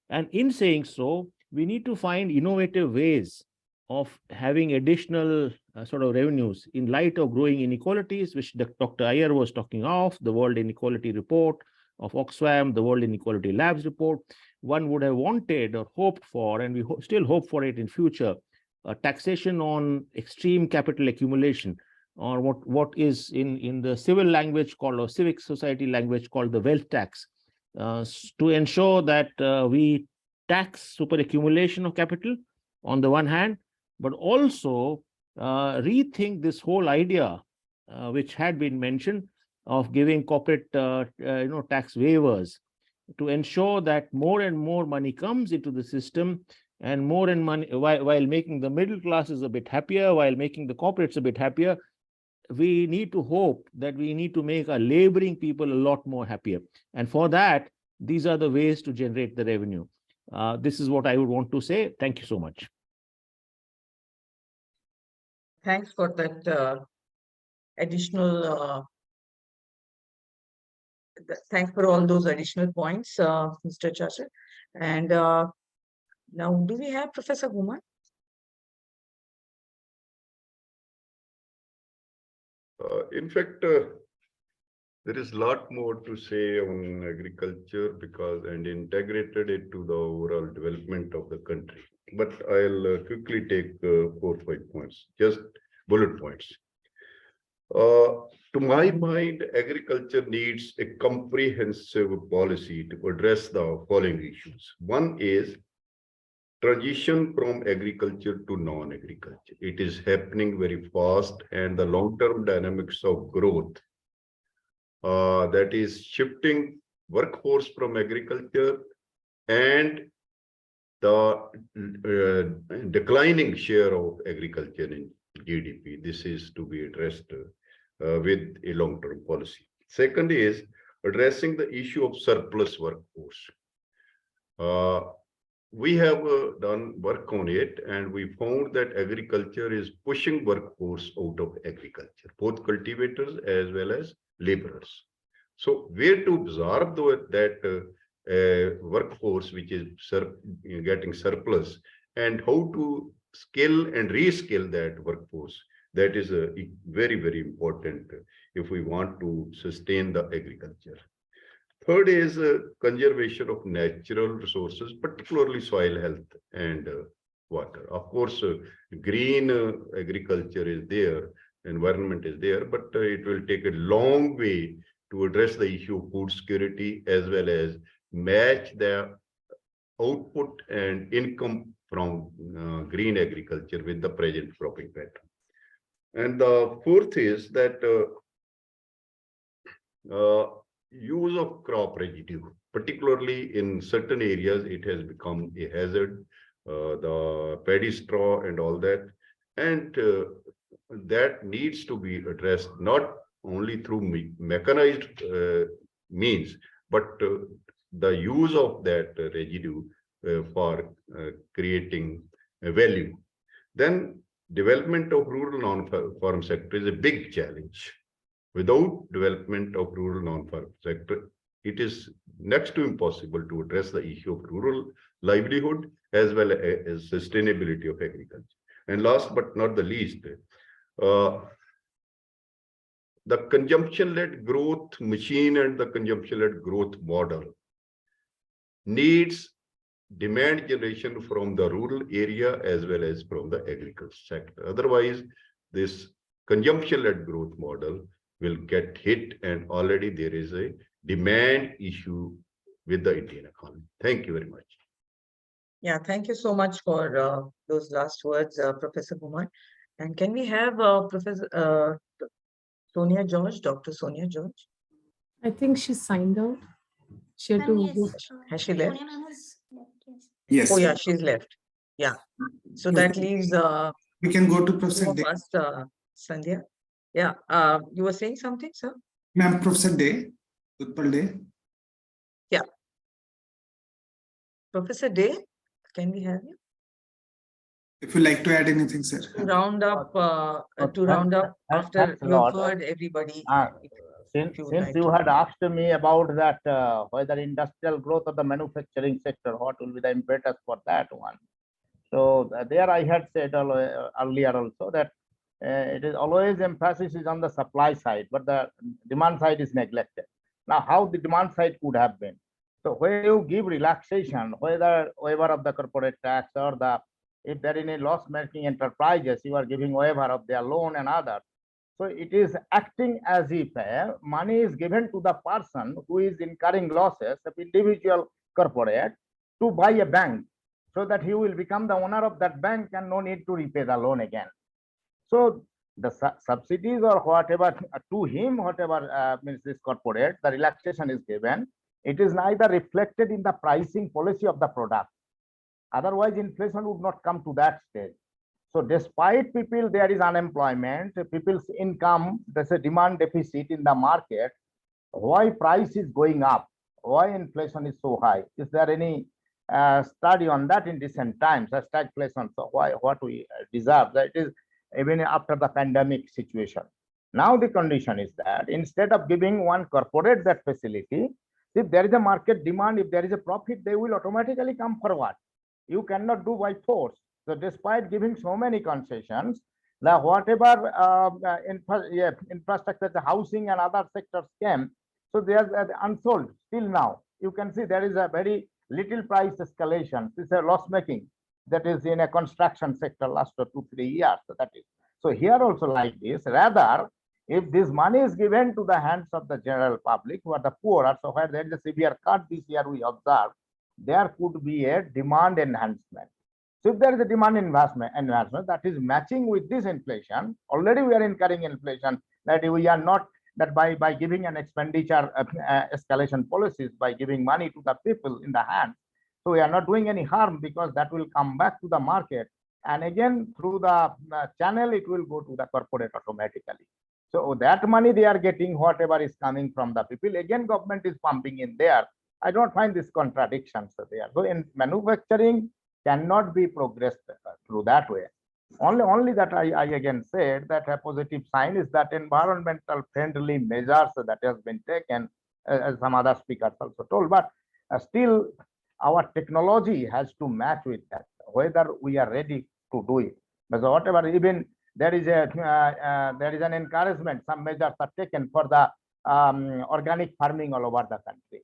And in saying so, we need to find innovative ways of having additional sort of revenues in light of growing inequalities, which Dr. Iyer was talking of, the World Inequality Report of Oxfam, the World Inequality Labs report. One would have wanted or hoped for, and we still hope for it in future, taxation on extreme capital accumulation, or what is in the civil language called, or civic society language called, the wealth tax, to ensure that we tax super accumulation of capital on the one hand, but also rethink this whole idea, which had been mentioned, of giving corporate tax waivers to ensure that more and more money comes into the system, and more and money, while making the middle classes a bit happier, while making the corporates a bit happier. We need to hope that we need to make our laboring people a lot more happier. And for that, these are the ways to generate the revenue. This is what I would want to say. Thank you so much. Thanks for that additional, thanks for all those additional points, Mr. Chacha. And now, do we have Professor Kumar? In fact, there is a lot more to say on agriculture and integrated it to the overall development of the country. But I'll quickly take 4 or 5 points, just bullet points. To my mind, agriculture needs a comprehensive policy to address the following issues. One is transition from agriculture to non-agriculture. It is happening very fast, and the long-term dynamics of growth that is shifting workforce from agriculture and the declining share of agriculture in GDP. This is to be addressed with a long-term policy. Second is addressing the issue of surplus workforce. We have done work on it, and we found that agriculture is pushing workforce out of agriculture, both cultivators as well as laborers. So where to absorb that workforce which is getting surplus, and how to skill and reskill that workforce, that is very, very important if we want to sustain the agriculture. Third is conservation of natural resources, particularly soil health and water. Of course, green agriculture is there, environment is there, but it will take a long way to address the issue of food security, as well as match the output and income from green agriculture with the present cropping pattern. And the fourth is that use of crop residue, particularly in certain areas, it has become a hazard, the paddy straw and all that. And that needs to be addressed not only through mechanized means, but the use of that residue for creating value. Then development of rural non-farm sector is a big challenge. Without development of rural non-farm sector, it is next to impossible to address the issue of rural livelihood as well as sustainability of agriculture. And last but not the least, the consumption-led growth machine and the consumption-led growth model needs demand generation from the rural area as well as from the agriculture sector. Otherwise, this consumption-led growth model will get hit, and already there is a demand issue with the Indian economy. Thank you very much. Yeah, thank you so much for those last words, Professor Kumar. And can we have Professor Sonia George, Dr. Sonia George? I think she signed out. She had Ma'am, to yes, go. Has she left? Sonia ma'am has left, yes. Yes. Oh, yeah, she's left. Yeah. So that leaves We can go to two Professor of Day. us, Sandhya. Yeah, you were saying something, sir? Ma'am, Professor Day, Utpal Day. Yeah. Professor Day, can we have you? If you like to add anything, sir. To round up after Thanks a you've lot. heard everybody. Since you would like you to- had asked me about that, whether industrial growth of the manufacturing sector, what will be the impetus for that one? So there I had said earlier also that it is always emphasis is on the supply side, but the demand side is neglected. Now, how the demand side could have been? So when you give relaxation, whether waiver of the corporate tax or if there are any loss-making enterprises, you are giving waiver of their loan and others. So it is acting as if money is given to the person who is incurring losses of individual corporate to buy a bank, so that he will become the owner of that bank and no need to repay the loan again. So the subsidies or whatever to him, whatever means this corporate, the relaxation is given. It is neither reflected in the pricing policy of the product. Otherwise, inflation would not come to that stage. So despite people, there is unemployment, people's income, there's a demand deficit in the market. Why price is going up? Why inflation is so high? Is there any study on that in recent times? A stagflation, so what we deserve, that is even after the pandemic situation. Now the condition is that instead of giving one corporate that facility, if there is a market demand, if there is a profit, they will automatically come forward. You cannot do by force. So despite giving so many concessions, Now, whatever infrastructure, the housing and other sectors came, so they are unsold still now. You can see there is a very little price escalation. This is a loss making that is in a construction sector last 2-3 years. So that is, so here also like this, rather if this money is given to the hands of the general public who are the poor, so where there is a severe cut this year we observe, there could be a demand enhancement. So if there is a demand enhancement that is matching with this inflation, already we are incurring inflation, that we are not, that by giving an expenditure escalation policies, by giving money to the people in the hand, so we are not doing any harm, because that will come back to the market, and again through the channel it will go to the corporate automatically. So that money they are getting, whatever is coming from the people, again government is pumping in there. I don't find this contradictions there. So in manufacturing cannot be progressed through that way. Only that I again said that a positive sign is that environmental friendly measures that has been taken, as some other speakers also told, but still our technology has to match with that, whether we are ready to do it. Because whatever, even there is an encouragement, some measures are taken for the organic farming all over the country,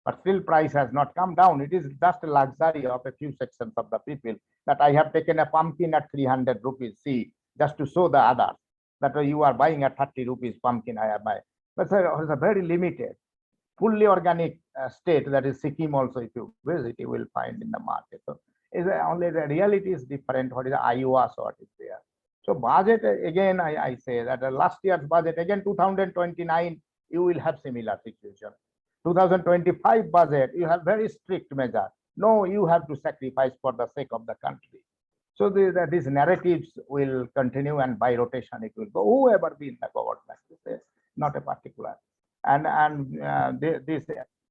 but still price has not come down. It is just a luxury of a few sections of the people, that I have taken a pumpkin at 300 rupees, see, just to show the others that you are buying a 30 rupees pumpkin I have buy. But it's a very limited, fully organic state, that is Sikkim also, if you visit, you will find in the market. So is only the reality is different. What is the Iowa, so what is there? So budget, again, I say that last year's budget, again 2029, you will have similar situation. 2025 budget, you have very strict measure. No, you have to sacrifice for the sake of the country. So these narratives will continue, and by rotation it will go, whoever be in the government, not a particular. And this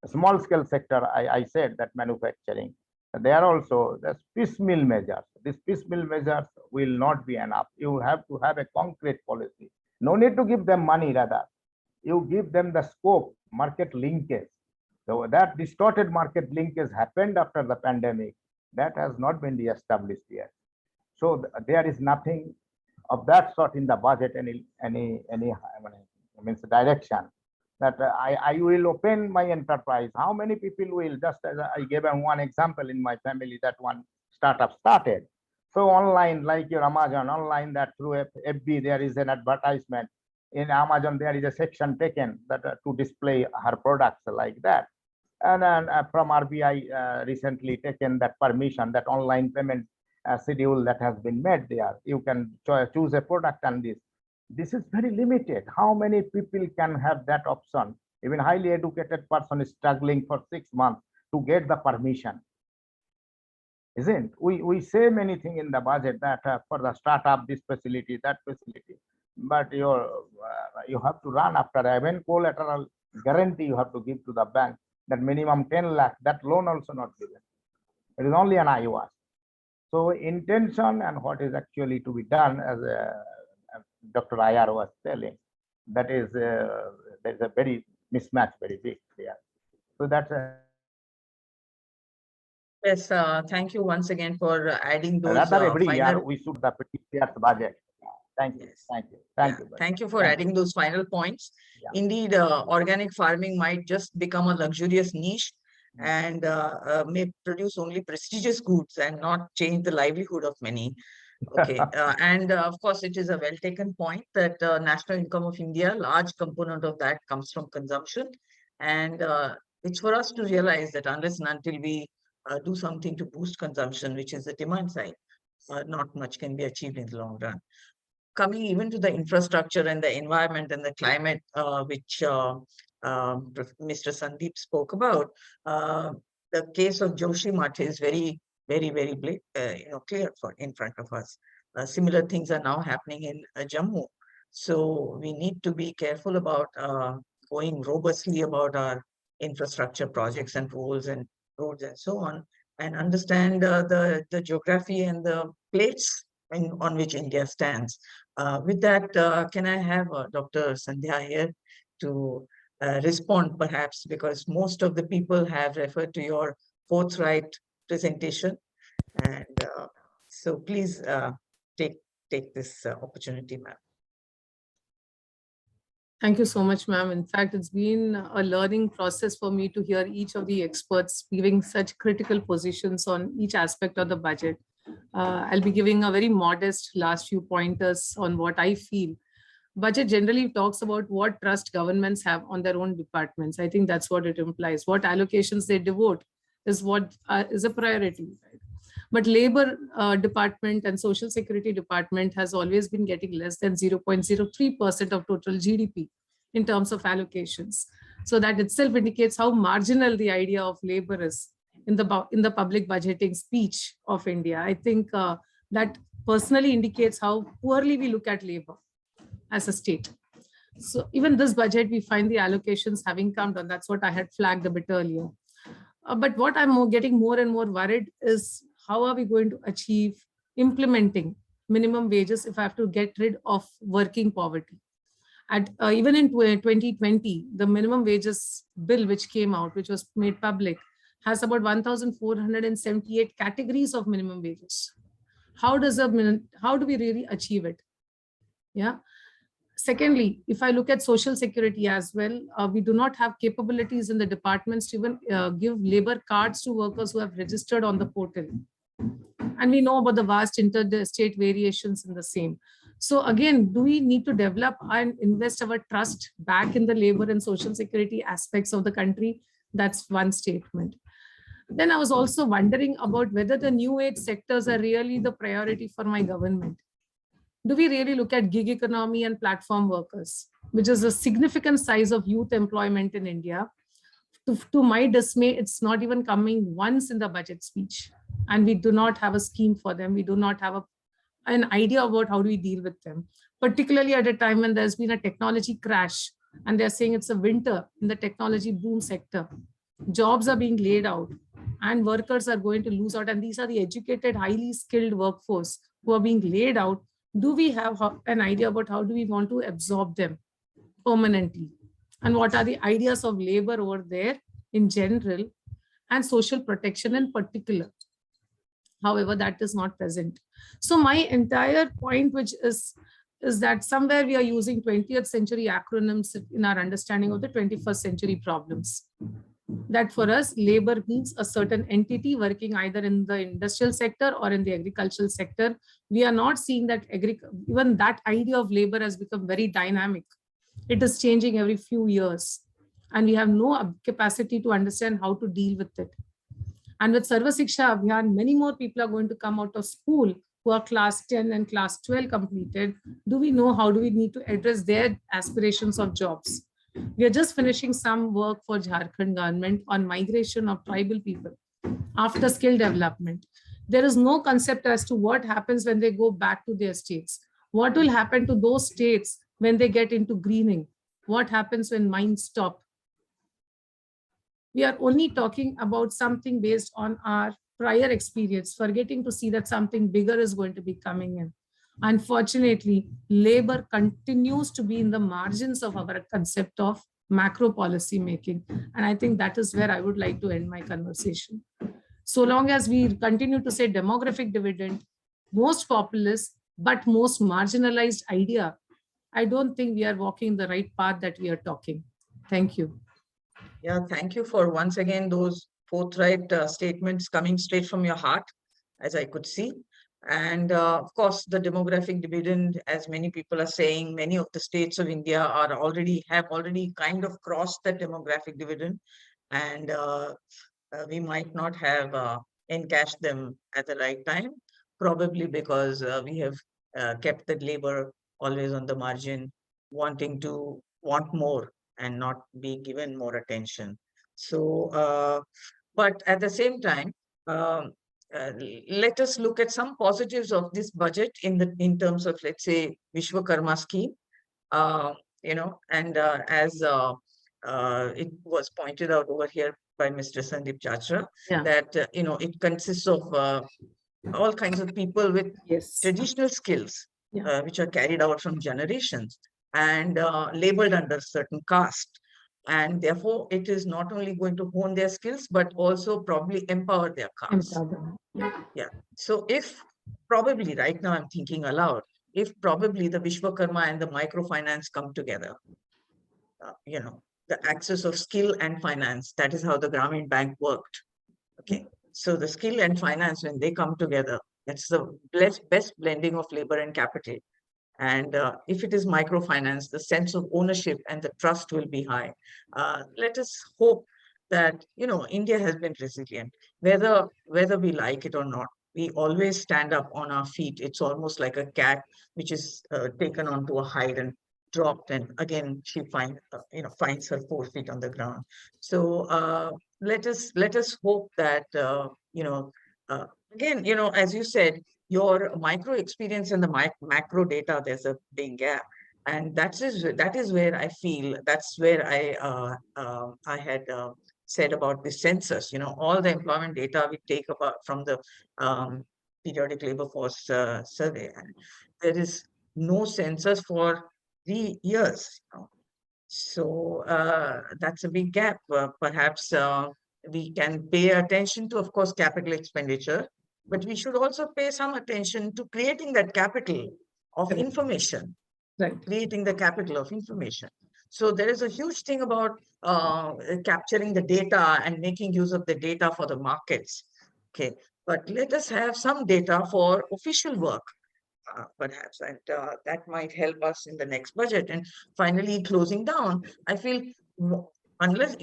small scale sector, I said that manufacturing, they are also the piecemeal measures. These piecemeal measures will not be enough. You have to have a concrete policy. No need to give them money, rather you give them the scope, market linkage. So that distorted market linkage happened after the pandemic, that has not been re-established yet. So there is nothing of that sort in the budget, any direction that I will open my enterprise. How many people will, just as I gave them one example in my family, that one startup started. So online, like your Amazon, online, that through FB there is an advertisement. In Amazon there is a section taken that to display her products like that. And then from RBI recently taken that permission, that online payment schedule that has been made there. You can choose a product, and this is very limited. How many people can have that option? Even highly educated person is struggling for 6 months to get the permission. Isn't we say many things in the budget that for the startup, this facility, that facility, but you have to run after even collateral guarantee you have to give to the bank, that minimum 10 lakh, that loan also not given. It is only an IOS. So intention and what is actually to be done, as Dr. Iyer was telling, that is there's a very mismatch, very big there. So that's Yes, thank you once again for adding those rather every final... year we should the previous year's budget. Thank you. Yes. Thank you. Thank you for adding those final points. Yeah. Indeed, organic farming might just become a luxurious niche and may produce only prestigious goods and not change the livelihood of many. Okay, and of course, it is a well taken point that national income of India, large component of that comes from consumption. And it's for us to realize that unless and until we do something to boost consumption, which is the demand side, not much can be achieved in the long run. Coming even to the infrastructure and the environment and the climate, which Mr. Sandeep spoke about, the case of Joshimath is very, very clear in front of us. Similar things are now happening in Jammu. So we need to be careful about going robustly about our infrastructure projects and rules and roads and so on, and understand the geography and the plates on which India stands. With that, can I have Dr. Sandhya here to respond perhaps, because most of the people have referred to your forthright presentation. And so please take take this opportunity, ma'am. Thank you so much, ma'am. In fact, it's been a learning process for me to hear each of the experts giving such critical positions on each aspect of the budget. I'll be giving a very modest last few pointers on what I feel. Budget generally talks about what trust governments have on their own departments. I think that's what it implies. What allocations they devote is what is a priority. Right? But labor department and social security department has always been getting less than 0.03% of total GDP in terms of allocations. So that itself indicates how marginal the idea of labor is in the public budgeting speech of India. I think that personally indicates how poorly we look at labor as a state. So even this budget, we find the allocations having come down. That's what I had flagged a bit earlier. But what I'm getting more and more worried is how are we going to achieve implementing minimum wages if I have to get rid of working poverty? Even in 2020, the minimum wages bill which came out, which was made public, has about 1,478 categories of minimum wages. How do we really achieve it? Yeah. Secondly, if I look at social security as well, we do not have capabilities in the departments to even give labor cards to workers who have registered on the portal. And we know about the vast interstate variations in the same. So again, do we need to develop and invest our trust back in the labor and social security aspects of the country? That's one statement. Then I was also wondering about whether the new age sectors are really the priority for my government. Do we really look at gig economy and platform workers, which is a significant size of youth employment in India? To my dismay, it's not even coming once in the budget speech. And we do not have a scheme for them. We do not have an idea about how do we deal with them, particularly at a time when there's been a technology crash and they're saying it's a winter in the technology boom sector. Jobs are being laid out and workers are going to lose out. And these are the educated, highly skilled workforce who are being laid out. Do we have an idea about how do we want to absorb them permanently? And what are the ideas of labor over there in general and social protection in particular? However, that is not present. So my entire point, which is that somewhere we are using 20th century acronyms in our understanding of the 21st century problems. That for us, labor means a certain entity working either in the industrial sector or in the agricultural sector. We are not seeing that even that idea of labor has become very dynamic. It is changing every few years. And we have no capacity to understand how to deal with it. And with Sarva Shiksha Abhiyan, many more people are going to come out of school who are class 10 and class 12 completed. Do we know how do we need to address their aspirations of jobs? We are just finishing some work for Jharkhand government on migration of tribal people after skill development. There is no concept as to what happens when they go back to their states. What will happen to those states when they get into greening? What happens when mines stop? We are only talking about something based on our prior experience, forgetting to see that something bigger is going to be coming in. Unfortunately, labor continues to be in the margins of our concept of macro policy making. And I think that is where I would like to end my conversation. So long as we continue to say demographic dividend, most populist, but most marginalized idea, I don't think we are walking the right path that we are talking. Thank you. Yeah, thank you for once again those forthright statements coming straight from your heart, as I could see. And of course, the demographic dividend, as many people are saying, many of the states of India have already kind of crossed the demographic dividend, and we might not have encashed them at the right time, probably because we have kept the labor always on the margin, want more and not be given more attention. So, but at the same time, let us look at some positives of this budget in terms of, let's say, Vishwakarma scheme. And as it was pointed out over here by Mr. Sandeep Chachra, that it consists of all kinds of people with traditional skills, which are carried out from generations and labeled under certain caste. And therefore, it is not only going to hone their skills, but also probably empower their caste. Yeah. So if probably right now I'm thinking aloud, if probably the Vishwakarma and the microfinance come together. The axis of skill and finance, that is how the Grameen Bank worked. Okay, so the skill and finance, when they come together, that's the best blending of labor and capital. And if it is microfinance, the sense of ownership and the trust will be high. Let us hope that, India has been resilient, whether we like it or not. We always stand up on our feet. It's almost like a cat which is taken onto a hide and dropped, and again she finds her 4 feet on the ground. So let us hope that again, as you said, your micro experience and the macro data, there's a big gap, and that is where I feel, that's where I had said about the census. All the employment data we take about from the periodic labor force survey, and there is no census for 3 years. So that's a big gap. Perhaps we can pay attention to, of course, capital expenditure, but we should also pay some attention to creating that capital of information, creating the capital of information. So there is a huge thing about capturing the data and making use of the data for the markets. Okay, but let us have some data for official work, perhaps, and that might help us in the next budget. And finally, closing down, I feel unless,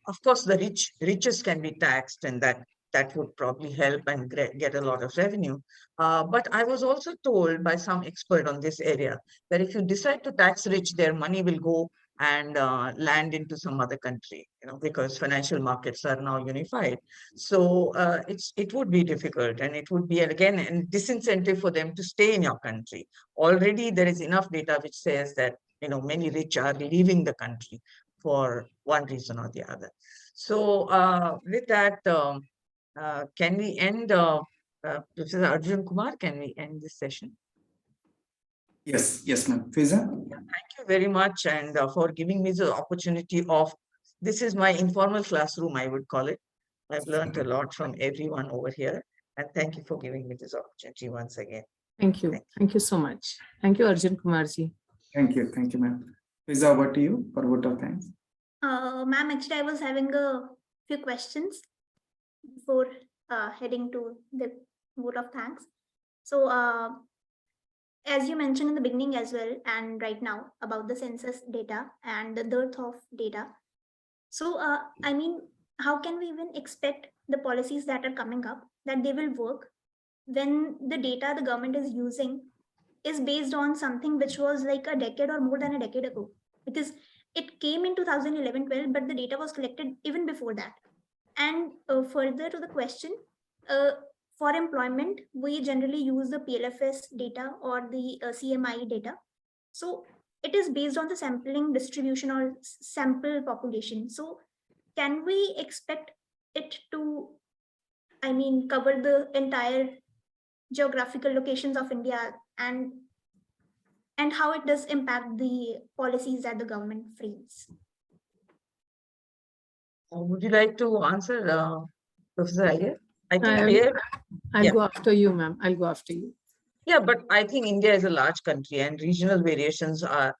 of course, the richest can be taxed, and that would probably help and get a lot of revenue. But I was also told by some expert on this area that if you decide to tax rich, their money will go and land into some other country, because financial markets are now unified. So it would be difficult, and it would be, again, a disincentive for them to stay in your country. Already there is enough data which says that, many rich are leaving the country for one reason or the other. So with that, can we end, Professor Arjun Kumar, can we end this session? Yes, ma'am. Fiza? Thank you very much, and for giving me the opportunity of, this is my informal classroom, I would call it. I've learned a lot from everyone over here, and thank you for giving me this opportunity once again. Thank you. Thank you so much. Thank you, Arjun Kumarji. Thank you, ma'am. Fiza, over to you for vote of thanks. Ma'am, actually, I was having a few questions before heading to the vote of thanks. So, as you mentioned in the beginning as well, and right now, about the census data and the dearth of data. So, I mean, how can we even expect the policies that are coming up, that they will work when the data the government is using is based on something which was like a decade or more than a decade ago? Because it came in 2011-12, but the data was collected even before that. And further to the question, for employment, we generally use the PLFS data or the CMI data. So it is based on the sampling distribution or sample population. So can we expect it to, cover the entire geographical locations of India, and how it does impact the policies that the government frames? Would you like to answer, Professor Iyer? I think I'll go after you, ma'am. I'll go after you. Yeah, but I think India is a large country, and regional variations are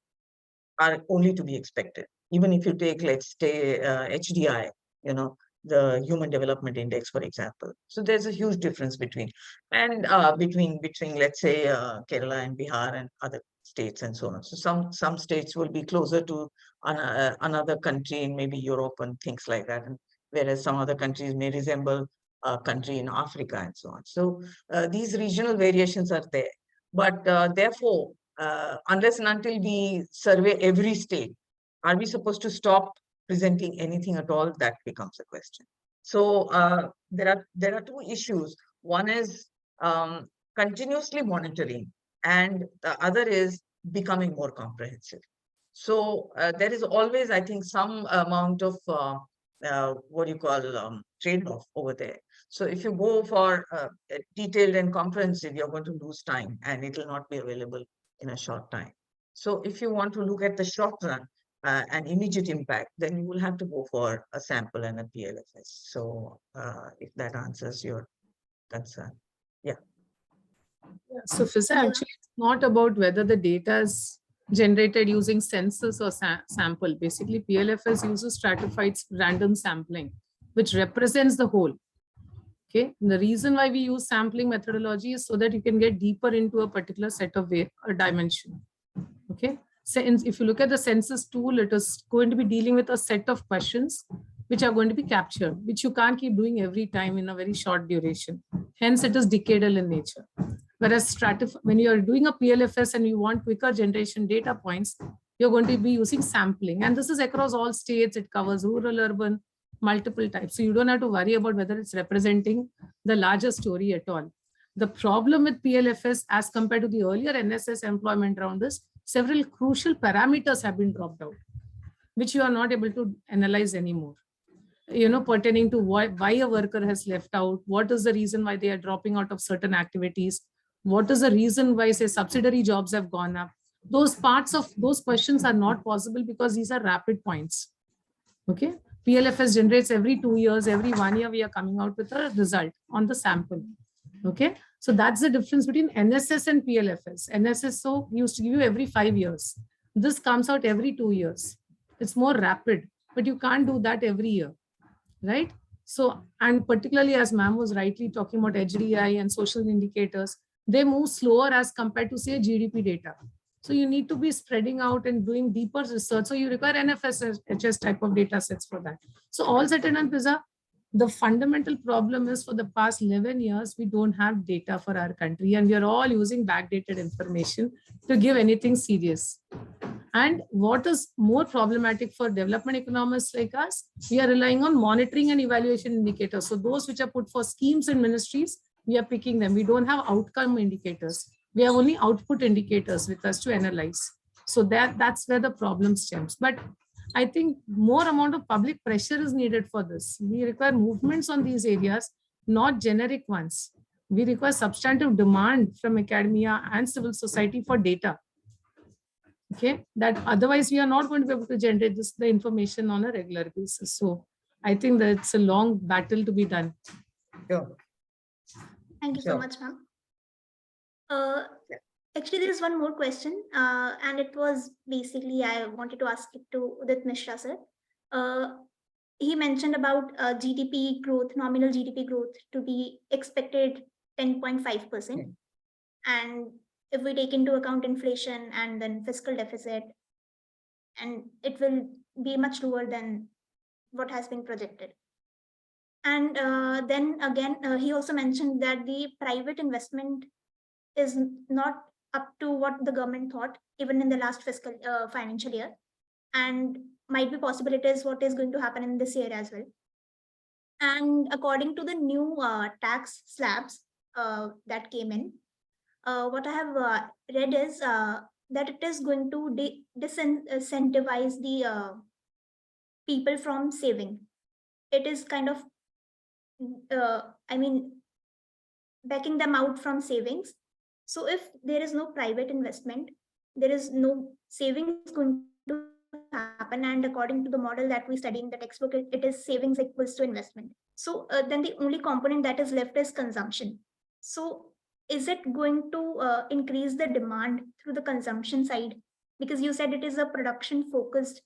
only to be expected. Even if you take, let's say, HDI, the Human Development Index, for example. So there's a huge difference between let's say, Kerala and Bihar and other states and so on. So some states will be closer to another country in maybe Europe and things like that, and whereas some other countries may resemble a country in Africa and so on. So these regional variations are there, but therefore, unless and until we survey every state, are we supposed to stop presenting anything at all? That becomes a question. So there are two issues. One is continuously monitoring, and the other is becoming more comprehensive. So there is always, I think, some amount of trade-off over there. So if you go for detailed and comprehensive, you're going to lose time, and it will not be available in a short time. So if you want to look at the short run, an immediate impact, then you will have to go for a sample and a PLFS. So if that answers your concern. Yeah. So Fiza, actually, it's not about whether the data is generated using census or sample. Basically, PLFS uses stratified random sampling, which represents the whole. Okay. And the reason why we use sampling methodology is so that you can get deeper into a particular set of dimension. Okay. So if you look at the census tool, it is going to be dealing with a set of questions which are going to be captured, which you can't keep doing every time in a very short duration. Hence, it is decadal in nature. Whereas when you are doing a PLFS and you want quicker generation data points, you're going to be using sampling. And this is across all states. It covers rural, urban, multiple types. So you don't have to worry about whether it's representing the larger story at all. The problem with PLFS as compared to the earlier NSS employment round is several crucial parameters have been dropped out, which you are not able to analyze anymore. Pertaining to why a worker has left out, what is the reason why they are dropping out of certain activities, what is the reason why, say, subsidiary jobs have gone up. Those parts of those questions are not possible because these are rapid points. Okay. PLFS generates every 2 years, every 1 year, we are coming out with a result on the sample. Okay. So that's the difference between NSS and PLFS. NSS used to give you every 5 years. This comes out every 2 years. It's more rapid, but you can't do that every year. Right. So, and particularly as ma'am was rightly talking about HDI and social indicators, they move slower as compared to, say, GDP data. So you need to be spreading out and doing deeper research. So you require NFS, HS type of data sets for that. So all said and done, the fundamental problem is for the past 11 years, we don't have data for our country and we are all using backdated information to give anything serious. And what is more problematic for development economists like us, we are relying on monitoring and evaluation indicators. So those which are put for schemes and ministries, we are picking them. We don't have outcome indicators. We have only output indicators with us to analyze. So that's where the problem stems. But I think more amount of public pressure is needed for this. We require movements on these areas, not generic ones. We require substantive demand from academia and civil society for data. Okay, that otherwise we are not going to be able to generate the information on a regular basis. So I think that it's a long battle to be done. Sure. Thank you so much, ma'am. Actually, there is one more question, and it was basically I wanted to ask it to Udit Mishra, sir. He mentioned about GDP growth, nominal GDP growth to be expected 10.5%, and if we take into account inflation and then fiscal deficit, and it will be much lower than what has been projected. And then again, he also mentioned that the private investment is not up to what the government thought, even in the last fiscal financial year, and might be possible it is what is going to happen in this year as well. And according to the new tax slabs that came in, what I have read is that it is going to disincentivize the people from saving. It is kind of, backing them out from savings. So if there is no private investment, there is no savings going to happen. And according to the model that we study in the textbook, it is savings equals to investment. So then the only component that is left is consumption. So is it going to increase the demand through the consumption side? Because you said it is a production focused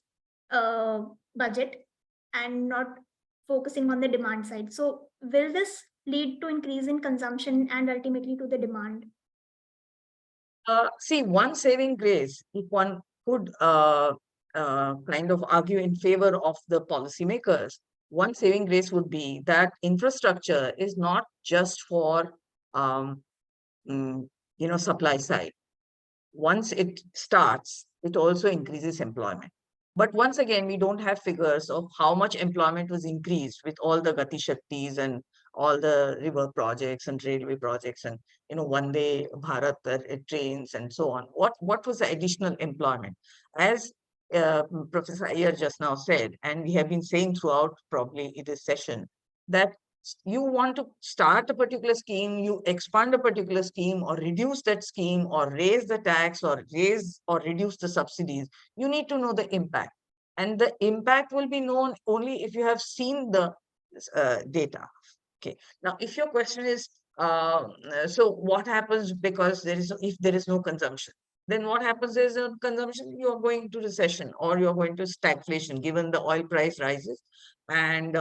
budget and not focusing on the demand side. So will this lead to increase in consumption and ultimately to the demand? See, one saving grace, if one could kind of argue in favor of the policymakers, one saving grace would be that infrastructure is not just for supply side. Once it starts, it also increases employment. But once again, we don't have figures of how much employment was increased with all the Gati Shaktis and all the river projects and railway projects and Vande Bharat trains and so on. What was the additional employment? As Professor Iyer just now said, and we have been saying throughout probably in this session, that you want to start a particular scheme, you expand a particular scheme or reduce that scheme or raise the tax or raise or reduce the subsidies, you need to know the impact. And the impact will be known only if you have seen the data. Okay. Now, if your question is, So what happens because if there is no consumption, then what happens is consumption, you're going into recession or you're going to stagflation, given the oil price rises and,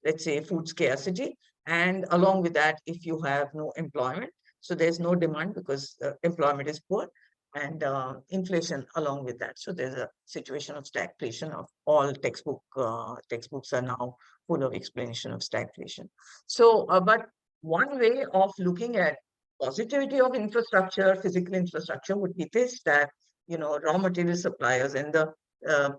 let's say food scarcity. And along with that, if you have no employment, so there's no demand because employment is poor, and inflation along with that. So there's a situation of stagflation of all textbooks are now full of explanation of stagflation. So, but one way of looking at positivity of infrastructure, physical infrastructure, would be this, that, raw material suppliers and the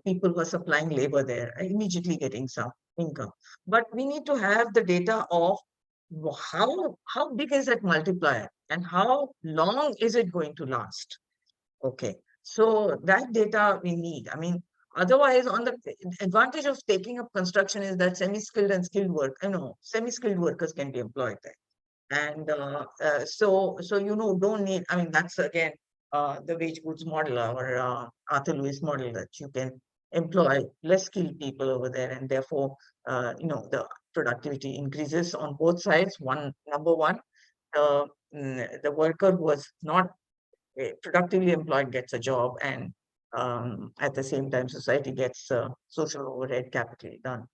people who are supplying labor there are immediately getting some income. But we need to have the data of how big is that multiplier and how long is it going to last? Okay, so that data we need. I mean, otherwise, on the advantage of taking up construction is that semi-skilled and skilled work, semi-skilled workers can be employed there. And so don't need, I mean, that's again the wage goods model or Arthur Lewis model, that you can employ less skilled people over there, and therefore the productivity increases on both sides. Number one, the worker who was not productively employed gets a job, and at the same time society gets social overhead capital done.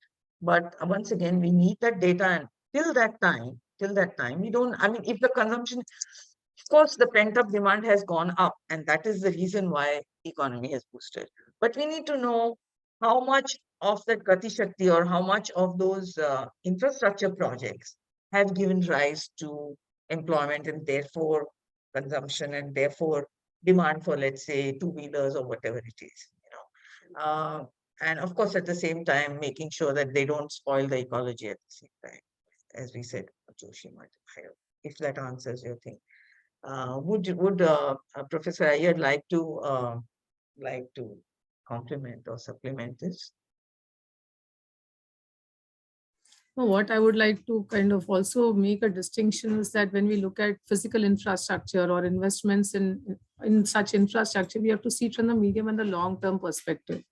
But once again, we need that data, and till that time we don't, I mean, if the consumption, of course the pent-up demand has gone up, and that is the reason why economy has boosted, but we need to know how much of that Gati Shakti or how much of those infrastructure projects have given rise to employment and therefore consumption and therefore demand for, let's say, two-wheelers or whatever it is, and of course at the same time making sure that they don't spoil the ecology at the same time, as we said, Joshi might have, if that answers your thing. Would Professor Iyer like to complement or supplement this? What I would like to kind of also make a distinction is that when we look at physical infrastructure or investments in such infrastructure, we have to see it from the medium and the long-term perspective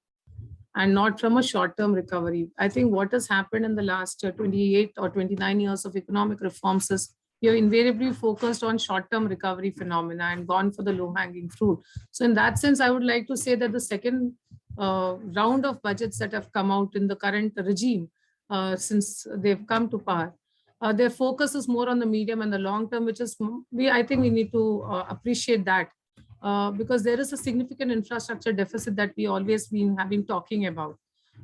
and not from a short-term recovery. I think what has happened in the last 28 or 29 years of economic reforms is we have invariably focused on short-term recovery phenomena and gone for the low-hanging fruit. So in that sense, I would like to say that the second round of budgets that have come out in the current regime, since they've come to power, their focus is more on the medium and the long term, which is, I think we need to appreciate that because there is a significant infrastructure deficit that we always been talking about.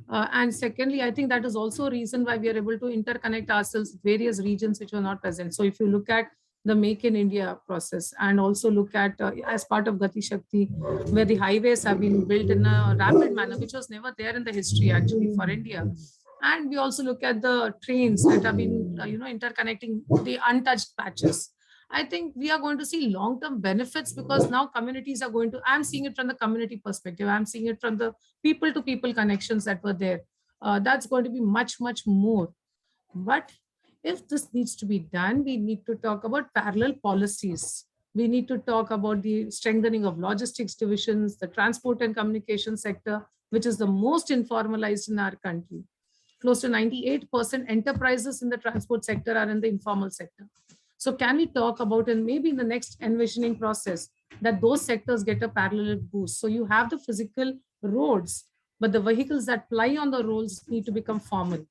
And secondly, I think that is also a reason why we are able to interconnect ourselves with various regions which were not present. So if you look at the Make in India process and also look at as part of Gati Shakti, where the highways have been built in a rapid manner, which was never there in the history actually for India. And we also look at the trains that have been, interconnecting the untouched patches. I think we are going to see long-term benefits because now communities are going to, I'm seeing it from the community perspective. I'm seeing it from the people-to-people connections that were there. That's going to be much, much more. But if this needs to be done, we need to talk about parallel policies. We need to talk about the strengthening of logistics divisions, the transport and communication sector, which is the most informalized in our country. Close to 98% enterprises in the transport sector are in the informal sector. So can we talk about, and maybe in the next envisioning process, that those sectors get a parallel boost? So you have the physical roads, but the vehicles that ply on the roads need to become formal.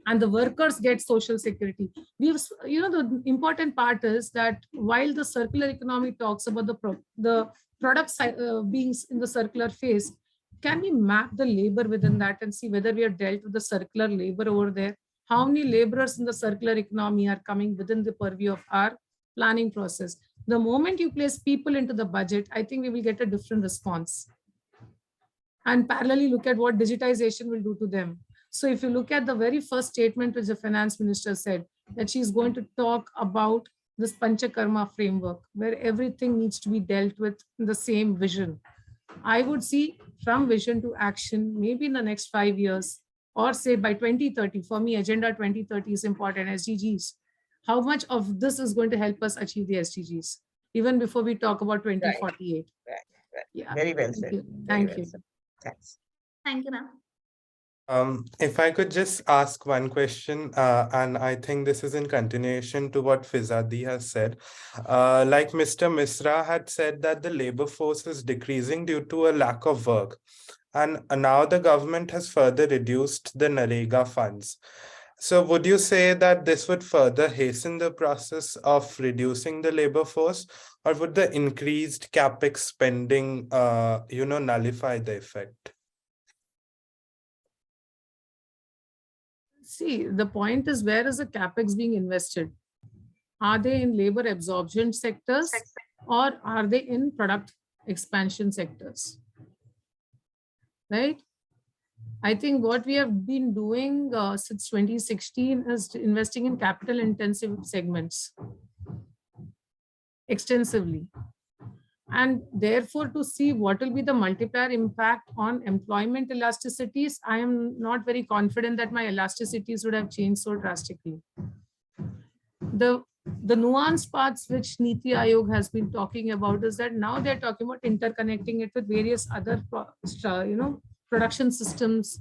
And the workers get social security. The important part is that while the circular economy talks about the products being in the circular phase, can we map the labor within that and see whether we are dealt with the circular labor over there? How many laborers in the circular economy are coming within the purview of our planning process? The moment you place people into the budget, I think we will get a different response. And parallelly look at what digitization will do to them. So if you look at the very first statement which the finance minister said, that she's going to talk about this Panchakarma framework, where everything needs to be dealt with in the same vision. I would see from vision to action, maybe in the next 5 years, or say by 2030, for me, Agenda 2030 is important, SDGs. How much of this is going to help us achieve the SDGs, even before we talk about 2048? Right. Yeah. Very well said. Thank you. Thanks. Thank you, ma'am. If I could just ask one question, and I think this is in continuation to what Fizadi has said. Like Mr. Misra had said that the labor force is decreasing due to a lack of work. And now the government has further reduced the NREGA funds. So would you say that this would further hasten the process of reducing the labor force, or would the increased capex spending, nullify the effect? See, the point is, where is the capex being invested? Are they in labor absorption sectors or are they in product expansion sectors? Right? I think what we have been doing since 2016 is investing in capital intensive segments extensively. And therefore, to see what will be the multiplier impact on employment elasticities, I am not very confident that my elasticities would have changed so drastically. The nuanced parts which Niti Aayog has been talking about is that now they're talking about interconnecting it with various other production systems,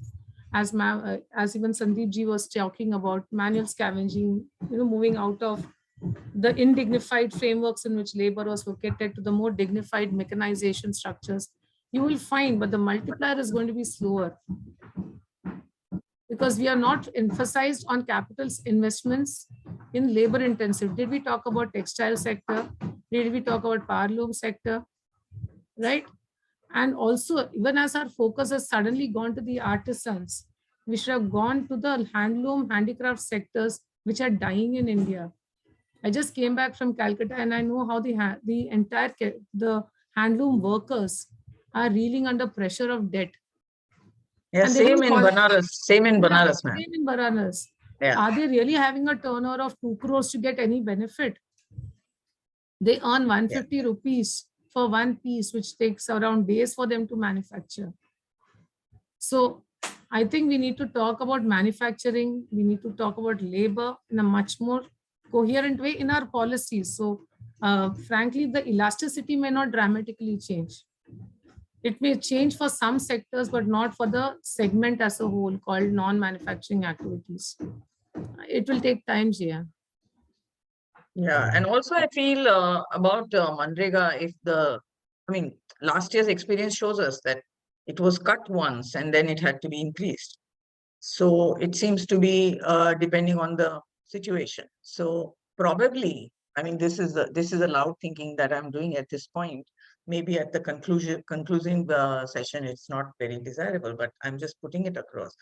as even Sandeep ji was talking about manual scavenging, moving out of the indignified frameworks in which labor was located to the more dignified mechanization structures. You will find, but the multiplier is going to be slower because we are not emphasized on capital investments in labor intensive. Did we talk about textile sector? Did we talk about powerloom sector? Right? And also, even as our focus has suddenly gone to the artisans, we should have gone to the handloom, handicraft sectors, which are dying in India. I just came back from Calcutta and I know how the handloom workers are reeling under pressure of debt. Yeah, and same in Banaras. Same in Banaras, ma'am. Same in Banaras. Yeah. Are they really having a turnover of 2 crores to get any benefit? They earn 150 rupees for one piece, which takes around days for them to manufacture. So I think we need to talk about manufacturing. We need to talk about labor in a much more coherent way in our policies. So frankly, the elasticity may not dramatically change. It may change for some sectors, but not for the segment as a whole called non-manufacturing activities. It will take time, Jia. Yeah, and also I feel about Manrega, last year's experience shows us that it was cut once and then it had to be increased. So it seems to be depending on the situation. So probably, this is a loud thinking that I'm doing at this point. Maybe at the concluding session, it's not very desirable, but I'm just putting it across.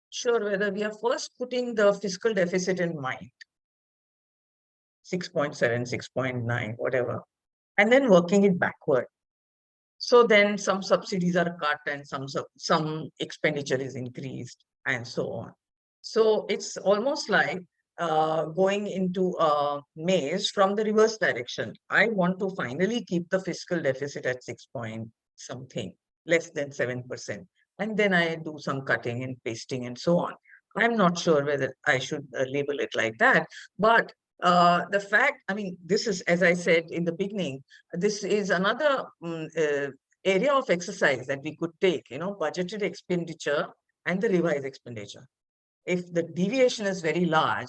Sure, whether we are first putting the fiscal deficit in mind, 6.7, 6.9, whatever, and then working it backward. So then some subsidies are cut and some expenditure is increased and so on. So it's almost like going into a maze from the reverse direction. I want to finally keep the fiscal deficit at 6 point something, less than 7%. And then I do some cutting and pasting and so on. I'm not sure whether I should label it like that, but the fact, this is, as I said in the beginning, this is another area of exercise that we could take, budgeted expenditure and the revised expenditure. If the deviation is very large,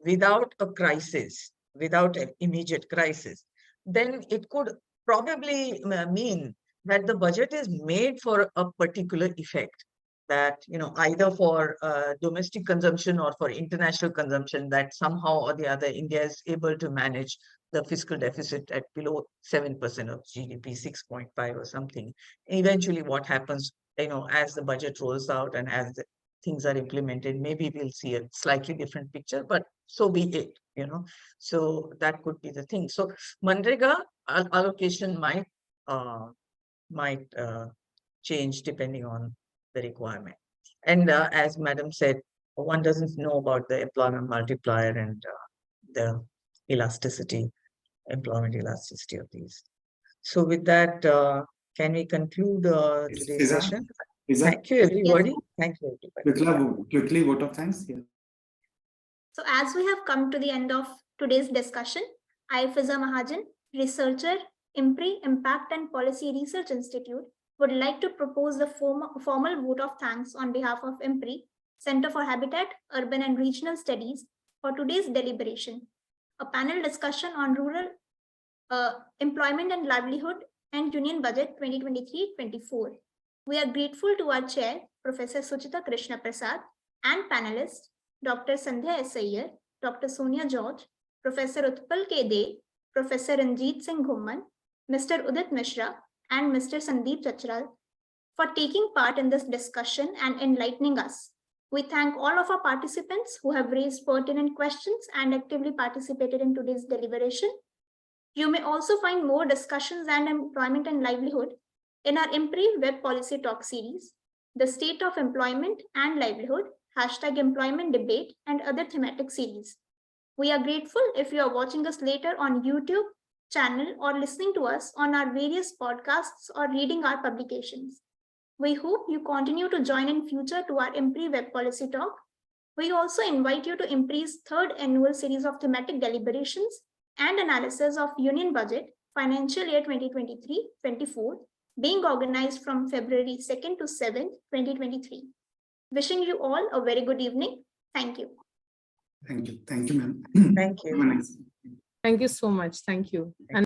without a crisis, without an immediate crisis, then it could probably mean that the budget is made for a particular effect, that, either for domestic consumption or for international consumption, that somehow or the other India is able to manage the fiscal deficit at below 7% of GDP, 6.5 or something. Eventually what happens, as the budget rolls out and as the things are implemented, maybe we'll see a slightly different picture, but so be it, So that could be the thing. So Manrega allocation might change depending on the requirement. And as Madam said, one doesn't know about the employment multiplier and the employment elasticity of these. So with that, can we conclude today's session? Thank you, everybody. Thank you, everybody. Quickly, vote of thanks. Yeah. So as we have come to the end of today's discussion, I, Fiza Mahajan, researcher, IMPRI, Impact and Policy Research Institute, would like to propose the formal vote of thanks on behalf of IMPRI, Center for Habitat, Urban and Regional Studies, for today's deliberation, a panel discussion on rural employment and livelihood and Union Budget 2023-24. We are grateful to our chair, Professor Suchita Krishnaprasad, and panelists, Dr. Sandhya S. Iyer, Dr. Sonia George, Professor Utpal K. De, Professor Ranjit Singh Ghumman, Mr. Udit Mishra, and Mr. Sandeep Chachral for taking part in this discussion and enlightening us. We thank all of our participants who have raised pertinent questions and actively participated in today's deliberation. You may also find more discussions on employment and livelihood in our IMPRI Web Policy Talk series, the State of Employment and Livelihood, #Employment Debate, and other thematic series. We are grateful if you are watching us later on YouTube channel or listening to us on our various podcasts or reading our publications. We hope you continue to join in future to our IMPRI Web Policy Talk. We also invite you to IMPRI's third annual series of thematic deliberations and analysis of Union Budget Financial Year 2023-24 being organized from February 2nd to 7th, 2023. Wishing you all a very good evening. Thank you. Thank you. Thank you, ma'am. Thank you. Have a nice day. Thank you so much. Thank you. And